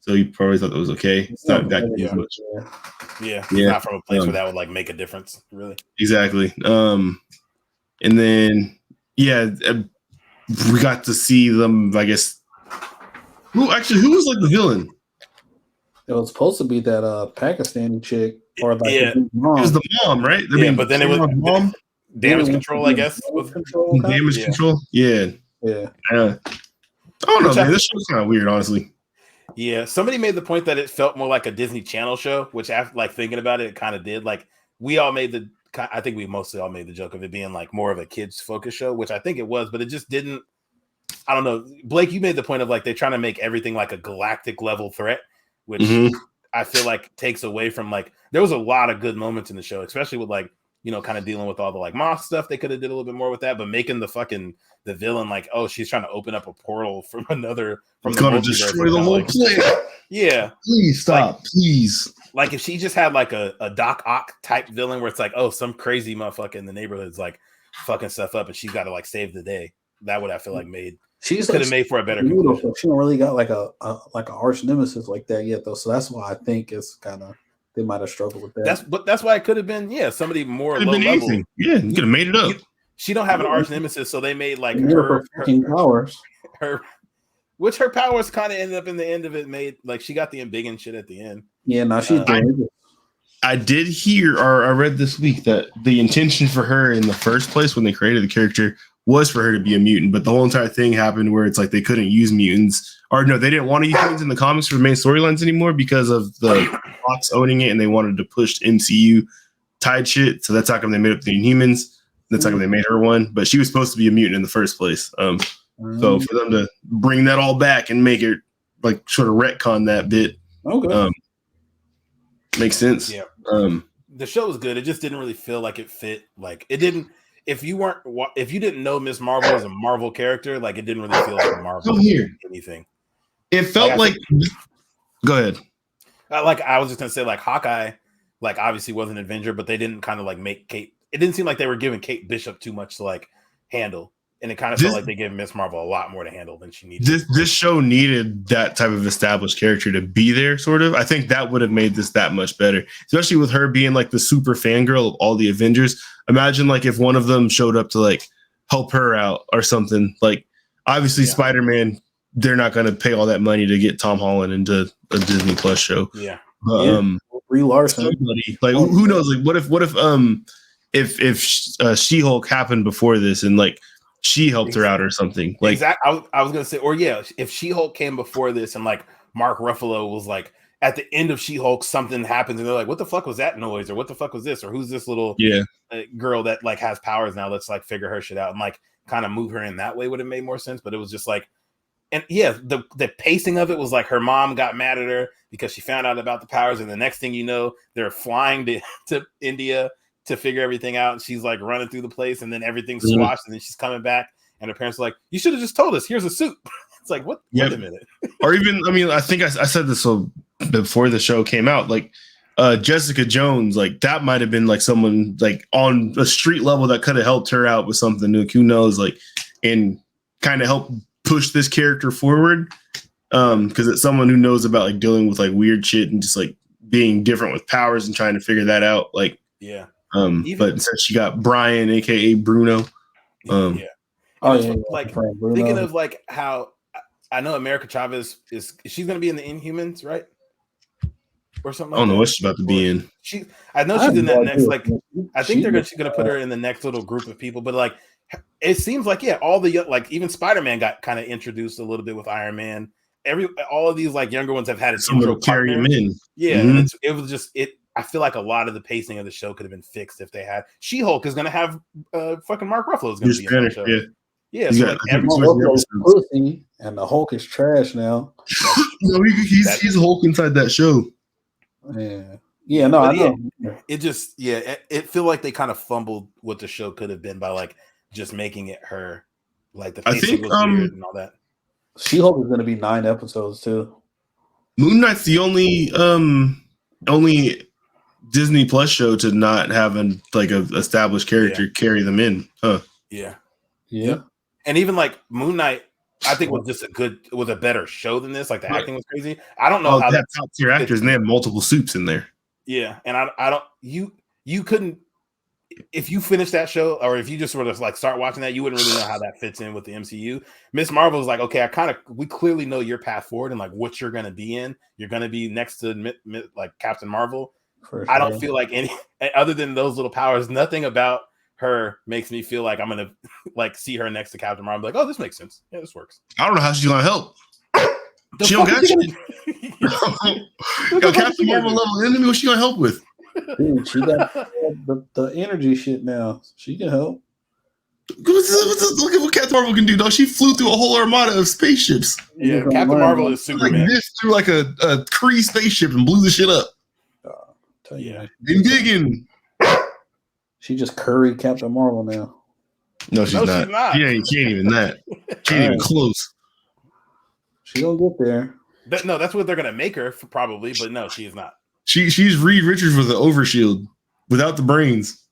So he probably thought that was okay. It's not that as much. Yeah. Not from a place where that would like make a difference, really. Exactly. And then we got to see them, I guess. Who was like the villain? It was supposed to be that Pakistani chick or like it was the mom, right? But then it was mom. Damage control, I guess. Damage control? Yeah. I don't know, man. This show's kind of weird, honestly. Yeah. Somebody made the point that it felt more like a Disney Channel show, which after like thinking about it kind of did. Like I think we mostly all made the joke of it being like more of a kids focused show, which I think it was, but it just didn't. I don't know. Blake, you made the point of like they're trying to make everything like a galactic level threat, which I feel like takes away from like there was a lot of good moments in the show, especially with like, you know, kind of dealing with all the like moth stuff. They could have did a little bit more with that, but making the villain like, oh, she's trying to open up a portal from another from it's gonna destroy the whole planet. Yeah, please stop, please. Like if she just had like a Doc Ock type villain where it's like, oh, some crazy motherfucker in the neighborhood's like fucking stuff up, and she's got to like save the day. That would I feel like could have made for a better conclusion. She don't really got like a arch nemesis like that yet though, so that's why I think it's kind of. They might have struggled with that. That's why it could have been somebody more low level. Anything. Yeah, you could have made it up. She don't have an arch nemesis, so they made like her powers. Which her powers kind of ended up in the end of it made like she got the embiggen shit at the end. Yeah, now she did. I did hear or I read this week that the intention for her in the first place when they created the character was for her to be a mutant, but the whole entire thing happened where it's like they couldn't use mutants. Or no, they didn't want to use mutants in the comics for the main storylines anymore because of the Fox owning it, and they wanted to push MCU tied shit. So that's how come they made up the Inhumans. That's how come they made her one. But she was supposed to be a mutant in the first place. So for them to bring that all back and make it like sort of retcon that bit, makes sense. Yeah. The show was good. It just didn't really feel like it fit. Like it didn't. If you didn't know Miss Marvel as a Marvel character, like it didn't really feel like Marvel anything. It felt like go ahead. Like I was just gonna say, like Hawkeye, like obviously was an Avenger, but they didn't kind of like make Kate. It didn't seem like they were giving Kate Bishop too much to like handle, and it kind of felt like they gave Miss Marvel a lot more to handle than she needed. This show needed that type of established character to be there, sort of. I think that would have made this that much better, especially with her being like the super fangirl of all the Avengers. Imagine like if one of them showed up to like help her out or something. Like obviously Spider-Man, they're not going to pay all that money to get Tom Holland into a Disney Plus show. Yeah. Brie Larson. Somebody, like who knows? Like if She-Hulk happened before this and like she helped her out or something. Like exactly. I was gonna say, or if She-Hulk came before this and like Mark Ruffalo was like at the end of She-Hulk, something happens and they're like, "What the fuck was that noise?" Or "What the fuck was this?" Or "Who's this little girl that like has powers now? Let's like figure her shit out and like kind of move her in that way would have made more sense." But it was just like, and the pacing of it was like her mom got mad at her because she found out about the powers, and the next thing you know, they're flying to India to figure everything out, and she's like running through the place, and then everything's squashed, and then she's coming back, and her parents are like, "You should have just told us. Here's a suit." It's like, what? Wait a minute. Or even, I mean, I think I said this before the show came out. Like Jessica Jones, like that might have been like someone like on a street level that could have helped her out with something. Like, who knows? Like, and kind of help push this character forward. Because it's someone who knows about like dealing with like weird shit and just like being different with powers and trying to figure that out. Like, but instead she got Brian, aka Bruno. Like thinking of like how I know America Chavez she's going to be in the Inhumans, right? Or something. I don't know what she's about to be in. I know she's in that next. Like, I think she's going to put her in the next little group of people. But like, it seems like all the like even Spider-Man got kind of introduced a little bit with Iron Man. All of these like younger ones have had an intro carry him in. Yeah, and it was just it. I feel like a lot of the pacing of the show could have been fixed if they had. She-Hulk is going to have fucking Mark Ruffalo is going to be in the show. Yeah, so like everyone's pussy, and the Hulk is trash now. No, he's a Hulk inside that show. Yeah, no, I know. It just it feel like they kind of fumbled what the show could have been by like just making it her. Like the pacing was weird and all that. She-Hulk is going to be 9 episodes too. Moon Knight's the only Disney Plus show to not have a established character carry them in. Huh? Yeah. Yeah. And even like Moon Knight, I think was a better show than this. Like the acting was crazy. I don't know how they have top tier actors and they have multiple suits in there. Yeah, and I don't you couldn't if you finish that show or if you just sort of like start watching that, you wouldn't really know how that fits in with the MCU. Miss Marvel is like, okay, we clearly know your path forward and like what you're gonna be in. You're gonna be next to like Captain Marvel. Sure. I don't feel like any other than those little powers. Nothing about her makes me feel like I'm gonna like see her next to Captain Marvel. Like, oh, this makes sense. Yeah, this works. I don't know how she's gonna help. She don't got you. Yo, Captain Marvel level enemy. What's she gonna help with? Dude, she got the energy shit now. She can help. Look at what Captain Marvel can do, though. She flew through a whole armada of spaceships. Yeah, Captain Marvel is Superman. Like this through like a Kree spaceship and blew the shit up. And digging. She just curried Captain Marvel now. No, she's not. She ain't even that. She ain't even close. She don't get there. That's what they're gonna make her probably, but no, she is not. She's Reed Richards with the overshield without the brains.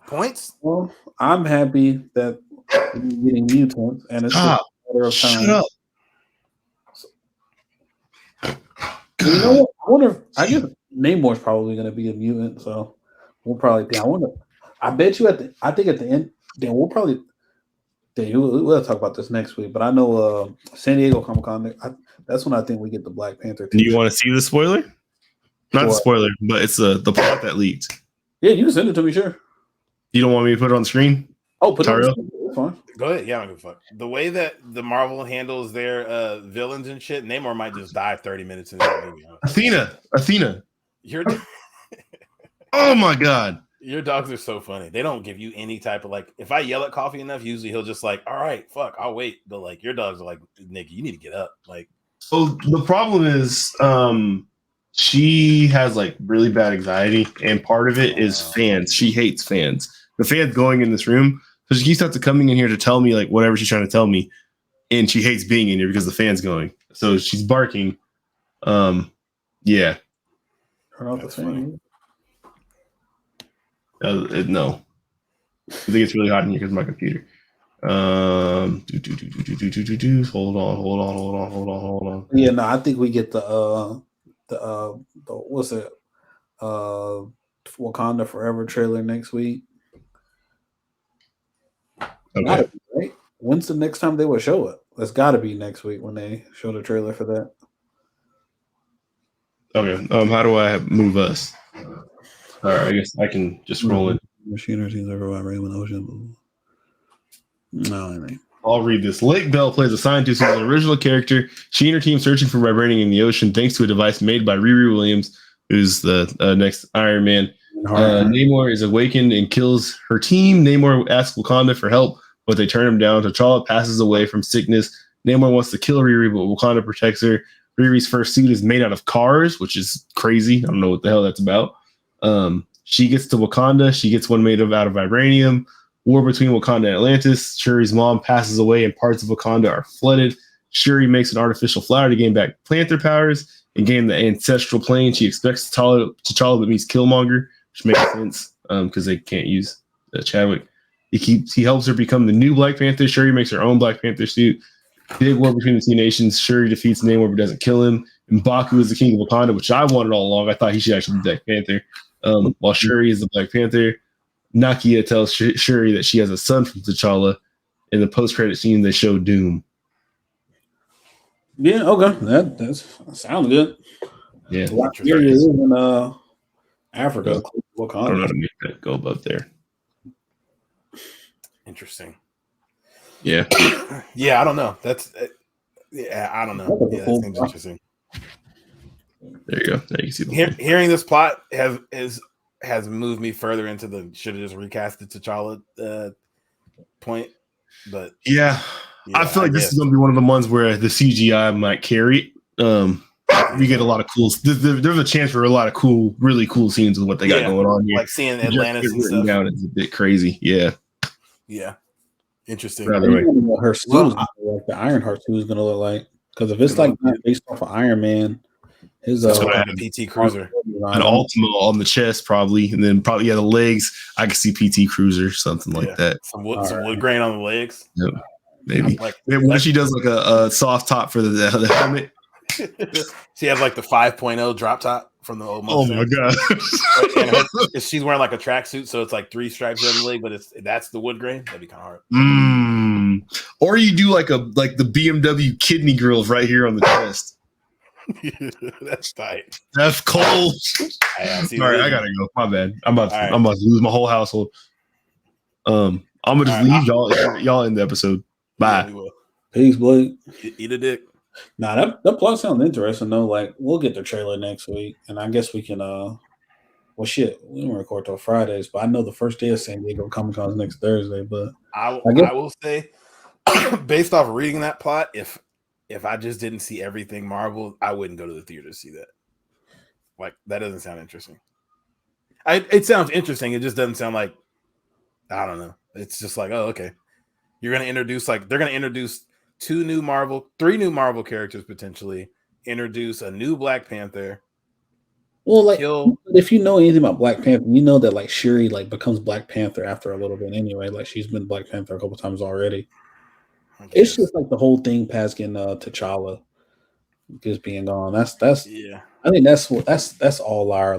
Points? Well, I'm happy that we're getting mutants, and it's just a matter of time. Shut up. You know what? I wonder. I guess Namor's probably going to be a mutant, so we'll probably. I wonder. I bet you I think at the end, then we'll probably. We'll talk about this next week, but I know San Diego Comic-Con. That's when I think we get the Black Panther. Do you want to see the spoiler? Not the spoiler, but it's the plot that leaked. Yeah, you can send it to me, sure. You don't want me to put it on the screen? Oh, put Tyrell? it on the screen. That's fine. Go ahead. Yeah, I don't give a fuck. The way that the Marvel handles their villains and shit, Namor might just die 30 minutes into that movie. Athena. You're Oh my god. Your dogs are so funny. They don't give you any type of like. If I yell at Coffee enough, usually he'll just like, all right, fuck, I'll wait. But like your dogs are like, nigga, you need to get up. Like, So the problem is, she has like really bad anxiety, and part of it is fans. She hates fans. The fans going in this room, so she keeps have to coming in here to tell me like whatever she's trying to tell me, and she hates being in here because the fans going. So she's barking. Yeah. Turn off the fan. No, I think it's really hot in here because of my computer. Hold on. Yeah, no, I think we get the what's it? Wakanda Forever trailer next week. Okay. Right? When's the next time they would show it? It's got to be next week when they show the trailer for that. Okay. How do I move us? All right. I guess I can just roll it. Machinery seems everywhere, Raymond Ocean. No, I mean. I'll read this. Lake Bell plays a scientist who's an original character. She and her team searching for vibranium in the ocean thanks to a device made by Riri Williams, who's the next Iron Man. Namor is awakened and kills her team. Namor asks Wakanda for help, but they turn him down. T'Challa passes away from sickness. Namor wants to kill Riri, but Wakanda protects her. Riri's first suit is made out of cars, which is crazy. I don't know what the hell that's about. She gets to Wakanda. She gets one made out of vibranium. War between Wakanda and Atlantis. Shuri's mom passes away and parts of Wakanda are flooded. Shuri makes an artificial flower to gain back Panther powers and gain the ancestral plane. She expects T'Challa but meets Killmonger, which makes sense because they can't use Chadwick. He helps her become the new Black Panther. Shuri makes her own Black Panther suit. Big war between the two nations. Shuri defeats Namor but doesn't kill him. And M'Baku is the king of Wakanda, which I wanted all along. I thought he should actually be Black Panther. While Shuri is the Black Panther. Nakia tells Shuri that she has a son from T'Challa. In the post-credit scene, they show Doom. Yeah, okay. That sounds good. Yeah. Here he is in Africa. I don't know how to make that go above there. interesting. Yeah. Yeah, I don't know. I don't know. Yeah, that seems interesting. There you go. There you can see the hearing this plot has moved me further into the should have just recast the T'Challa point. But yeah, I feel like this is going to be one of the ones where the CGI might carry. We get a lot of cool. There's a chance for a lot of cool, really cool scenes with what they got going on here. Like seeing Atlantis and stuff. Down is a bit crazy. Yeah. Yeah. Interesting. Her suit is like the Ironheart suit is going to look like, because if it's like not based off of Iron Man, his it's going to have a PT Cruiser, an Ultima on the chest probably, and then probably the legs. I could see PT Cruiser, something like that. Some wood grain on the legs. Yep. Maybe. When she does like a soft top for the helmet. She has like the 5.0 drop top from the old Mustang. Oh my god! And she's wearing like a tracksuit, so it's like 3 stripes on the leg, but that's the wood grain. That'd be kind of hard. Or you do like the BMW kidney grills right here on the chest. That's tight. That's cold. All right, I gotta go. My bad. I'm about to lose my whole household. I'm gonna just leave y'all in the episode. Bye. Yeah, peace, Blake. Eat a dick. Nah, that plot sounds interesting though. Like, we'll get the trailer next week, and I guess we can. Well, shit, we don't record till Fridays, but I know the first day of San Diego Comic Con is next Thursday. But I will say, based off reading that plot, if I just didn't see everything Marvel, I wouldn't go to the theater to see that. Like, that doesn't sound interesting. It sounds interesting. It just doesn't sound like, I don't know. It's just like, oh, okay. They're going to introduce 3 new Marvel characters potentially, introduce a new Black Panther. Well, like, if you know anything about Black Panther, you know that like Shuri like becomes Black Panther after a little bit anyway. Like, she's been Black Panther a couple times already. It's just like the whole thing past getting T'Challa just being gone. That's yeah. I think that's all our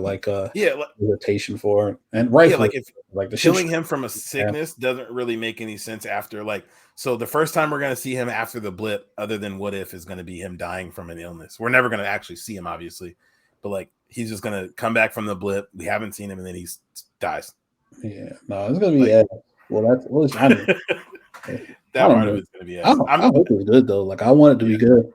irritation for it. And like if like the killing him from a sickness doesn't really make any sense after so the first time we're gonna see him after the blip, other than What If, is gonna be him dying from an illness. We're never gonna actually see him, obviously, but like he's just gonna come back from the blip. We haven't seen him, and then he dies. Yeah, no, it's gonna be I mean, that part of it's gonna be. I hope it's good though. Like, I want it to be good.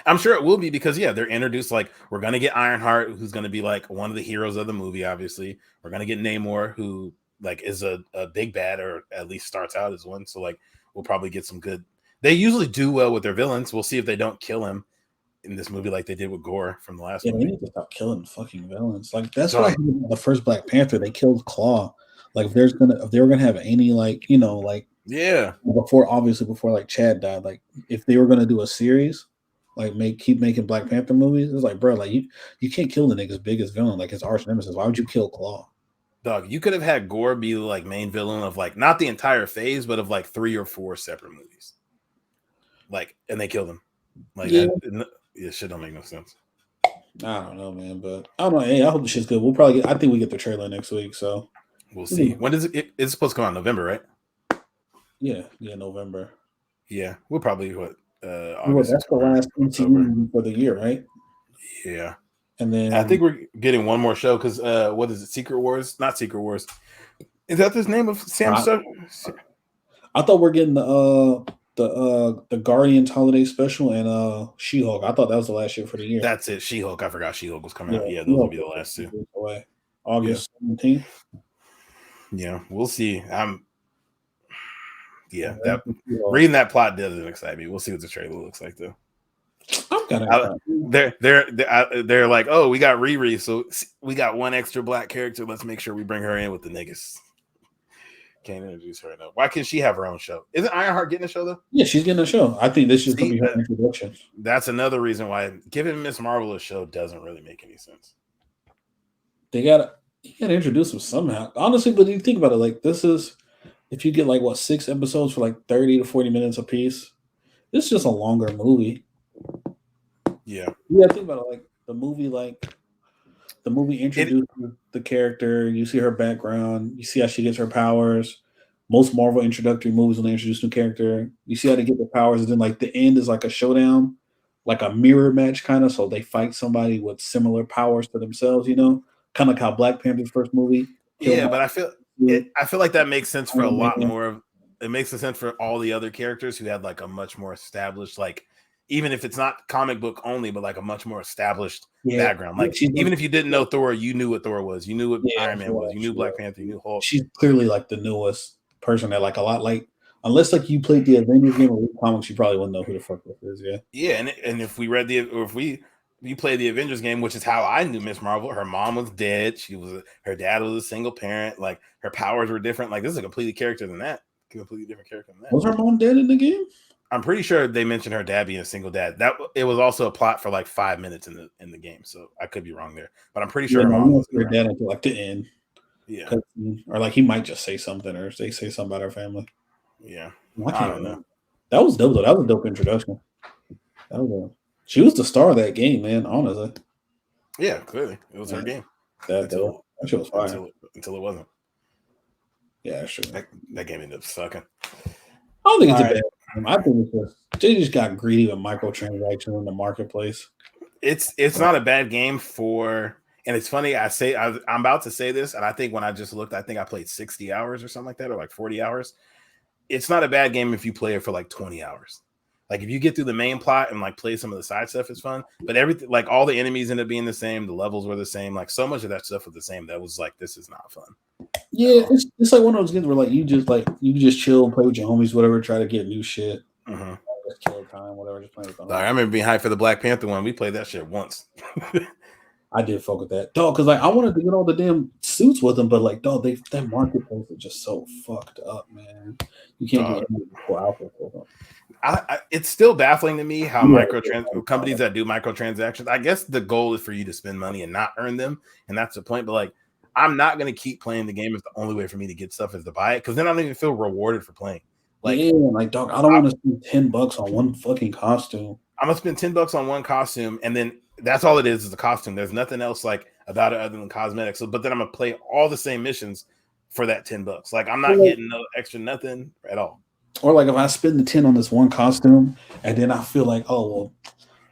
I'm sure it will be because they're introduced like we're gonna get Ironheart, who's gonna be like one of the heroes of the movie. Obviously, we're gonna get Namor, who like is a big bad, or at least starts out as one. So like we'll probably get some good. They usually do well with their villains. We'll see if they don't kill him in this movie like they did with Gore from the last Yeah, movie. they need to stop killing fucking villains. Like that's what I hated about the first Black Panther. They killed Claw. Like if they were gonna have any like before like Chad died, like if they were gonna do a series, like keep making Black Panther movies, it's like bro, like you can't kill the nigga's biggest villain, like his arch nemesis. Why would you kill Claw? Dog, you could have had Gore be the like main villain of like not the entire phase, but of like 3 or 4 separate movies. Like, and they killed him. Like it shit don't make no sense. I don't know, man, but I don't know. Hey, I hope the shit's good. We'll probably I think we get the trailer next week, so we'll see. When is it? It's supposed to come out in November, right? Yeah, November. Yeah, we'll probably August. That's the last MCU movie for the year, right? Yeah, and then I think we're getting one more show because what is it? Secret Wars? Not Secret Wars. Is that the name of Sam? I thought we're getting the Guardians holiday special and She-Hulk. I thought that was the last year for the year. That's it. She-Hulk. I forgot She-Hulk was coming out. Yeah, those will be the last 2. Away. August 17th. Yeah, we'll see. Reading that plot doesn't excite me. We'll see what the trailer looks like though. I'm kind of they're like, oh, we got Riri, so we got one extra black character. Let's make sure we bring her in with the niggas. Can't introduce her enough. Why can't she have her own show? Isn't Ironheart getting a show though? Yeah, she's getting a show. I think this is going to be her introduction. That's another reason why giving Miss Marvel a show doesn't really make any sense. You gotta introduce them somehow. Honestly, but you think about it, like this is if you get like 6 episodes for like 30 to 40 minutes a piece, this is just a longer movie. Yeah. Think about it, like the movie introduces the character, you see her background, you see how she gets her powers. Most Marvel introductory movies when they introduce new character, you see how they get the powers, and then like the end is like a showdown, like a mirror match kind of. So they fight somebody with similar powers to themselves, kind of like how Black Panther's first movie. Yeah, but I feel like that makes sense for a lot more of. It makes sense for all the other characters who had like a much more established, like even if it's not comic book only, but like a much more established background. Like even if you didn't know Thor, you knew what Thor was. You knew what Iron Man was. You knew Black Panther. You knew Hulk. She's clearly like the newest person that like a lot like. Unless like you played the Avengers game or read comics, you probably wouldn't know who the fuck this is. Yeah. Yeah, and if we read you played the Avengers game, which is how I knew Miss Marvel. Her mom was dead. Her dad was a single parent. Like her powers were different. Like this is a completely character than that. Completely different character than that. Was her mom dead in the game? I'm pretty sure they mentioned her dad being a single dad. That it was also a plot for like 5 minutes in the game. So I could be wrong there, but I'm pretty sure her mom was her dad until like the end. Yeah, or like he might just say something, or they say something about her family. Yeah, I don't know. That was dope though. That was a dope introduction. She was the star of that game, man. Honestly. Yeah, clearly it was her game. That shit was fire until it wasn't. Yeah, sure. That game ended up sucking. I don't think it's a bad game. I think they just got greedy with microtransactions in the marketplace. It's not a bad game and it's funny. I'm about to say this, and I think when I just looked, I think I played 60 hours or something like that, or like 40 hours. It's not a bad game if you play it for like 20 hours. Like if you get through the main plot and like play some of the side stuff, it's fun. But everything, like all the enemies end up being the same. The levels were the same. Like so much of that stuff was the same. That was like, this is not fun. Yeah, it's like one of those games where like you just chill and play with your homies, whatever. Try to get new shit. Mm-hmm. Just kill time, whatever. Just play with them. I remember being hyped for the Black Panther one. We played that shit once. I did fuck with that, dog. Because like I wanted to get all the damn suits with them, but like, dog, that marketplace is just so fucked up, man. You can't get any cool outfits for them. It's still baffling to me how companies that do microtransactions. I guess the goal is for you to spend money and not earn them, and that's the point. But like, I'm not gonna keep playing the game if the only way for me to get stuff is to buy it, because then I don't even feel rewarded for playing. Like, dog, I don't want to spend $10 on one fucking costume. I'm gonna spend $10 on one costume, and then that's all it is a costume. There's nothing else like about it other than cosmetics. So, but then I'm gonna play all the same missions for that $10. Like I'm not getting no extra nothing at all. Or like if I spend the 10 on this one costume, and then I feel like, oh well,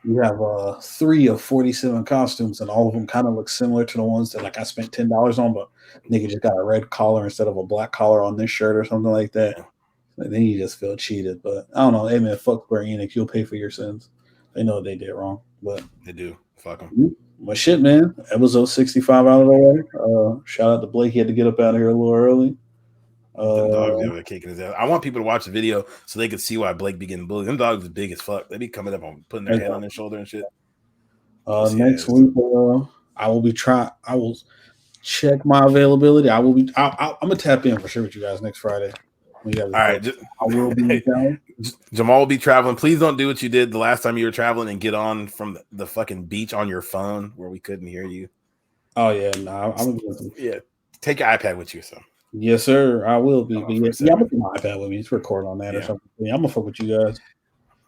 you have 3 of 47 costumes, and all of them kind of look similar to the ones that like I spent $10 on, but nigga just got a red collar instead of a black collar on this shirt or something like that. And then you just feel cheated. But I don't know. Hey man, fuck Square Enix. You'll pay for your sins. They know what they did wrong, but they do. Fuck them. But shit, man. Episode 65 out of the way. Shout out to Blake. He had to get up out of here a little early. Them dogs over there kicking his ass. I want people to watch the video so they can see why Blake be getting bullied. Them dogs is big as fuck. They be coming up on putting their head on their shoulder and shit. Next week, I will check my availability. I'm gonna tap in for sure with you guys next Friday. All right, I will be down. Jamal will be traveling. Please don't do what you did the last time you were traveling and get on from the fucking beach on your phone where we couldn't hear you. Oh yeah, no, take your iPad with you, so. Yes, sir. I will be. I'm gonna put my iPad with me. It's record on that or something. Yeah, I'm gonna fuck with you guys.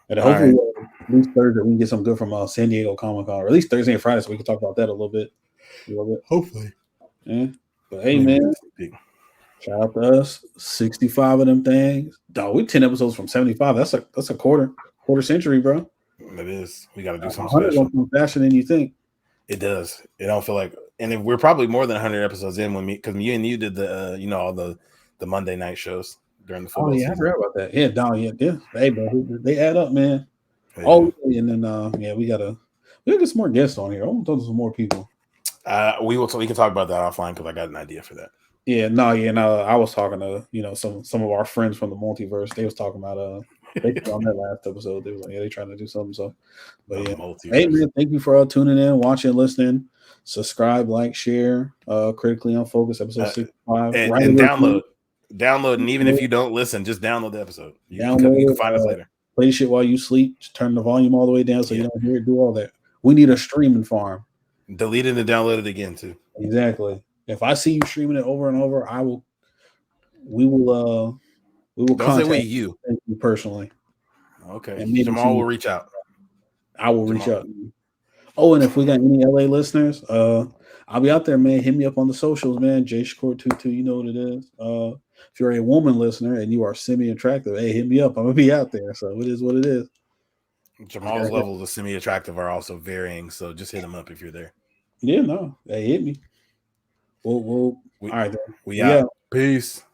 And hopefully, at least Thursday we can get some good from San Diego Comic Con, or at least Thursday and Friday, so we can talk about that a little bit. Hopefully. Yeah. But hey, man. Shout out to us. 65 of them things. Dog, we 10 episodes from 75. That's a quarter century, bro. It is. We got to do something special. Faster than you think. It does. It don't feel like, and we're probably more than 100 episodes in because you and you did the all the Monday night shows during the football season. I forgot about that. Yeah, dog. Yeah. Hey, bro, they add up, man. Yeah. And then we gotta get some more guests on here. I want to talk to some more people. We can talk about that offline because I got an idea for that. Yeah, I was talking to some of our friends from the multiverse. They was talking about they on that last episode. They was like, yeah, they trying to do something. So, but yeah, hey man, thank you for tuning in, watching, listening. Subscribe, like, share. Critically Unfocused episode 65, and download, and even if you don't listen, just download the episode. You can find us later. Play shit while you sleep. Just turn the volume all the way down so you don't hear it. Do all that. We need a streaming farm. Delete it and download it again too. Exactly. If I see you streaming it over and over, we will contact you personally. Okay. And Jamal will reach out. I will reach out. Oh, and if we got any LA listeners, I'll be out there, man. Hit me up on the socials, man. JScore22, you know what it is. If you're a woman listener and you are semi-attractive, hey, hit me up. I'm gonna be out there. So it is what it is. Jamal's levels of semi-attractive are also varying, so just hit him up if you're there. Yeah, no. Hey, hit me. All right. We out. Peace.